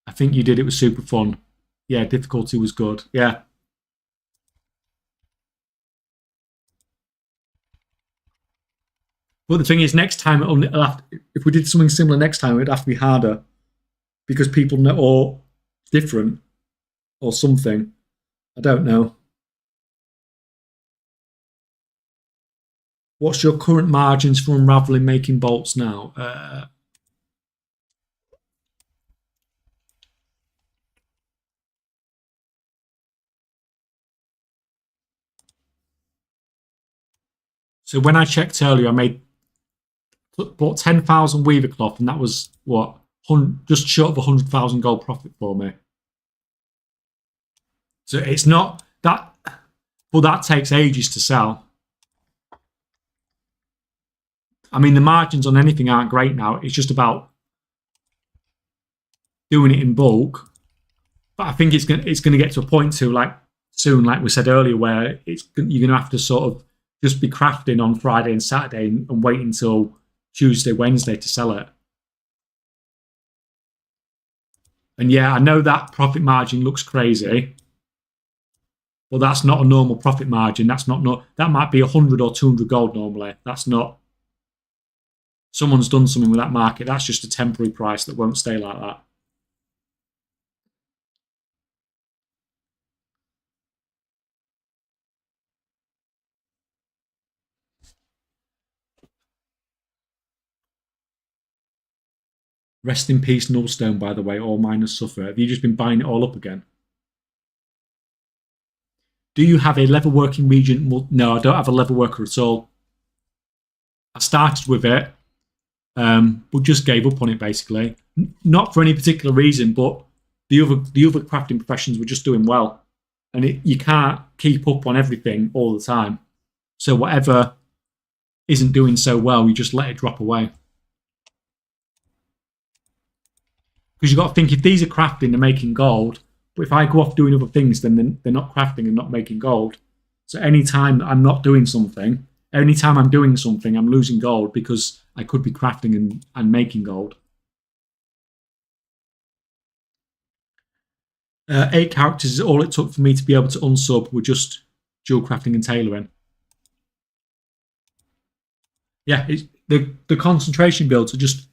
I think you did. It was super fun. Yeah, difficulty was good. Yeah. But the thing is, next time, if we did something similar next time, it'd have to be harder, because people know, or different, or something. I don't know. What's your current margins for unraveling making bolts now? So when I checked earlier, I bought 10,000 Weaver cloth, and that was what, just short of 100,000 gold profit for me. So it's not that, but that takes ages to sell. I mean, the margins on anything aren't great now. It's just about doing it in bulk. But I think it's going to get to a point too, like soon, like we said earlier, where you're going to have to sort of just be crafting on Friday and Saturday and wait until Tuesday, Wednesday to sell it. And yeah, I know that profit margin looks crazy, but that's not a normal profit margin. That might be 100 or 200 gold normally. That's not. Someone's done something with that market. That's just a temporary price that won't stay like that. Rest in peace, Nullstone, by the way. All miners suffer. Have you just been buying it all up again? Do you have a level working region? No, I don't have a level worker at all. I started with it, but just gave up on it basically. Not for any particular reason, but the other crafting professions were just doing well, and you can't keep up on everything all the time. So whatever isn't doing so well, you just let it drop away. Because you've got to think, if these are crafting, they're making gold. But if I go off doing other things, then they're not crafting and not making gold. So any time that I'm not doing something, any time I'm doing something, I'm losing gold because I could be crafting and making gold. 8 characters is all it took for me to be able to unsub with just dual crafting and tailoring. Yeah, the concentration builds are just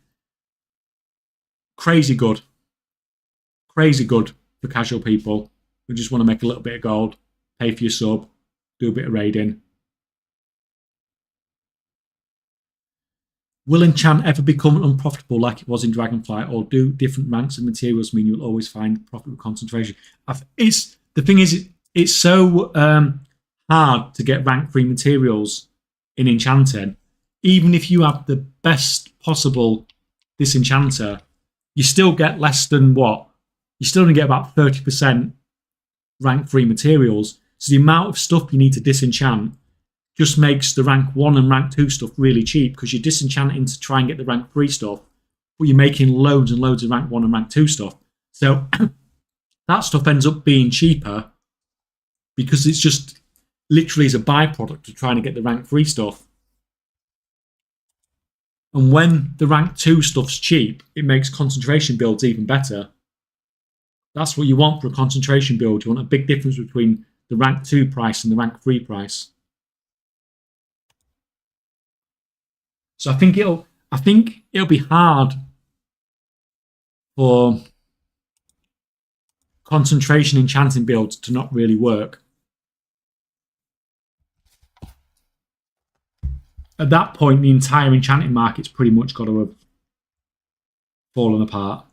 crazy good. Crazy good for casual people who just want to make a little bit of gold, pay for your sub, do a bit of raiding. Will enchant ever become unprofitable like it was in Dragonflight, or do different ranks of materials mean you'll always find profitable concentration? The thing is, it's so hard to get rank 3 materials in enchanting. Even if you have the best possible disenchanter, you still get less than what? You still only get about 30% rank 3 materials. So the amount of stuff you need to disenchant just makes the rank 1 and rank 2 stuff really cheap, because you're disenchanting to try and get the rank 3 stuff, but you're making loads and loads of rank 1 and rank 2 stuff. So that stuff ends up being cheaper because it's just literally as a byproduct of trying to get the rank 3 stuff. And when the rank 2 stuff's cheap, it makes concentration builds even better. That's what you want for a concentration build. You want a big difference between the rank 2 price and the rank 3 price. So I think it'll be hard for concentration enchanting builds to not really work. At that point, the entire enchanting market's pretty much got to have fallen apart.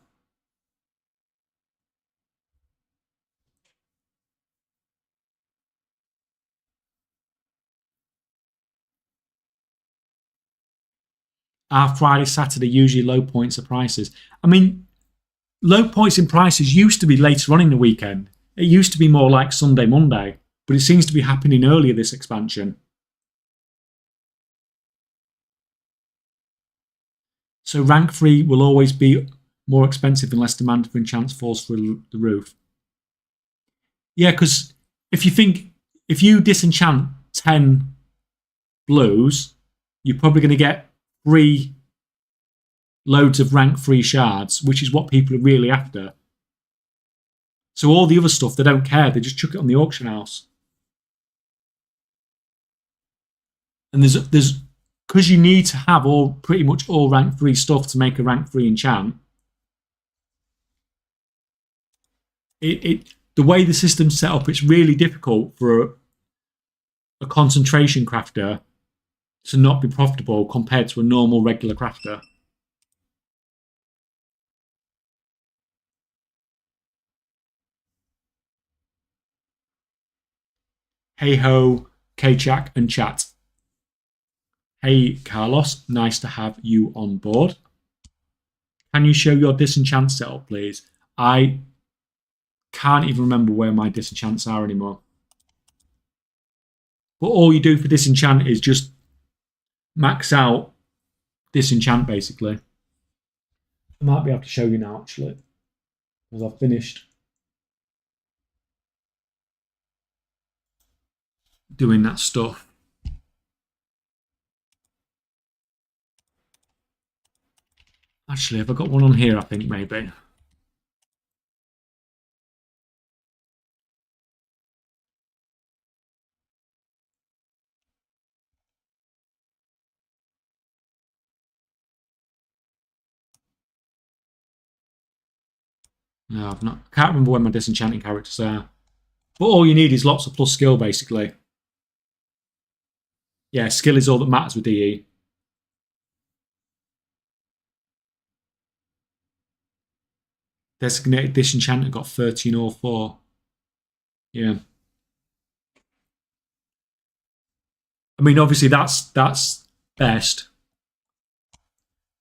Are Friday, Saturday usually low points of prices? I mean, low points in prices used to be later on in the weekend. It used to be more like Sunday, Monday, but it seems to be happening earlier this expansion. So rank 3 will always be more expensive unless demand for enchants falls through the roof. Yeah, because if you disenchant 10 blues, you're probably going to get 3 loads of rank 3 shards, which is what people are really after. So all the other stuff, they don't care. They just chuck it on the auction house. And there's because you need to have pretty much all rank 3 stuff to make a rank 3 enchant. The way the system's set up, it's really difficult for a concentration crafter to not be profitable compared to a normal regular crafter. Hey ho, K-Chak and chat. Hey Carlos, nice to have you on board. Can you show your disenchant setup, please? I can't even remember where my disenchants are anymore. But all you do for disenchant is just max out disenchant, basically. I might be able to show you now, actually, because I've finished doing that stuff. Actually, have I got one on here? I think maybe. No, I've not. I can't remember where my disenchanting characters are. But all you need is lots of plus skill, basically. Yeah, skill is all that matters with DE. Designated Disenchanter got 1304. Yeah. I mean, obviously that's best.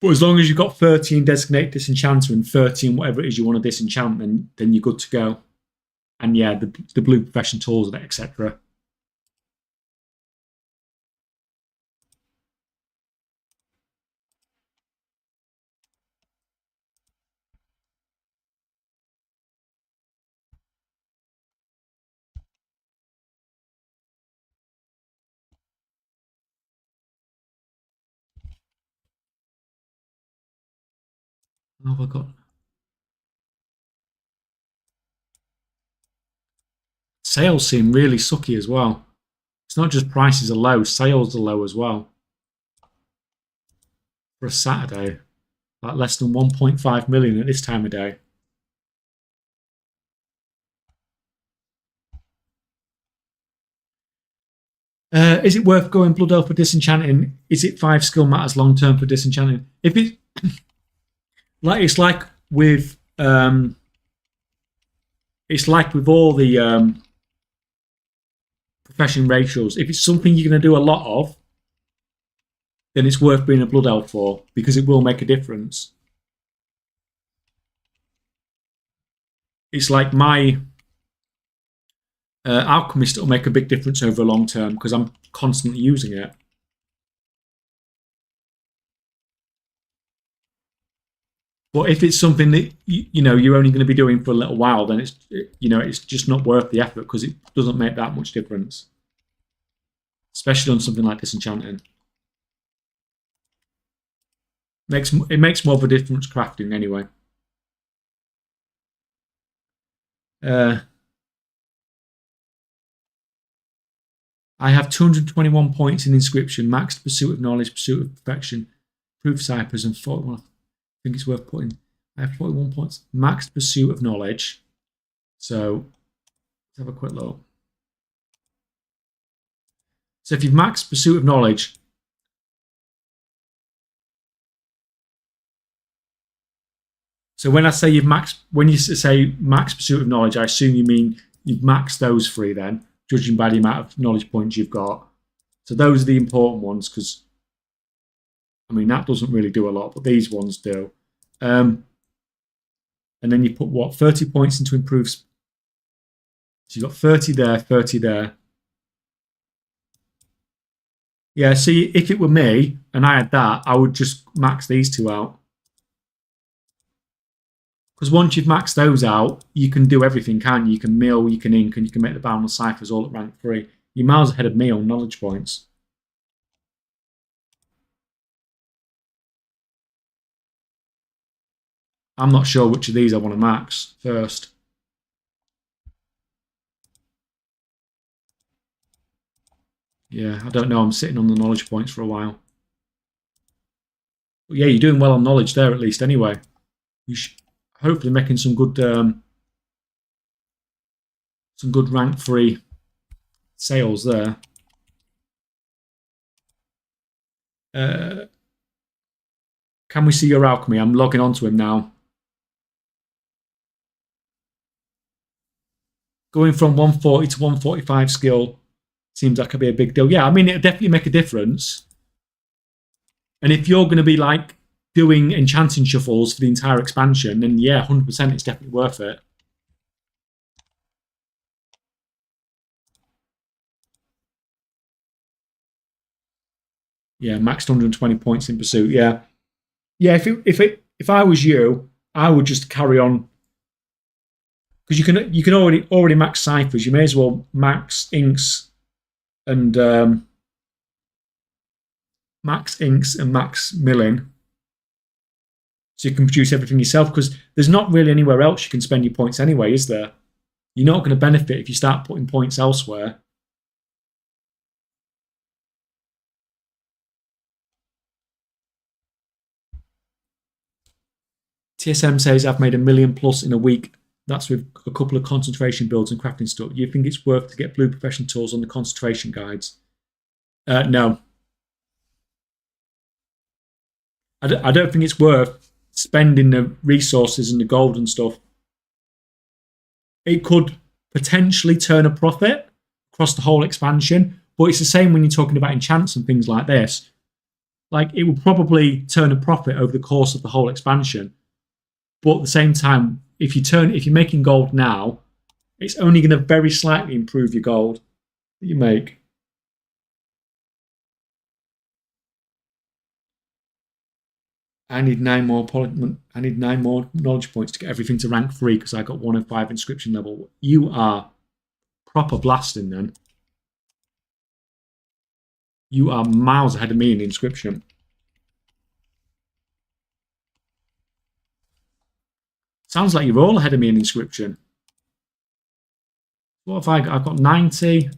But as long as you've got 13 Designated Disenchanter and 13 whatever it is you want to disenchant, then you're good to go. And yeah, the blue profession tools, etc. Oh, I got sales seem really sucky as well. It's not just prices are low, sales are low as well. For a Saturday, like less than 1.5 million at this time of day. Is it worth going Blood Elf for disenchanting? Is it 5 skill matters long term for disenchanting? If it it's like with all the profession ratios. If it's something you're going to do a lot of, then it's worth being a Blood Elf for, because it will make a difference. It's like my Alchemist will make a big difference over a long term because I'm constantly using it. But if it's something that you're only going to be doing for a little while, then it's just not worth the effort because it doesn't make that much difference, especially on something like disenchanting. It makes more of a difference crafting anyway. I have 221 points in Inscription, maxed Pursuit of Knowledge, Pursuit of Perfection, Proof Ciphers, and 41. I think it's worth putting. I have 41 points, maxed Pursuit of Knowledge. So let's have a quick look. So if you've maxed Pursuit of Knowledge, so when you say max Pursuit of Knowledge, I assume you mean you've maxed those three then, judging by the amount of knowledge points you've got. So those are the important ones, because I mean that doesn't really do a lot, but these ones do. And then you put 30 points into improve. So you've got 30 there, 30 there. Yeah, see, if it were me and I had that, I would just max these two out. Because once you've maxed those out, you can do everything, can't you? You can mill, you can ink, and you can make the boundless ciphers all at rank 3. You're miles ahead of me on knowledge points. I'm not sure which of these I want to max first. Yeah, I don't know. I'm sitting on the knowledge points for a while. But yeah, you're doing well on knowledge there at least anyway. You should hopefully making some good rank 3 sales there. Can we see your alchemy? I'm logging onto him now. Going from 140 to 145 skill seems like it'd be a big deal. Yeah, I mean, it'll definitely make a difference. And if you're going to be like doing enchanting shuffles for the entire expansion, then yeah, 100% it's definitely worth it. Yeah, maxed 120 points in Pursuit. Yeah, yeah. If I was you, I would just carry on, because you can already max ciphers. You may as well max inks and max milling, so you can produce everything yourself. Because there's not really anywhere else you can spend your points anyway, is there? You're not going to benefit if you start putting points elsewhere. TSM says I've made $1 million plus in a week. That's with a couple of concentration builds and crafting stuff. You think it's worth to get blue profession tools on the concentration guides? No. I don't think it's worth spending the resources and the gold and stuff it could potentially turn a profit across the whole expansion. But it's the same when you're talking about enchants and things like this. Like, it will probably turn a profit over the course of the whole expansion. But at the same time, if you're making gold now, it's only going to very slightly improve your gold that you make. I need 9 more knowledge points to get everything to rank 3 because I got 1 of 5 inscription level. You are proper blasting then. You are miles ahead of me in the inscription. Sounds like you're all ahead of me in inscription. What have I got? I've got 90,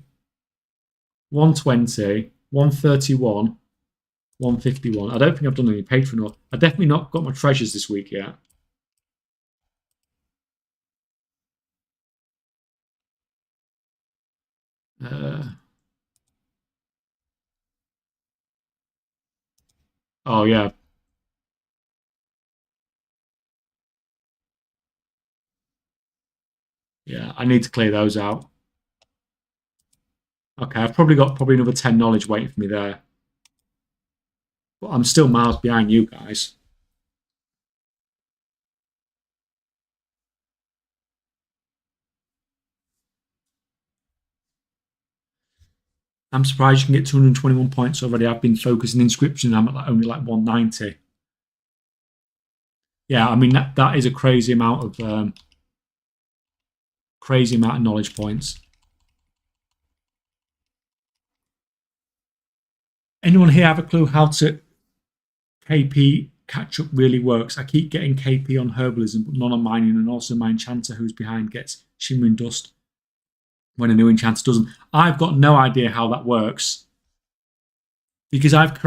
120, 131, 151. I don't think I've done any Patreon. I've definitely not got my treasures this week yet. Oh, yeah. Yeah, I need to clear those out. Okay, I've probably got another 10 knowledge waiting for me there. But I'm still miles behind you guys. I'm surprised you can get 221 points already. I've been focusing inscription and I'm at only like 190. Yeah, I mean that is a crazy amount of knowledge points. Anyone here have a clue how to KP catch up really works? I keep getting KP on herbalism, but none on mining, and also my enchanter who's behind gets shimmering dust when a new enchanter doesn't. I've got no idea how that works because I've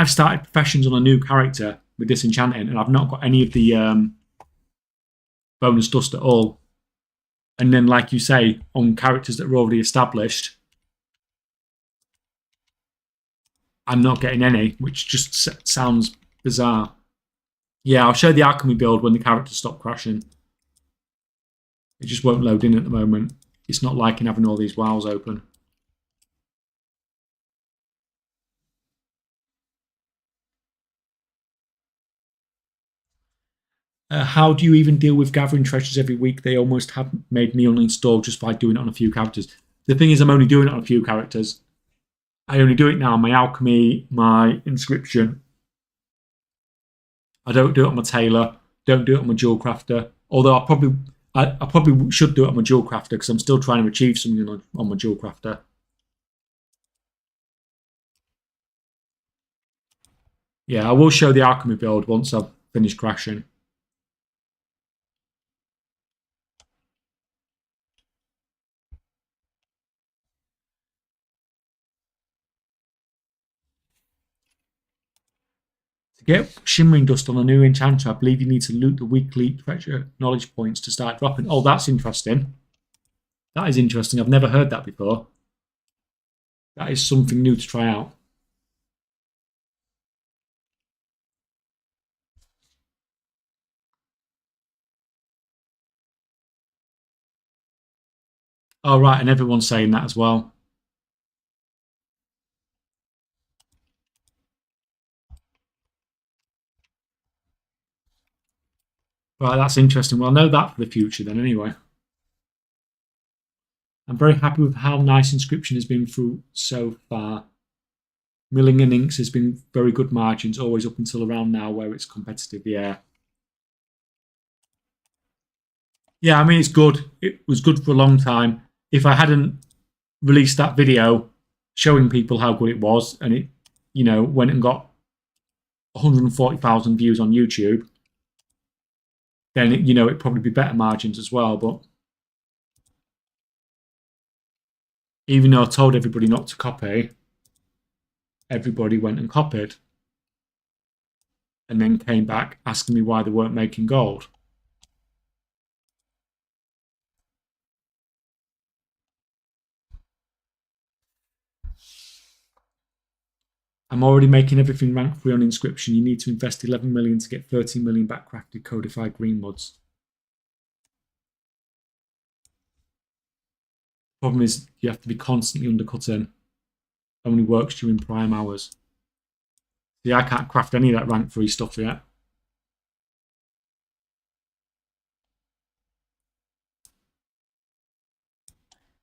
started professions on a new character with disenchanting, and I've not got any of the bonus dust at all. And then, like you say, on characters that are already established, I'm not getting any, which just sounds bizarre. Yeah, I'll show the alchemy build when the characters stop crashing. It just won't load in at the moment. It's not liking having all these wows open. How do you even deal with gathering treasures every week? They almost have made me uninstall just by doing it on a few characters. The thing is, I'm only doing it on a few characters. I only do it now on my alchemy, my inscription. I don't do it on my tailor. Don't do it on my jewel crafter. Although I probably should do it on my jewel crafter because I'm still trying to achieve something on my jewel crafter. Yeah, I will show the alchemy build once I've finished crashing. To get shimmering dust on a new enchanter, I believe you need to loot the weekly treasure knowledge points to start dropping. Oh, that's interesting. That is interesting. I've never heard that before. That is something new to try out. Oh, right, and everyone's saying that as well. Right, that's interesting. Well, I'll know that for the future then anyway. I'm very happy with how nice inscription has been through so far. Milling and inks has been very good margins, always up until around now where it's competitive. Yeah. Yeah, I mean, it's good. It was good for a long time. If I hadn't released that video showing people how good it was and it, went and got 140,000 views on YouTube, then it'd probably be better margins as well. But even though I told everybody not to copy, everybody went and copied and then came back asking me why they weren't making gold. I'm already making everything rank 3 on inscription. You need to invest 11 million to get 13 million back crafted codified green mods. Problem is, you have to be constantly undercutting. Only works during prime hours. See, I can't craft any of that rank 3 stuff yet.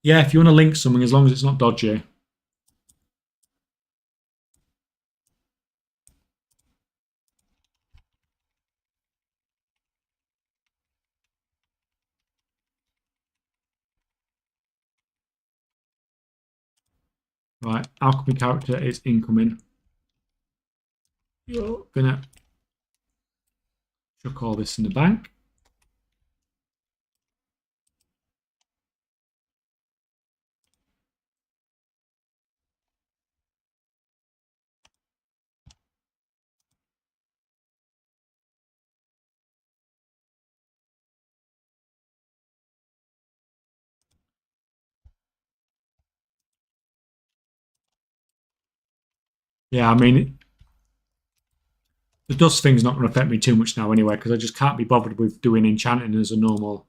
Yeah, if you want to link something, as long as it's not dodgy. Right, alchemy character is incoming. You're gonna chuck all this in the bank. Yeah, I mean, the dust thing's not going to affect me too much now anyway, because I just can't be bothered with doing enchanting as a normal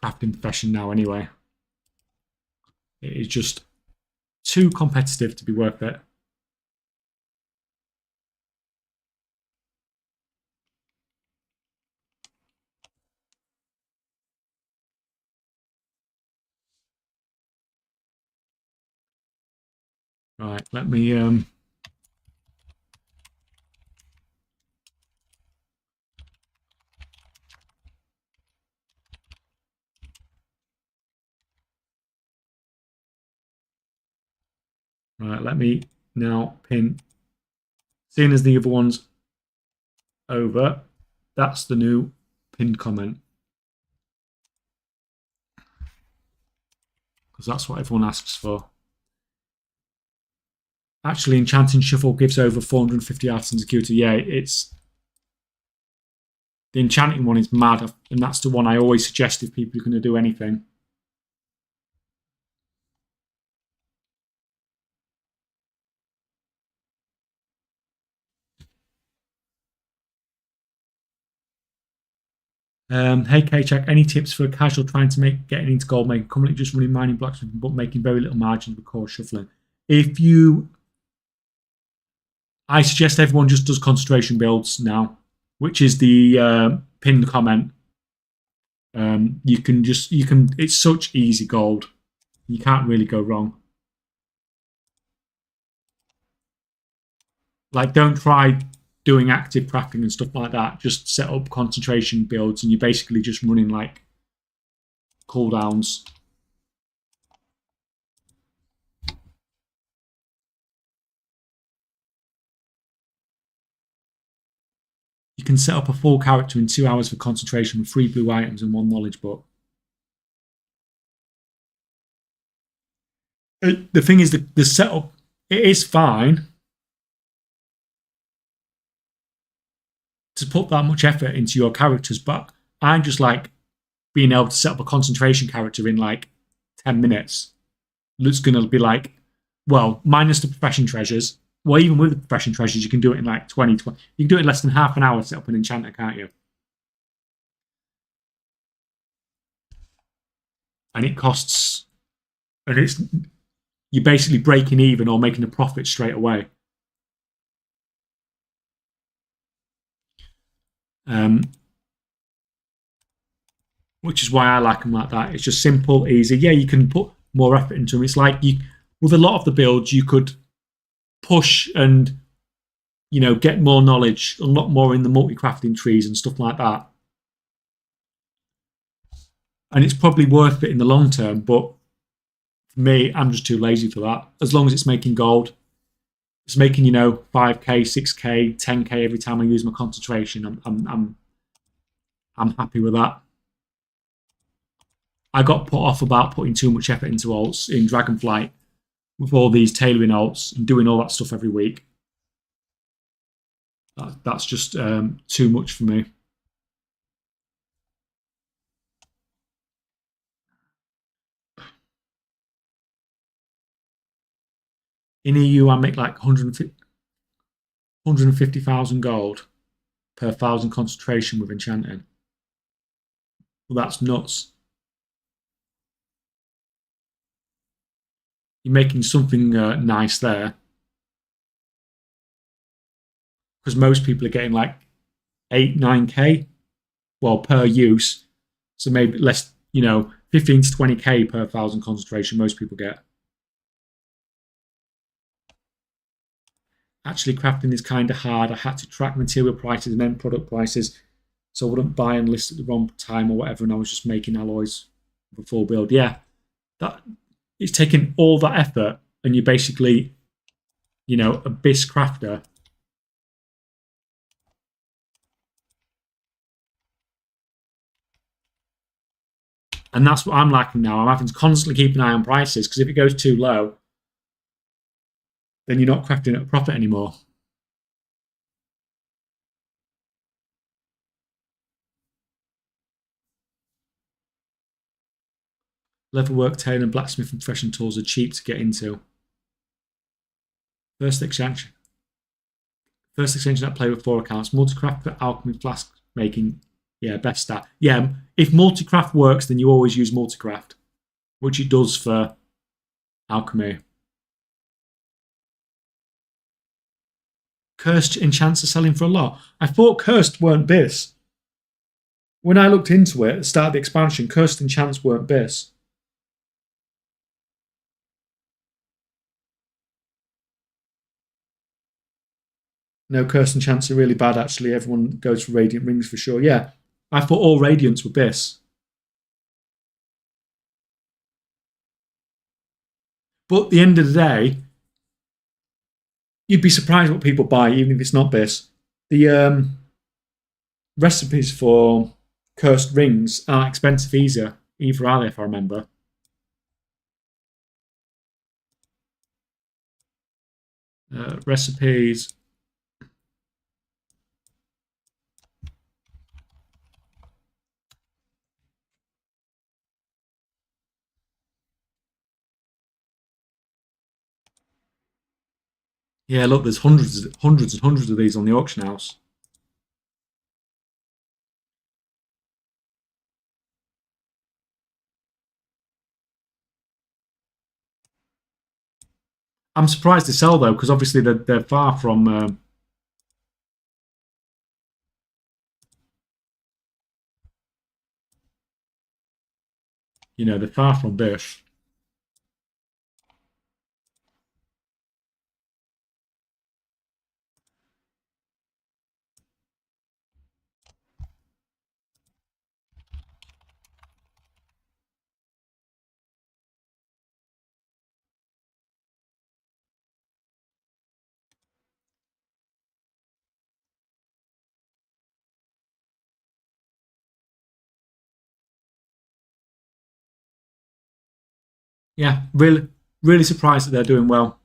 crafting profession now anyway. It is just too competitive to be worth it. Right, let me now pin. Seeing as the other one's over, that's the new pinned comment. Because that's what everyone asks for. Actually, Enchanting Shuffle gives over 450 artisan security. Yeah, it's the enchanting one is mad, and that's the one I always suggest if people are going to do anything. Hey K-Check, any tips for a casual trying to getting into gold making? Currently just running mining blocks but making very little margins with core shuffling. I suggest everyone just does concentration builds now, which is the pinned comment. It's such easy gold. You can't really go wrong. Like, don't try doing active crafting and stuff like that. Just set up concentration builds and you're basically just running like cooldowns. You can set up a full character in 2 hours for concentration with 3 blue items and 1 knowledge book. The thing is, the setup, it is fine to put that much effort into your characters, but I just like being able to set up a concentration character in like 10 minutes. That's going to be like, well, minus the profession treasures. Well, even with the profession treasures, you can do it in like 20. You can do it in less than half an hour to set up an enchanter, can't you? And it costs, and it's, you're basically breaking even or making a profit straight away. Which is why I like them like that. It's just simple, easy. Yeah, you can put more effort into them. It's like with a lot of the builds, you could push and get more knowledge, a lot more in the multi-crafting trees and stuff like that. And it's probably worth it in the long term, but for me, I'm just too lazy for that. As long as it's making gold, it's making 5k, 6k, 10k every time I use my concentration. I'm happy with that. I got put off about putting too much effort into alts in Dragonflight with all these tailoring alts and doing all that stuff every week. That's just too much for me. In EU, I make like 150,000 gold per 1,000 concentration with enchanting. Well, that's nuts. you're making something nice there. Because most people are getting like 8, 9K, well, per use. So maybe less, 15 to 20K per 1,000 concentration most people get. Actually, crafting is kind of hard. I had to track material prices and end product prices, so I wouldn't buy and list at the wrong time or whatever, and I was just making alloys for full build. Yeah, that it's taking all that effort, and you're basically, a BIS crafter. And that's what I'm lacking now. I'm having to constantly keep an eye on prices, because if it goes too low, then you're not crafting at a profit anymore. Leatherwork, tailoring, and blacksmith and professional tools are cheap to get into. First extension that play with 4 accounts. Multicraft for alchemy, flask making. Yeah, best stat. Yeah, if multicraft works, then you always use multicraft, which it does for alchemy. Cursed enchants are selling for a lot. I thought cursed weren't BIS. When I looked into it at the start of the expansion, cursed enchants weren't BIS. No, cursed enchants are really bad, actually. Everyone goes for radiant rings for sure. Yeah, I thought all radiants were BIS. But at the end of the day, you'd be surprised what people buy, even if it's not BIS. The recipes for cursed rings aren't expensive either are they, if I remember. Recipes. Yeah, look, there's hundreds and hundreds of these on the auction house. I'm surprised they sell, though, because obviously they're far from... they're far from this. Yeah, really surprised that they're doing well.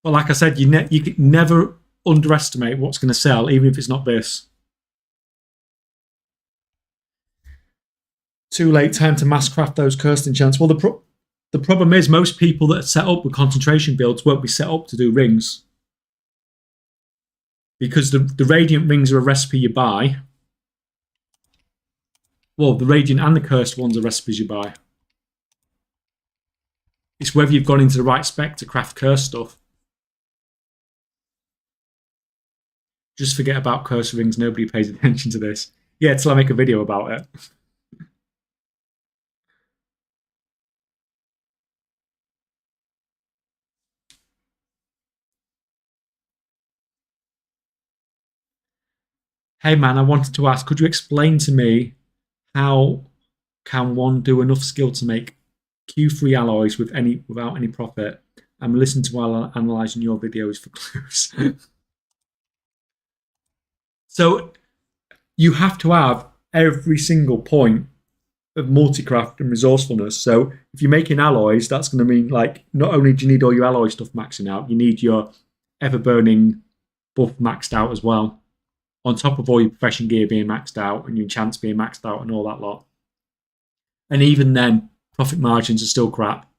But like I said, you can never underestimate what's going to sell, even if it's not this. Too late, time to mass craft those cursed enchants. Well, the problem is most people that are set up with concentration builds won't be set up to do rings. Because the radiant rings are a recipe you buy. Well, the radiant and the cursed ones are recipes you buy. It's whether you've gone into the right spec to craft cursed stuff. Just forget about cursed rings. Nobody pays attention to this. Yeah, till I make a video about it. Hey man, I wanted to ask, could you explain to me how can one do enough skill to make Q3 alloys without any profit? I'm listening to while analysing your videos for clues. So you have to have every single point of multicraft and resourcefulness. So if you're making alloys, that's going to mean like not only do you need all your alloy stuff maxing out, you need your ever burning buff maxed out as well, on top of all your profession gear being maxed out and your enchants being maxed out and all that lot. And even then, profit margins are still crap.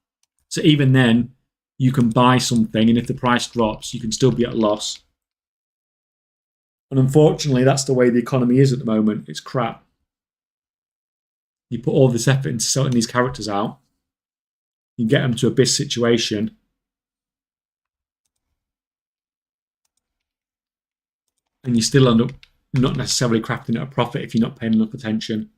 So even then, you can buy something, and if the price drops, you can still be at a loss. And unfortunately, that's the way the economy is at the moment. It's crap. You put all this effort into sorting these characters out. You get them to a bis situation. And you still end up not necessarily crafting at a profit if you're not paying enough attention.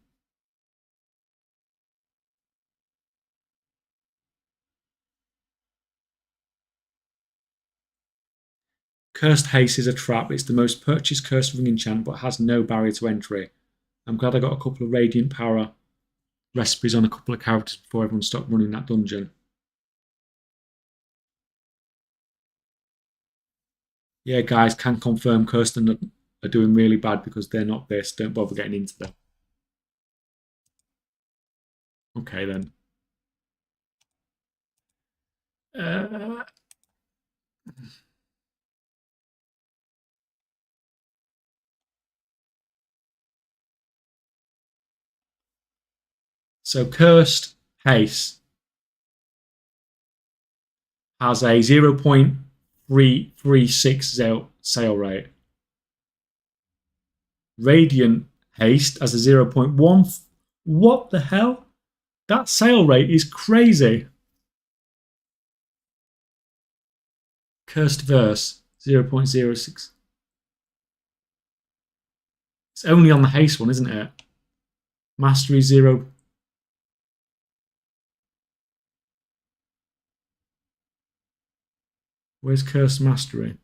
Cursed Haste is a trap. It's the most purchased Cursed Ring enchant, but has no barrier to entry. I'm glad I got a couple of Radiant Power recipes on a couple of characters before everyone stopped running that dungeon. Yeah, guys, can confirm Kirsten are doing really bad because they're not this. Don't bother getting into them. Okay, then. So Cursed Haste has a 0.336 sale rate. Radiant Haste has a 0.1. What the hell? That sale rate is crazy. Cursed Verse, 0.06. It's only on the Haste one, isn't it? Mastery 0. Where's Cursed Mastery?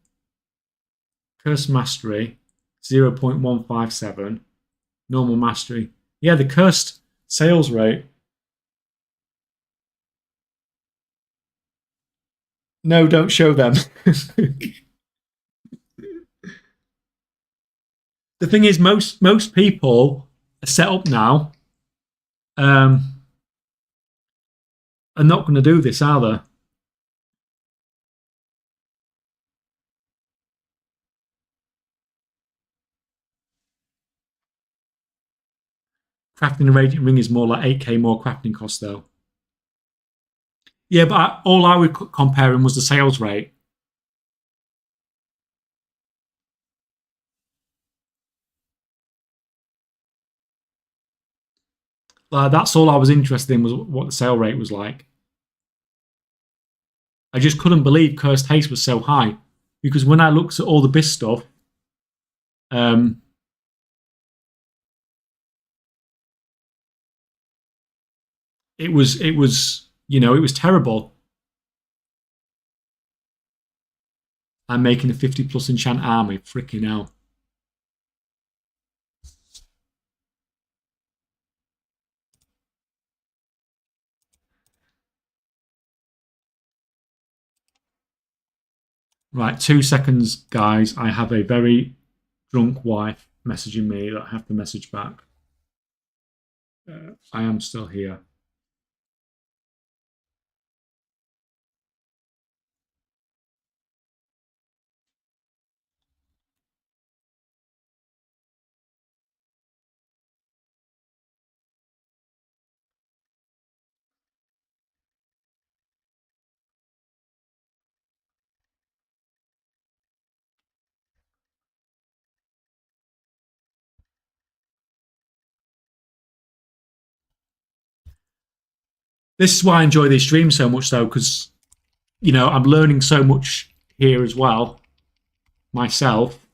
Cursed Mastery, 0.157. Normal Mastery. Yeah, the Cursed sales rate. No, don't show them. The thing is, most people are set up now. Are not going to do this, are they? Crafting a Radiant Ring is more like 8k more crafting cost, though. Yeah, but all I was comparing was the sales rate. That's all I was interested in, was what the sale rate was like. I just couldn't believe Cursed Haste was so high, because when I looked at all the BIS stuff, it was it was terrible. I'm making a 50 plus enchant army, freaking hell. Right, 2 seconds, guys. I have a very drunk wife messaging me that I have to message back. I am still here. This is why I enjoy these streams so much, though, because I'm learning so much here as well myself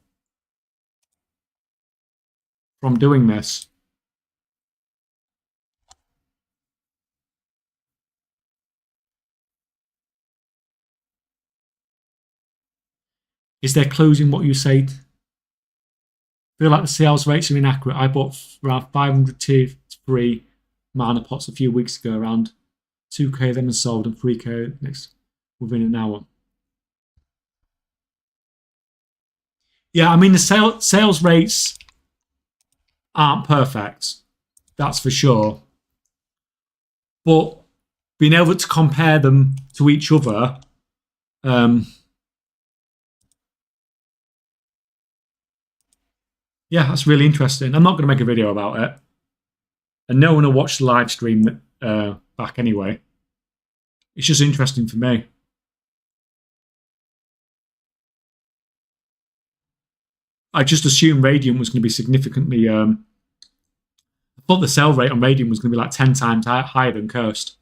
from doing this. Is there clues in what you say? I feel like the sales rates are inaccurate. I bought around 500 tier 3 mana pots a few weeks ago, around 2k of them are sold and 3k next within an hour. Yeah, I mean, the sales rates aren't perfect, that's for sure. But being able to compare them to each other, yeah, that's really interesting. I'm not going to make a video about it, and no one will watch the live stream back anyway. It's just interesting for me. I just assumed Radiant was going to be significantly. I thought the sell rate on Radiant was going to be like 10 times higher than Cursed.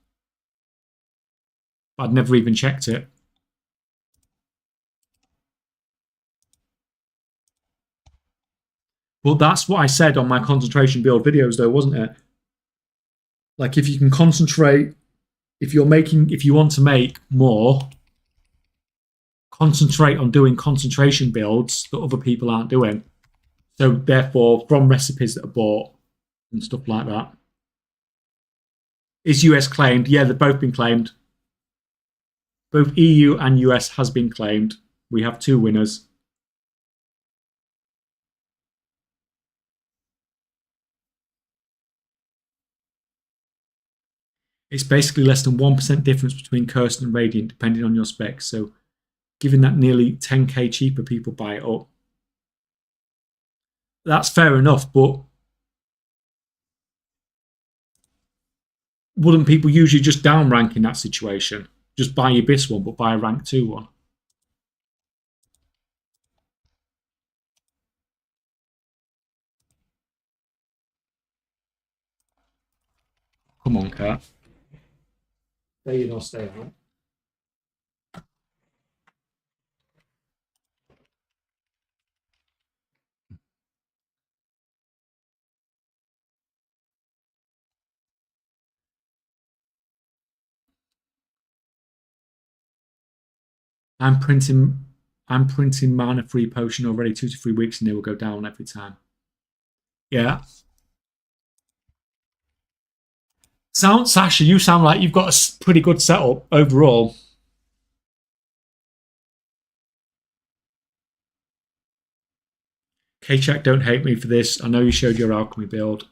But I'd never even checked it. Well, that's what I said on my concentration build videos, though, wasn't it? Like, if you can concentrate, if you want to make more, concentrate on doing concentration builds that other people aren't doing. So, therefore, from recipes that are bought and stuff like that. Is US claimed? Yeah, they've both been claimed. Both EU and US has been claimed. We have 2 winners. It's basically less than 1% difference between Cursed and Radiant, depending on your specs. So, given that nearly 10k cheaper, people buy it up. That's fair enough, but wouldn't people usually just down rank in that situation? Just buy your Abyss one, but buy a rank 2 one. Come on, Cat. Stay in or stay out. I'm printing mana free potion already 2 to 3 weeks, and they will go down every time. Yeah. Sasha, you sound like you've got a pretty good setup overall. K-Check, don't hate me for this. I know you showed your alchemy build.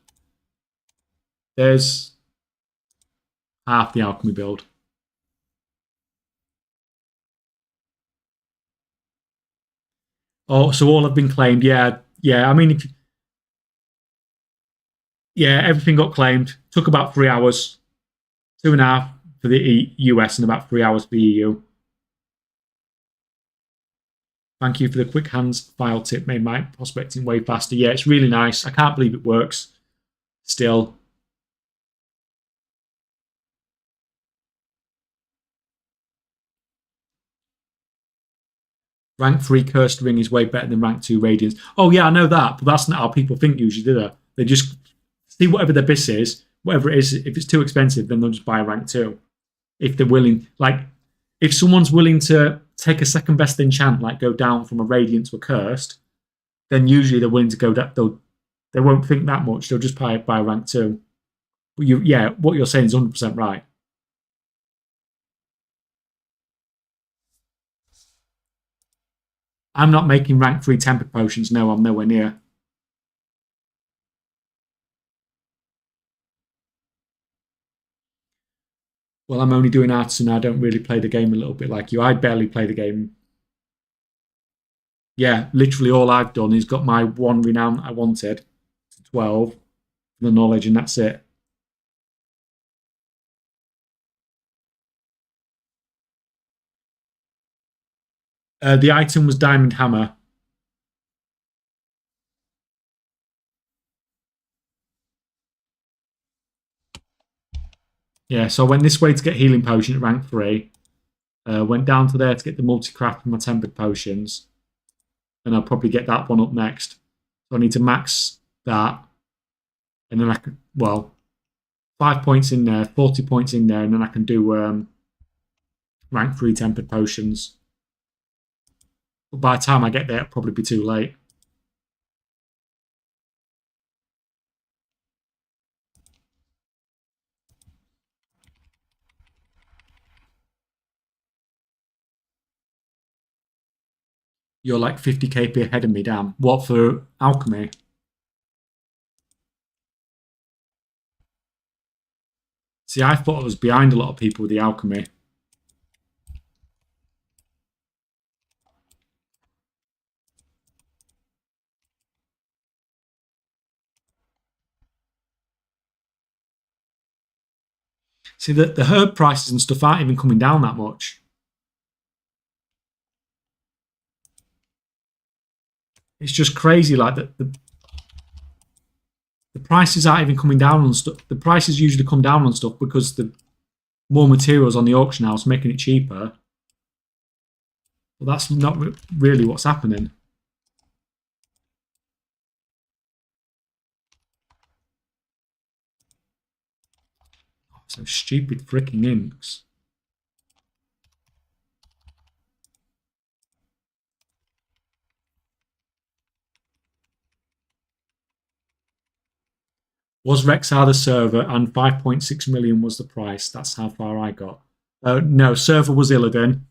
There's half the alchemy build. Oh, so all have been claimed. Yeah. I mean, everything got claimed. Took about 3 hours. 2.5 for the US and about 3 hours for the EU. Thank you for the quick hands file tip. Made my prospecting way faster. Yeah, it's really nice. I can't believe it works still. Rank 3 Cursed Ring is way better than Rank 2 Radiance. Oh, yeah, I know that, but that's not how people think usually, do they? They just see whatever their Abyss is, whatever it is. If it's too expensive, then they'll just buy a Rank 2. If they're willing, like, if someone's willing to take a second best enchant, like go down from a Radiant to a Cursed, then usually they're willing to go that they won't think that much. They'll just buy a Rank 2. But what you're saying is 100% right. I'm not making rank 3 tempered potions. No, I'm nowhere near. Well, I'm only doing artisan. I don't really play the game a little bit like you. I barely play the game. Yeah, literally all I've done is got my 1 renown I wanted, 12, the knowledge, and that's it. The item was Diamond Hammer. Yeah, so I went this way to get Healing Potion at rank 3. Went down to there to get the multi-craft for my tempered potions. And I'll probably get that one up next. So I need to max that. And then I can, 5 points in there, 40 points in there, and then I can do rank 3 tempered potions. But by the time I get there, it'll probably be too late. You're like 50 KP ahead of me, damn. What, for alchemy? See, I thought I was behind a lot of people with the alchemy. See, the herb prices and stuff aren't even coming down that much. It's just crazy, like the The prices aren't even coming down on stuff. The prices usually come down on stuff because the more materials on the auction house making it cheaper. But that's not really what's happening. Oh, so stupid freaking inks. Was Rexar the server and 5.6 million was the price? That's how far I got. No, server was Illidan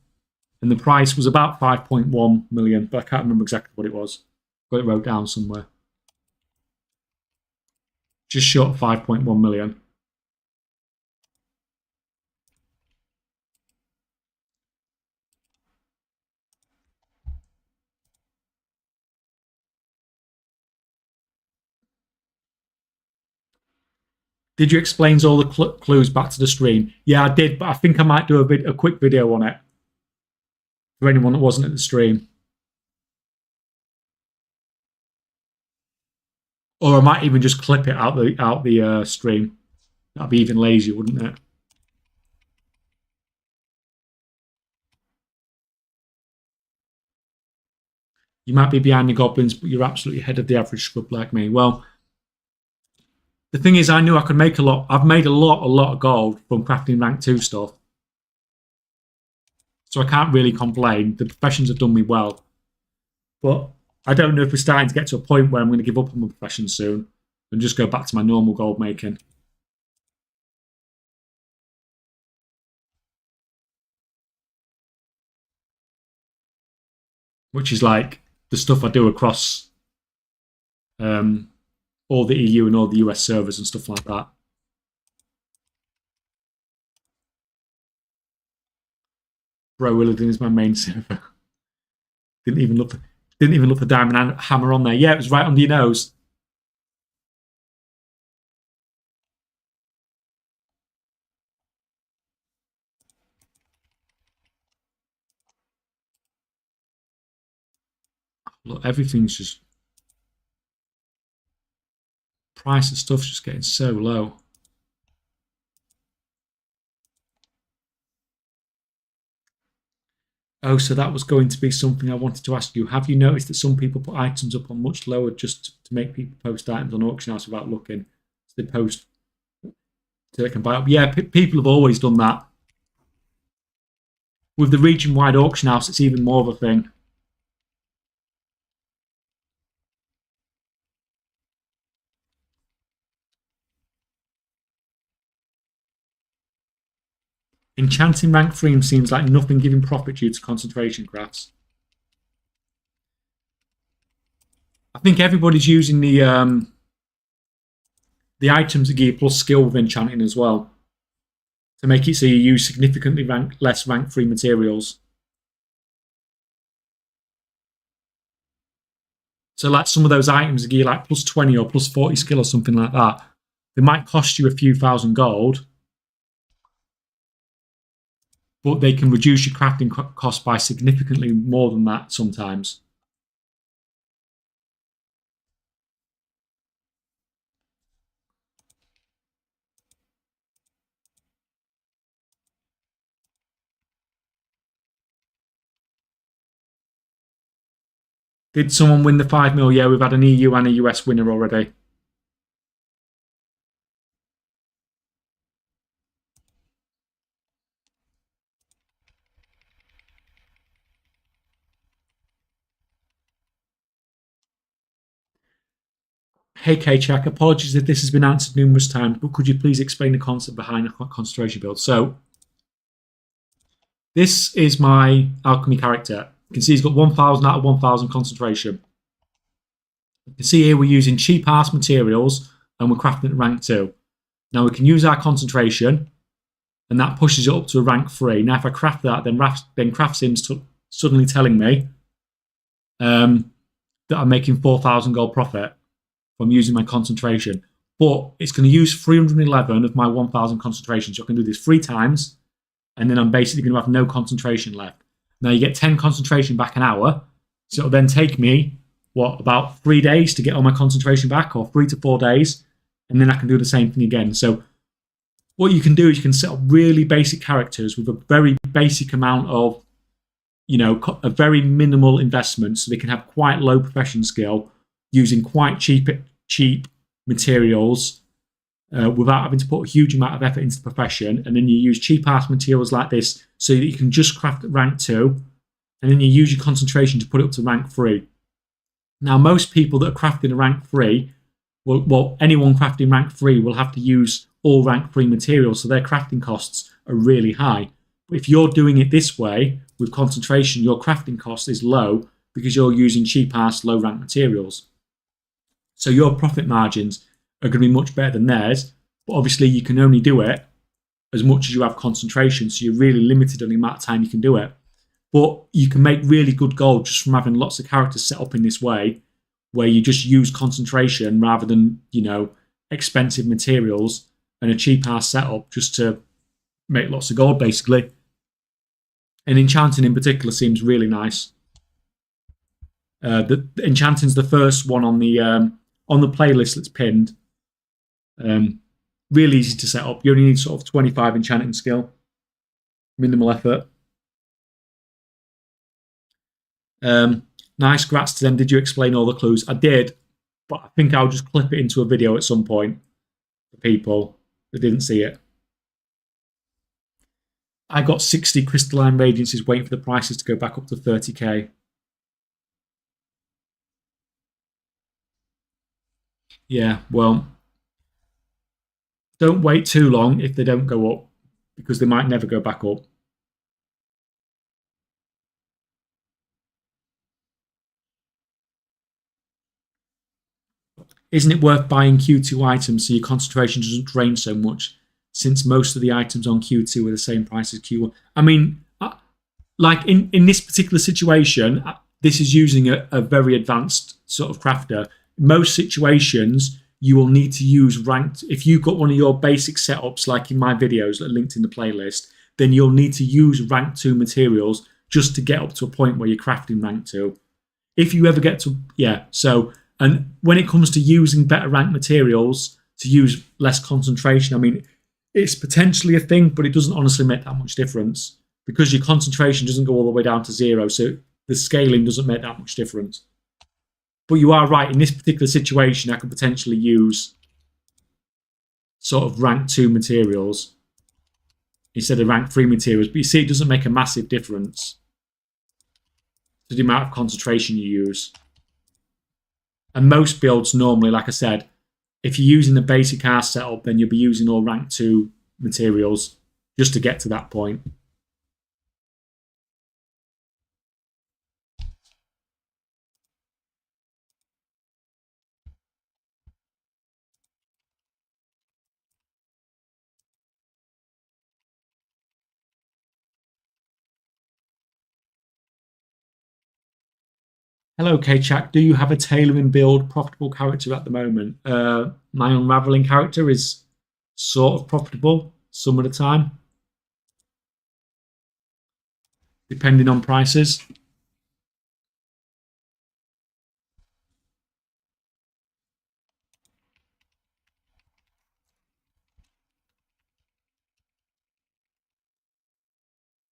and the price was about 5.1 million, but I can't remember exactly what it was. Got it wrote down somewhere. Just short of 5.1 million. Did you explain all the clues back to the stream? Yeah, I did, but I think I might do a quick video on it for anyone that wasn't at the stream. Or I might even just clip it out the stream. That'd be even lazier, wouldn't it? You might be behind the goblins, but you're absolutely ahead of the average scrub like me. Well, the thing is, I knew I could make a lot. I've made a lot of gold from crafting rank 2 stuff. So I can't really complain. The professions have done me well. But I don't know if we're starting to get to a point where I'm going to give up on my profession soon and just go back to my normal gold making. Which is like the stuff I do across all the EU and all the US servers and stuff like that. Bro, Illidan is my main server. Didn't even look the diamond hammer on there. Yeah, it was right under your nose. Look, everything's just price of stuff's just getting so low. Oh, so that was going to be something I wanted to ask you. Have you noticed that some people put items up on much lower just to make people post items on auction house without looking? So they post so they can buy up. Yeah, people have always done that. With the region-wide auction house, it's even more of a thing. Enchanting rank 3 seems like nothing giving profit due to concentration crafts. I think everybody's using the items that give plus skill with enchanting as well to make it so you use significantly less rank 3 materials. So like some of those items that give you like plus 20 or plus 40 skill or something like that, they might cost you a few thousand gold, but they can reduce your crafting cost by significantly more than that sometimes. Did someone win the 5 mil? Yeah, we've had an EU and a US winner already. Hey K-Check, apologies if this has been answered numerous times, but could you please explain the concept behind a concentration build? So, this is my alchemy character. You can see he's got 1000 out of 1000 concentration. You can see here we're using cheap ass materials and we're crafting at rank 2. Now we can use our concentration and that pushes it up to a rank 3. Now if I craft that, then Craft Sim's suddenly telling me that I'm making 4,000 gold profit from using my concentration. But it's going to use 311 of my 1,000 concentration. So I can do this 3 times and then I'm basically going to have no concentration left. Now you get 10 concentration back an hour. So it'll then take me, about 3 days to get all my concentration back, or 3 to 4 days. and then I can do the same thing again. So what you can do is you can set up really basic characters with a very basic amount of, a very minimal investment, so they can have quite low profession skill using quite cheap materials without having to put a huge amount of effort into the profession. And then you use cheap ass materials like this so that you can just craft at rank 2, and then you use your concentration to put it up to rank 3. Now, most people that are crafting a rank 3, anyone crafting rank 3 will have to use all rank 3 materials, so their crafting costs are really high. But if you're doing it this way, with concentration, your crafting cost is low because you're using cheap-ass, low-rank materials. So your profit margins are going to be much better than theirs, but obviously you can only do it as much as you have concentration, so you're really limited on the amount of time you can do it. But you can make really good gold just from having lots of characters set up in this way, where you just use concentration rather than, expensive materials and a cheap-ass setup just to make lots of gold, basically. And enchanting in particular seems really nice. The enchanting's the first one on the playlist that's pinned. Really easy to set up. You only need sort of 25 enchanting skill, minimal effort. Nice, grats to them. Did you explain all the clues? I did, but I think I'll just clip it into a video at some point for people that didn't see it. I got 60 crystalline radiances waiting for the prices to go back up to 30k. Yeah, well, don't wait too long if they don't go up, because they might never go back up. Isn't it worth buying Q2 items so your concentration doesn't drain so much, since most of the items on Q2 are the same price as Q1? I mean, like in this particular situation, this is using a very advanced sort of crafter. Most situations, you will need to use ranked. If you've got one of your basic setups, like in my videos that are linked in the playlist, then you'll need to use rank 2 materials just to get up to a point where you're crafting rank 2. If you ever get to, and when it comes to using better rank materials to use less concentration, I mean, it's potentially a thing, but it doesn't honestly make that much difference because your concentration doesn't go all the way down to 0, so the scaling doesn't make that much difference. But you are right, in this particular situation, I could potentially use sort of rank 2 materials instead of rank 3 materials. But you see, it doesn't make a massive difference to the amount of concentration you use. And most builds normally, like I said, if you're using the basic R setup, then you'll be using all rank 2 materials just to get to that point. Hello, K-Chak. Do you have a tailoring build profitable character at the moment? My unraveling character is sort of profitable some of the time, depending on prices.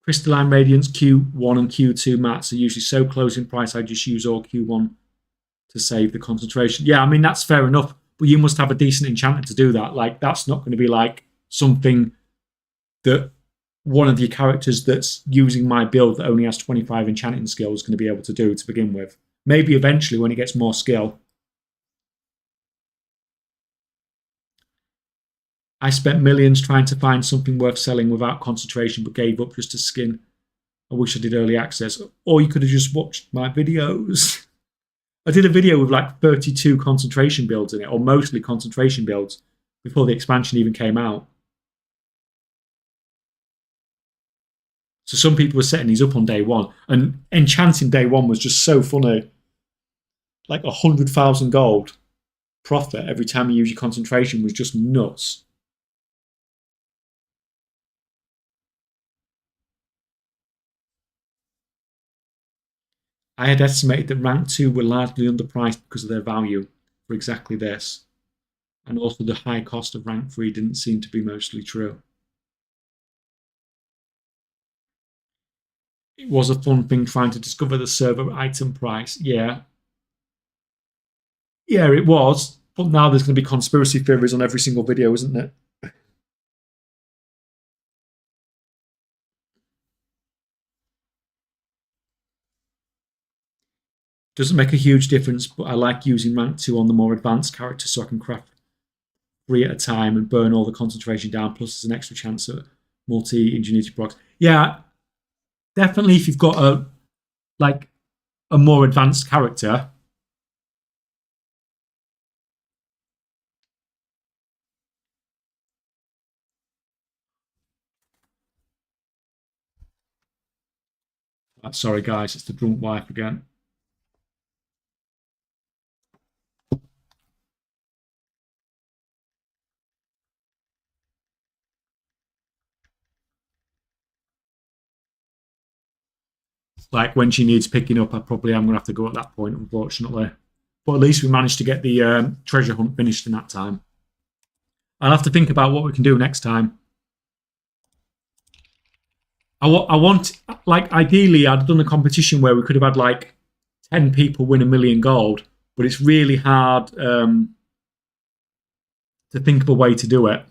Crystalline Radiance Q1 and Q2 mats are usually so close in price, I just use all Q1 to save the concentration. Yeah, I mean, that's fair enough, but you must have a decent enchanter to do that. Like, that's not going to be like something that one of your characters that's using my build that only has 25 enchanting skill is going to be able to do to begin with. Maybe eventually when it gets more skill. I spent millions trying to find something worth selling without concentration, but gave up just to skin. I wish I did early access. Or you could have just watched my videos. I did a video with like 32 concentration builds in it, or mostly concentration builds, before the expansion even came out. So some people were setting these up on day one. And enchanting day one was just so funny. Like 100,000 gold profit every time you use your concentration was just nuts. I had estimated that rank 2 were largely underpriced because of their value for exactly this. And also the high cost of rank 3 didn't seem to be mostly true. It was a fun thing trying to discover the server item price. Yeah. Yeah, it was. But now there's going to be conspiracy theories on every single video, isn't it? Doesn't make a huge difference, but I like using rank 2 on the more advanced characters so I can craft 3 at a time and burn all the concentration down. Plus, there's an extra chance at multi-ingenuity procs. Yeah, definitely if you've got a more advanced character. Sorry, guys, it's the drunk wife again. Like when she needs picking up, I probably am going to have to go at that point, unfortunately. But at least we managed to get the treasure hunt finished in that time. I'll have to think about what we can do next time. I want, like, ideally, I'd done a competition where we could have had like 10 people win 1,000,000 gold, but it's really hard to think of a way to do it.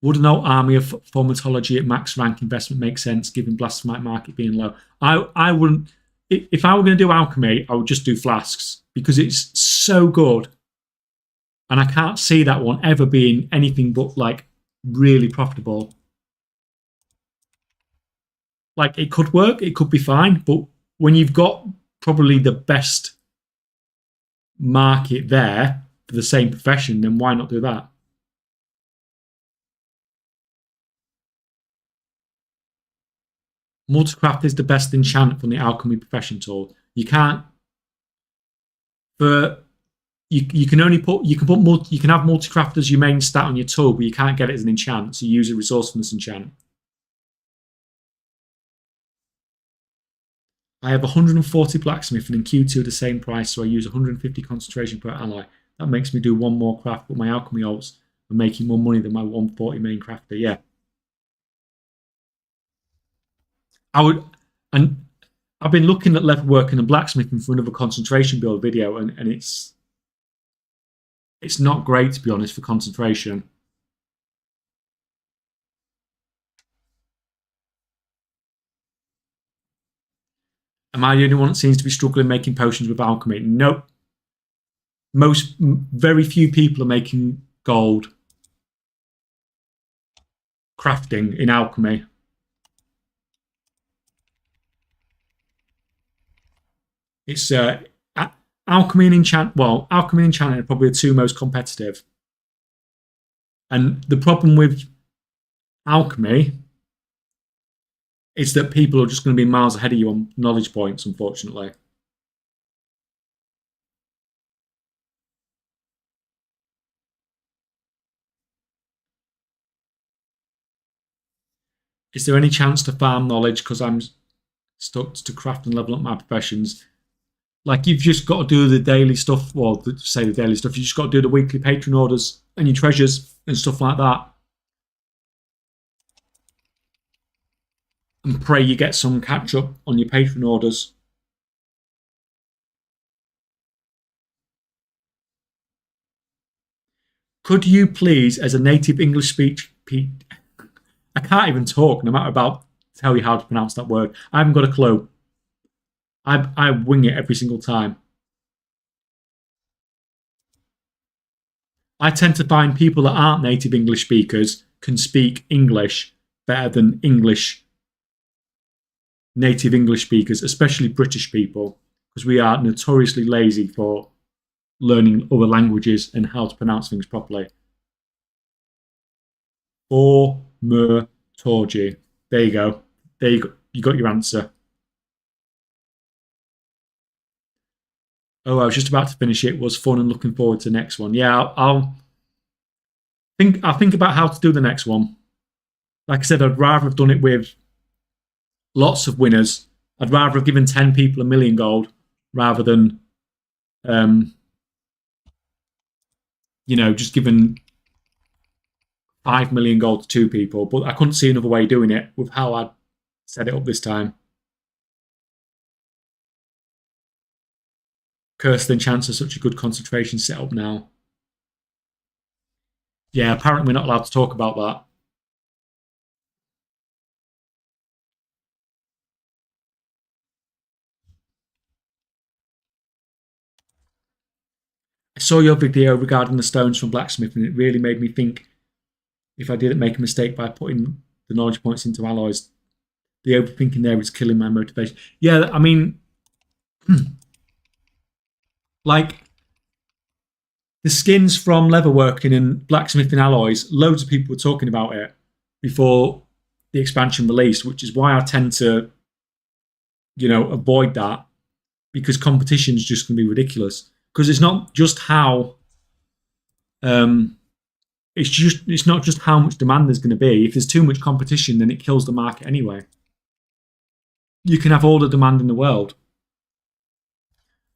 Would an army of formatology at max rank investment make sense given Blasphemite market being low? I wouldn't. If I were going to do alchemy, I would just do flasks because it's so good, and I can't see that one ever being anything but like really profitable. Like it could work, it could be fine, but when you've got probably the best market there for the same profession, then why not do that? Multicraft is the best enchant from the alchemy profession tool. You can't for you can only put you can have multicraft as your main stat on your tool, but you can't get it as an enchant. So you use a resourcefulness enchant. I have 140 blacksmith and in Q2 the same price, so I use 150 concentration per ally. That makes me do one more craft, but my alchemy alts are making more money than my 140 main crafter. Yeah, I would, and I've been looking at leather working and blacksmithing for another concentration build video, and it's not great to be honest for concentration. Am I the only one that seems to be struggling making potions with alchemy? Nope. Very few people are making gold crafting in alchemy. It's alchemy and enchant. Well, alchemy and enchanting are probably the two most competitive. And the problem with alchemy is that people are just going to be miles ahead of you on knowledge points, unfortunately. Is there any chance to farm knowledge because I'm stuck to craft and level up my professions? Like you've just got to do the daily stuff. Well, say the daily stuff. You just got to do the weekly patron orders and your treasures and stuff like that, and pray you get some catch up on your patron orders. Could you please, as a native English speech, I can't even talk no matter about tell you how to pronounce that word. I haven't got a clue. I wing it every single time. I tend to find people that aren't native English speakers can speak English better than native English speakers, especially British people, because we are notoriously lazy for learning other languages and how to pronounce things properly. Formatology. There you go. There you go. You got your answer. Oh, I was just about to finish it. It was fun and looking forward to the next one. Yeah, I'll I'll think about how to do the next one. Like I said, I'd rather have done it with lots of winners. I'd rather have given 10 people 1,000,000 gold rather than, um, just given 5,000,000 gold to 2 people. But I couldn't see another way of doing it with how I'd set it up this time. Cursed Enchants are such a good concentration setup now. Yeah, apparently we're not allowed to talk about that. I saw your video regarding the stones from blacksmith, and it really made me think if I didn't make a mistake by putting the knowledge points into alloys. The overthinking there is killing my motivation. Yeah, I mean, like the skins from leatherworking and blacksmithing alloys, loads of people were talking about it before the expansion released, which is why I tend to, avoid that, because competition is just going to be ridiculous. Because it's not just how, it's not just how much demand there's going to be. If there's too much competition, then it kills the market anyway. You can have all the demand in the world,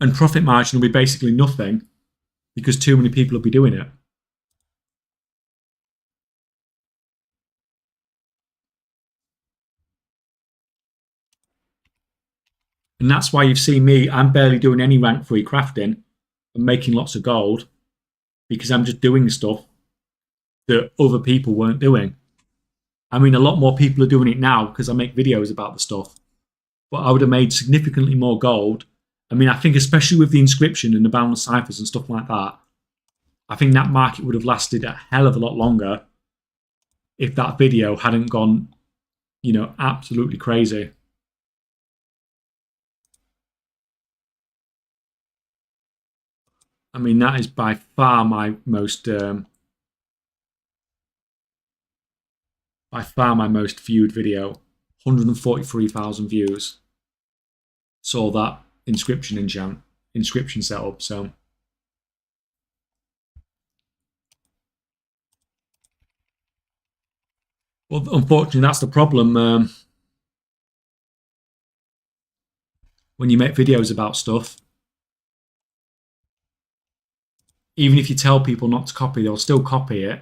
and profit margin will be basically nothing because too many people will be doing it. And that's why you've seen me, I'm barely doing any rank 3 crafting and making lots of gold because I'm just doing stuff that other people weren't doing. I mean, a lot more people are doing it now because I make videos about the stuff, but I would have made significantly more gold. I mean, I think especially with the inscription and the boundless ciphers and stuff like that, I think that market would have lasted a hell of a lot longer if that video hadn't gone, absolutely crazy. I mean, that is by far my most viewed video. 143,000 views. Saw that inscription setup. So, well, unfortunately, that's the problem. When you make videos about stuff, even if you tell people not to copy, they'll still copy it.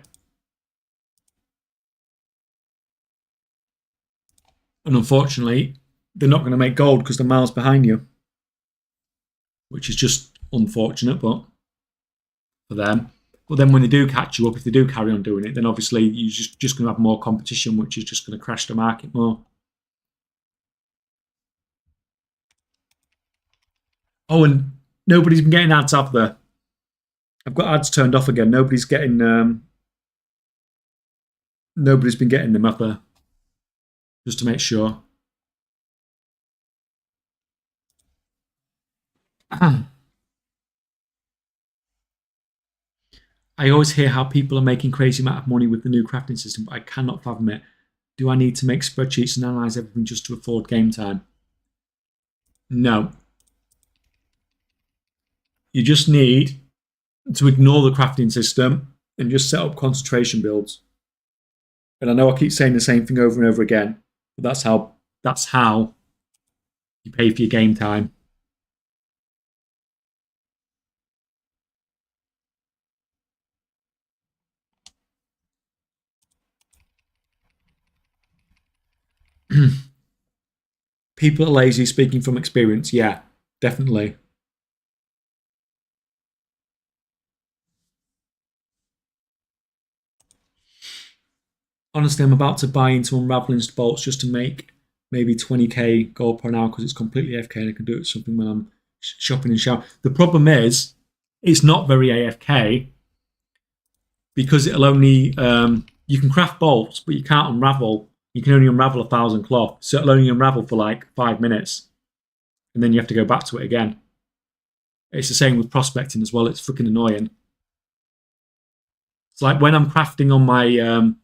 And unfortunately, they're not going to make gold because they're miles behind you, which is just unfortunate, but for them. But then when they do catch you up, if they do carry on doing it, then obviously you're just going to have more competition, which is just going to crash the market more. Oh, and nobody's been getting ads, have they? I've got ads turned off again. Nobody's been getting them, have they? Just to make sure. I always hear how people are making crazy amount of money with the new crafting system, but I cannot fathom it. Do I need to make spreadsheets and analyze everything just to afford game time? No. You just need to ignore the crafting system and just set up concentration builds. And I know I keep saying the same thing over and over again, but that's how you pay for your game time. People are lazy, speaking from experience. Yeah, definitely. Honestly, I'm about to buy into unraveling bolts just to make maybe 20k gold per hour because it's completely AFK and I can do it something when I'm shopping and shower. The problem is, it's not very AFK because it'll only you can craft bolts, but you can't unravel. You can only unravel 1,000 cloth, so it'll only unravel for like 5 minutes, and then you have to go back to it again. It's the same with prospecting as well. It's freaking annoying. It's like when I'm crafting on my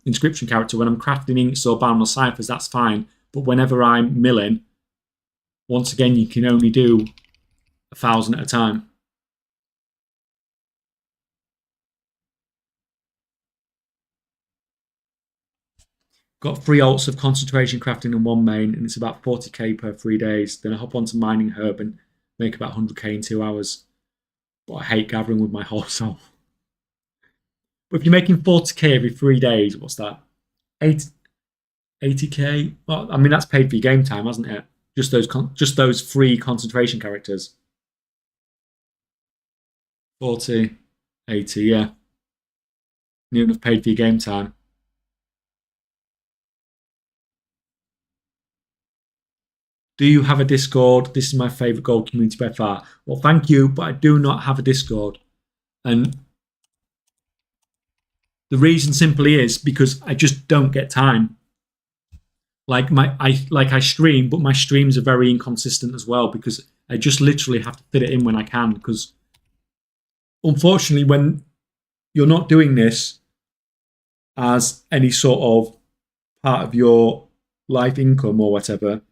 inscription character, when I'm crafting inks or boundless ciphers, that's fine. But whenever I'm milling, once again, you can only do 1,000 at a time. Got 3 alts of concentration crafting and 1 main, and it's about 40k per 3 days. Then I hop onto mining herb and make about 100k in 2 hours. But I hate gathering with my whole soul. But if you're making 40k every 3 days, what's that? 80k? Well, I mean, that's paid for your game time, hasn't it? Just those free concentration characters. 40, 80, yeah. Near enough paid for your game time. Do you have a Discord? This is my favourite gold community by far. Well, thank you, but I do not have a Discord. And the reason simply is because I just don't get time. I stream, but my streams are very inconsistent as well because I just literally have to fit it in when I can. Because unfortunately, when you're not doing this as any sort of part of your life income or whatever,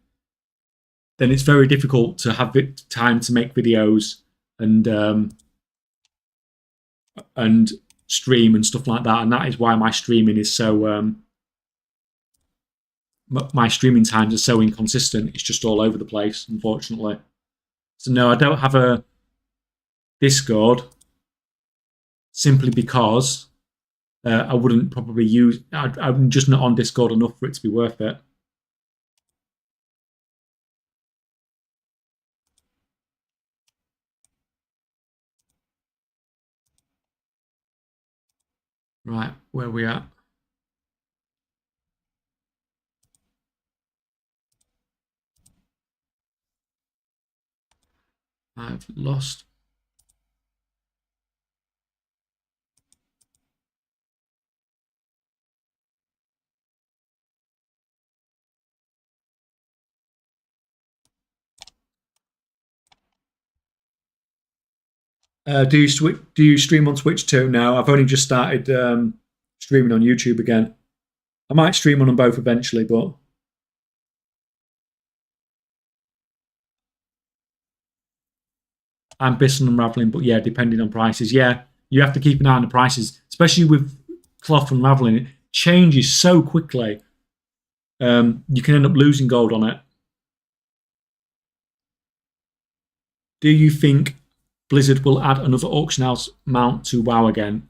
then it's very difficult to have time to make videos and stream and stuff like that. And that is why my streaming is so my streaming times are so inconsistent. It's just all over the place, unfortunately. So no, I don't have a Discord simply because I wouldn't probably use. I'm just not on Discord enough for it to be worth it. Right, where are we at? I've lost. Do you stream on Twitch too? No, I've only just started streaming on YouTube again. I might stream on them both eventually, but I'm Bisson unraveling. But yeah, depending on prices, yeah, you have to keep an eye on the prices, especially with cloth unraveling. It changes so quickly. You can end up losing gold on it. Do you think Blizzard will add another auction house mount to WoW again?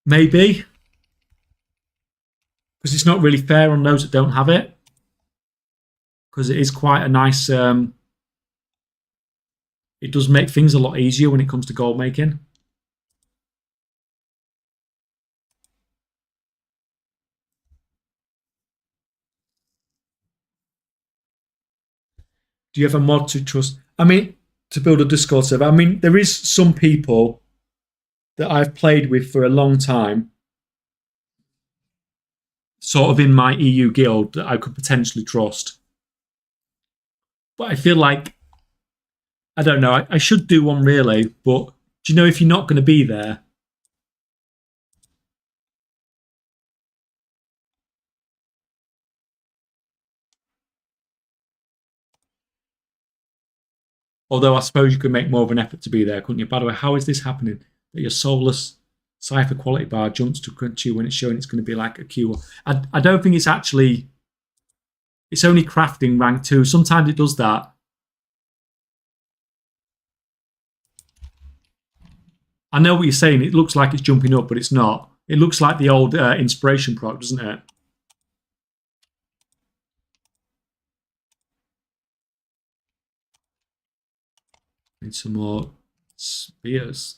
Maybe. Because it's not really fair on those that don't have it. Because it is quite a nice... it does make things a lot easier when it comes to gold making. Do you have a mod to trust? I mean, to build a Discord server. I mean, there is some people that I've played with for a long time, sort of in my EU guild, that I could potentially trust. But I feel like, I don't know, I should do one really, but do you know if you're not going to be there? Although I suppose you could make more of an effort to be there, couldn't you? By the way, how is this happening? That your soulless cipher quality bar jumps to crunchy when it's showing it's going to be like a Q. I don't think it's actually... It's only crafting rank 2. Sometimes it does that. I know what you're saying. It looks like it's jumping up, but it's not. It looks like the old inspiration proc, doesn't it? Need some more spears.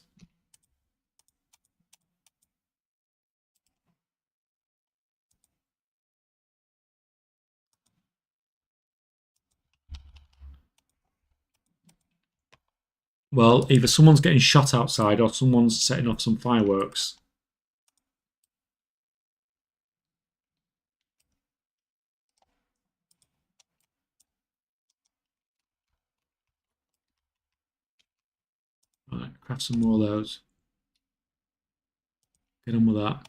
Well, either someone's getting shot outside or someone's setting off some fireworks. Right, craft some more of those. Get on with that.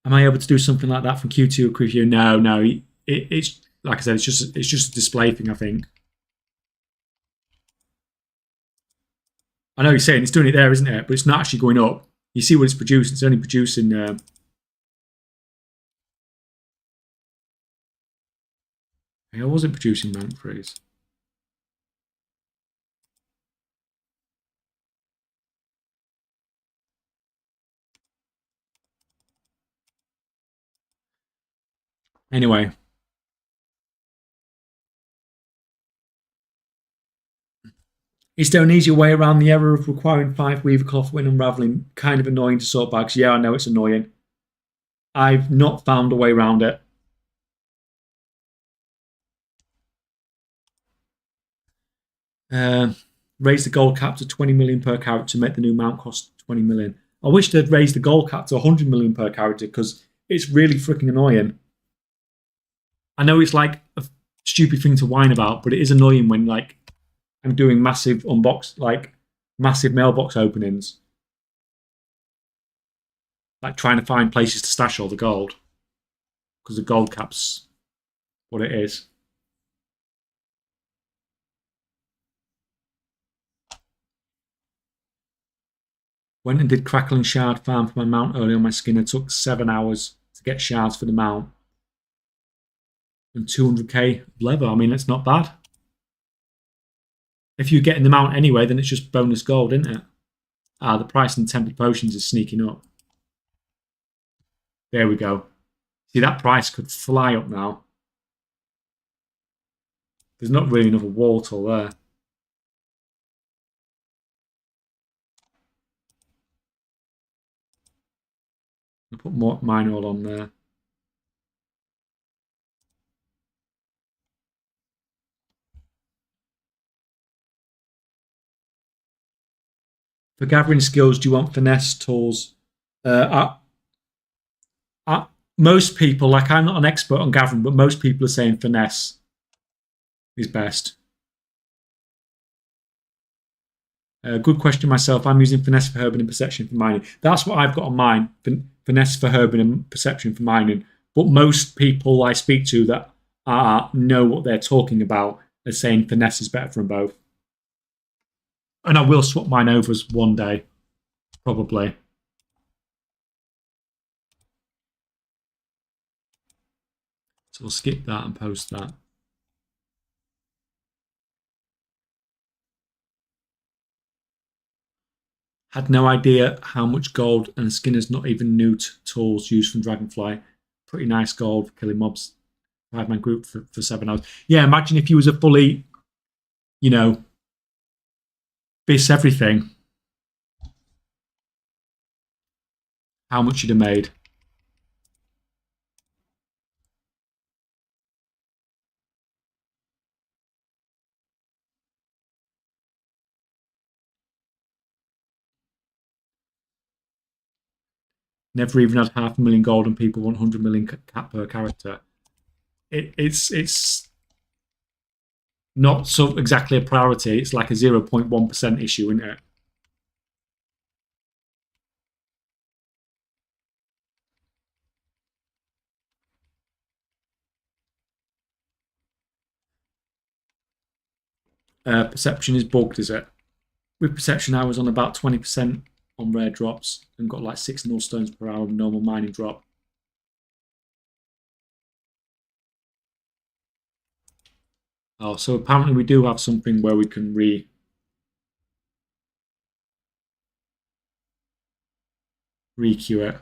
Am I able to do something like that from Q2 or Q? No. It's like I said, it's just a display thing, I think. I know you're saying it's doing it there, isn't it? But it's not actually going up. You see what it's producing. It's only producing. I wasn't producing rank freeze. Anyway, is there an easier way around the error of requiring 5 weaver cloth when unraveling? Kind of annoying to sort bags. Yeah, I know it's annoying. I've not found a way around it. Raise the gold cap to 20 million per character to make the new mount cost 20 million. I wish they'd raise the gold cap to 100 million per character because it's really freaking annoying. I know it's like a stupid thing to whine about, but it is annoying when like I'm doing massive massive mailbox openings, like trying to find places to stash all the gold because the gold cap's what it is. Went and did crackling shard farm for my mount early on my skin. It took 7 hours to get shards for the mount and 200k leather. I mean, it's not bad. If you're getting the mount anyway, then it's just bonus gold, isn't it? The price in tempered potions is sneaking up. There we go. See, that price could fly up now. There's not really another Wartle there. I'll put mine all on there. For gathering skills, do you want finesse tools? Most people, like I'm not an expert on gathering, but most people are saying finesse is best. Good question myself. I'm using finesse for herbing and perception for mining. That's what I've got on mine. Finesse for herbing and perception for mining. But most people I speak to that know what they're talking about are saying finesse is better for them both. And I will swap mine over one day, probably. So we'll skip that and post that. Had no idea how much gold, and Skinner's not even new tools used from Dragonfly. Pretty nice gold for killing mobs. 5-man group for 7 hours. Yeah, imagine if you was a fully, bis everything. How much you'd have made. Never even had 500,000 gold and people want 100 million cap per character. It's not so exactly a priority. It's like a 0.1% issue, isn't it? Perception is bugged, is it? With perception, I was on about 20% on rare drops and got like 6 null stones per hour normal mining drop. Oh, so apparently we do have something where we can re-queue it.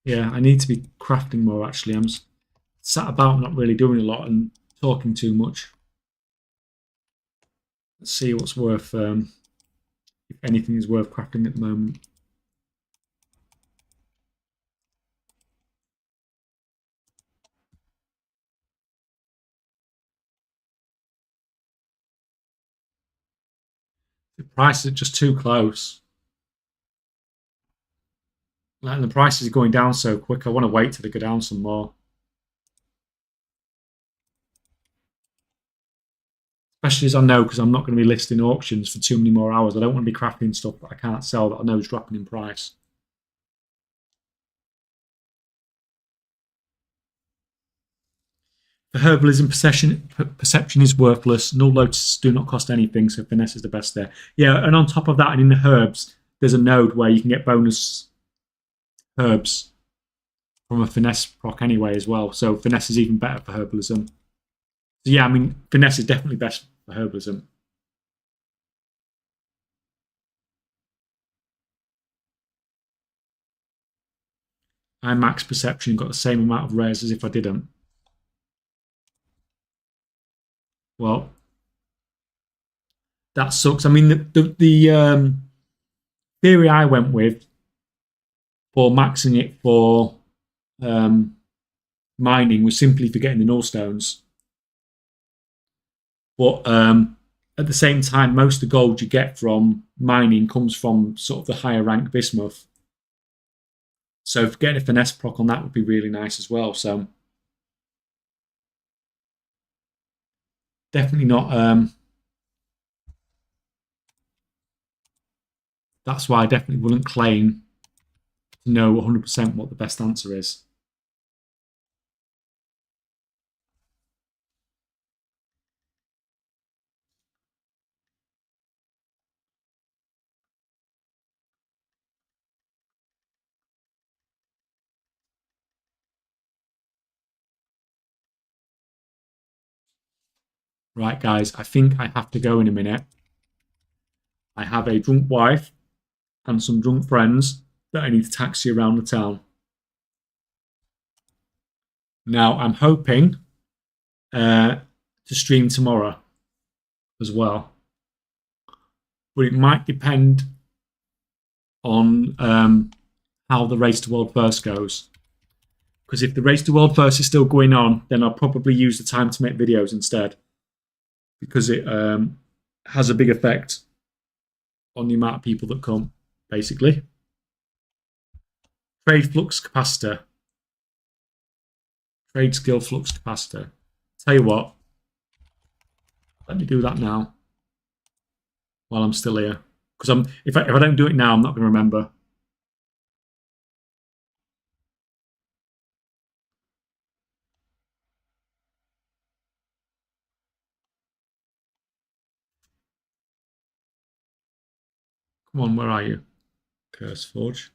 Yeah, I need to be crafting more actually. I'm sat about not really doing a lot and talking too much. Let's see what's worth, if anything is worth crafting at the moment. The prices are just too close. And the prices are going down so quick. I want to wait till they go down some more. especially as I know, because I'm not going to be listing auctions for too many more hours. I don't want to be crafting stuff that I can't sell that I know is dropping in price. For herbalism, perception is worthless. Null lotuses do not cost anything, so finesse is the best there. Yeah, and on top of that, and in the herbs, there's a node where you can get bonus herbs from a finesse proc anyway as well. So finesse is even better for herbalism. So yeah, I mean, finesse is definitely best for herbalism. I max perception and got the same amount of rares as if I didn't. Well, that sucks. I mean, the theory I went with for maxing it for mining was simply for getting the null stones. But at the same time, most of the gold you get from mining comes from sort of the higher rank bismuth. So getting a finesse proc on that would be really nice as well. So definitely not. That's why I definitely wouldn't claim to know 100% what the best answer is. Right, guys, I think I have to go in a minute. I have a drunk wife and some drunk friends that I need to taxi around the town. Now, I'm hoping to stream tomorrow as well. But it might depend on how the Race to World First goes. Because if the Race to World First is still going on, then I'll probably use the time to make videos instead. Because it has a big effect on the amount of people that come, basically. Trade flux capacitor. Trade skill flux capacitor. Tell you what, let me do that now while I'm still here. Because if I don't do it now, I'm not going to remember. Come on, where are you? Curse Forge.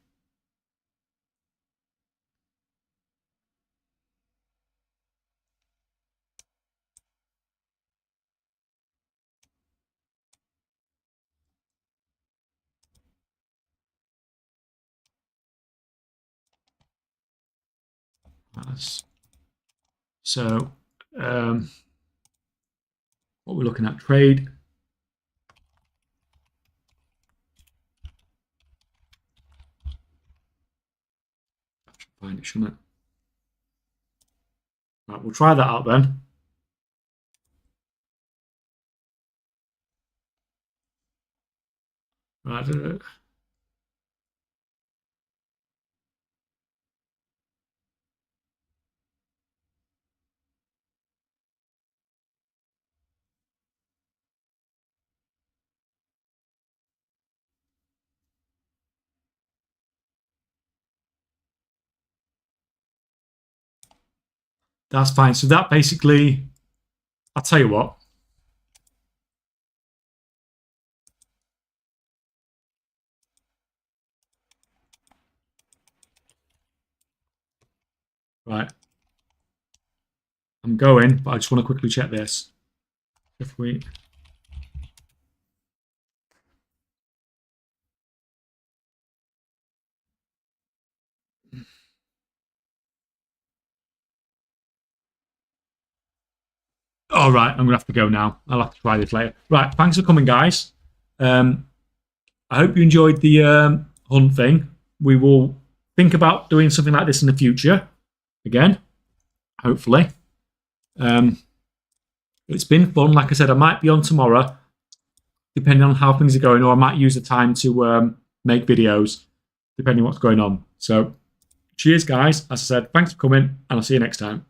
So, what we're looking at, trade. I should find it, shouldn't it? Right, we'll try that out then. Right. That's fine. So that basically, I'll tell you what. Right. I'm going, but I just want to quickly check this. If we... All right, I'm going to have to go now. I'll have to try this later. Right, thanks for coming, guys. I hope you enjoyed the hunt thing. We will think about doing something like this in the future. Again, hopefully. It's been fun. Like I said, I might be on tomorrow, depending on how things are going, or I might use the time to make videos, depending on what's going on. So, cheers, guys. As I said, thanks for coming, and I'll see you next time.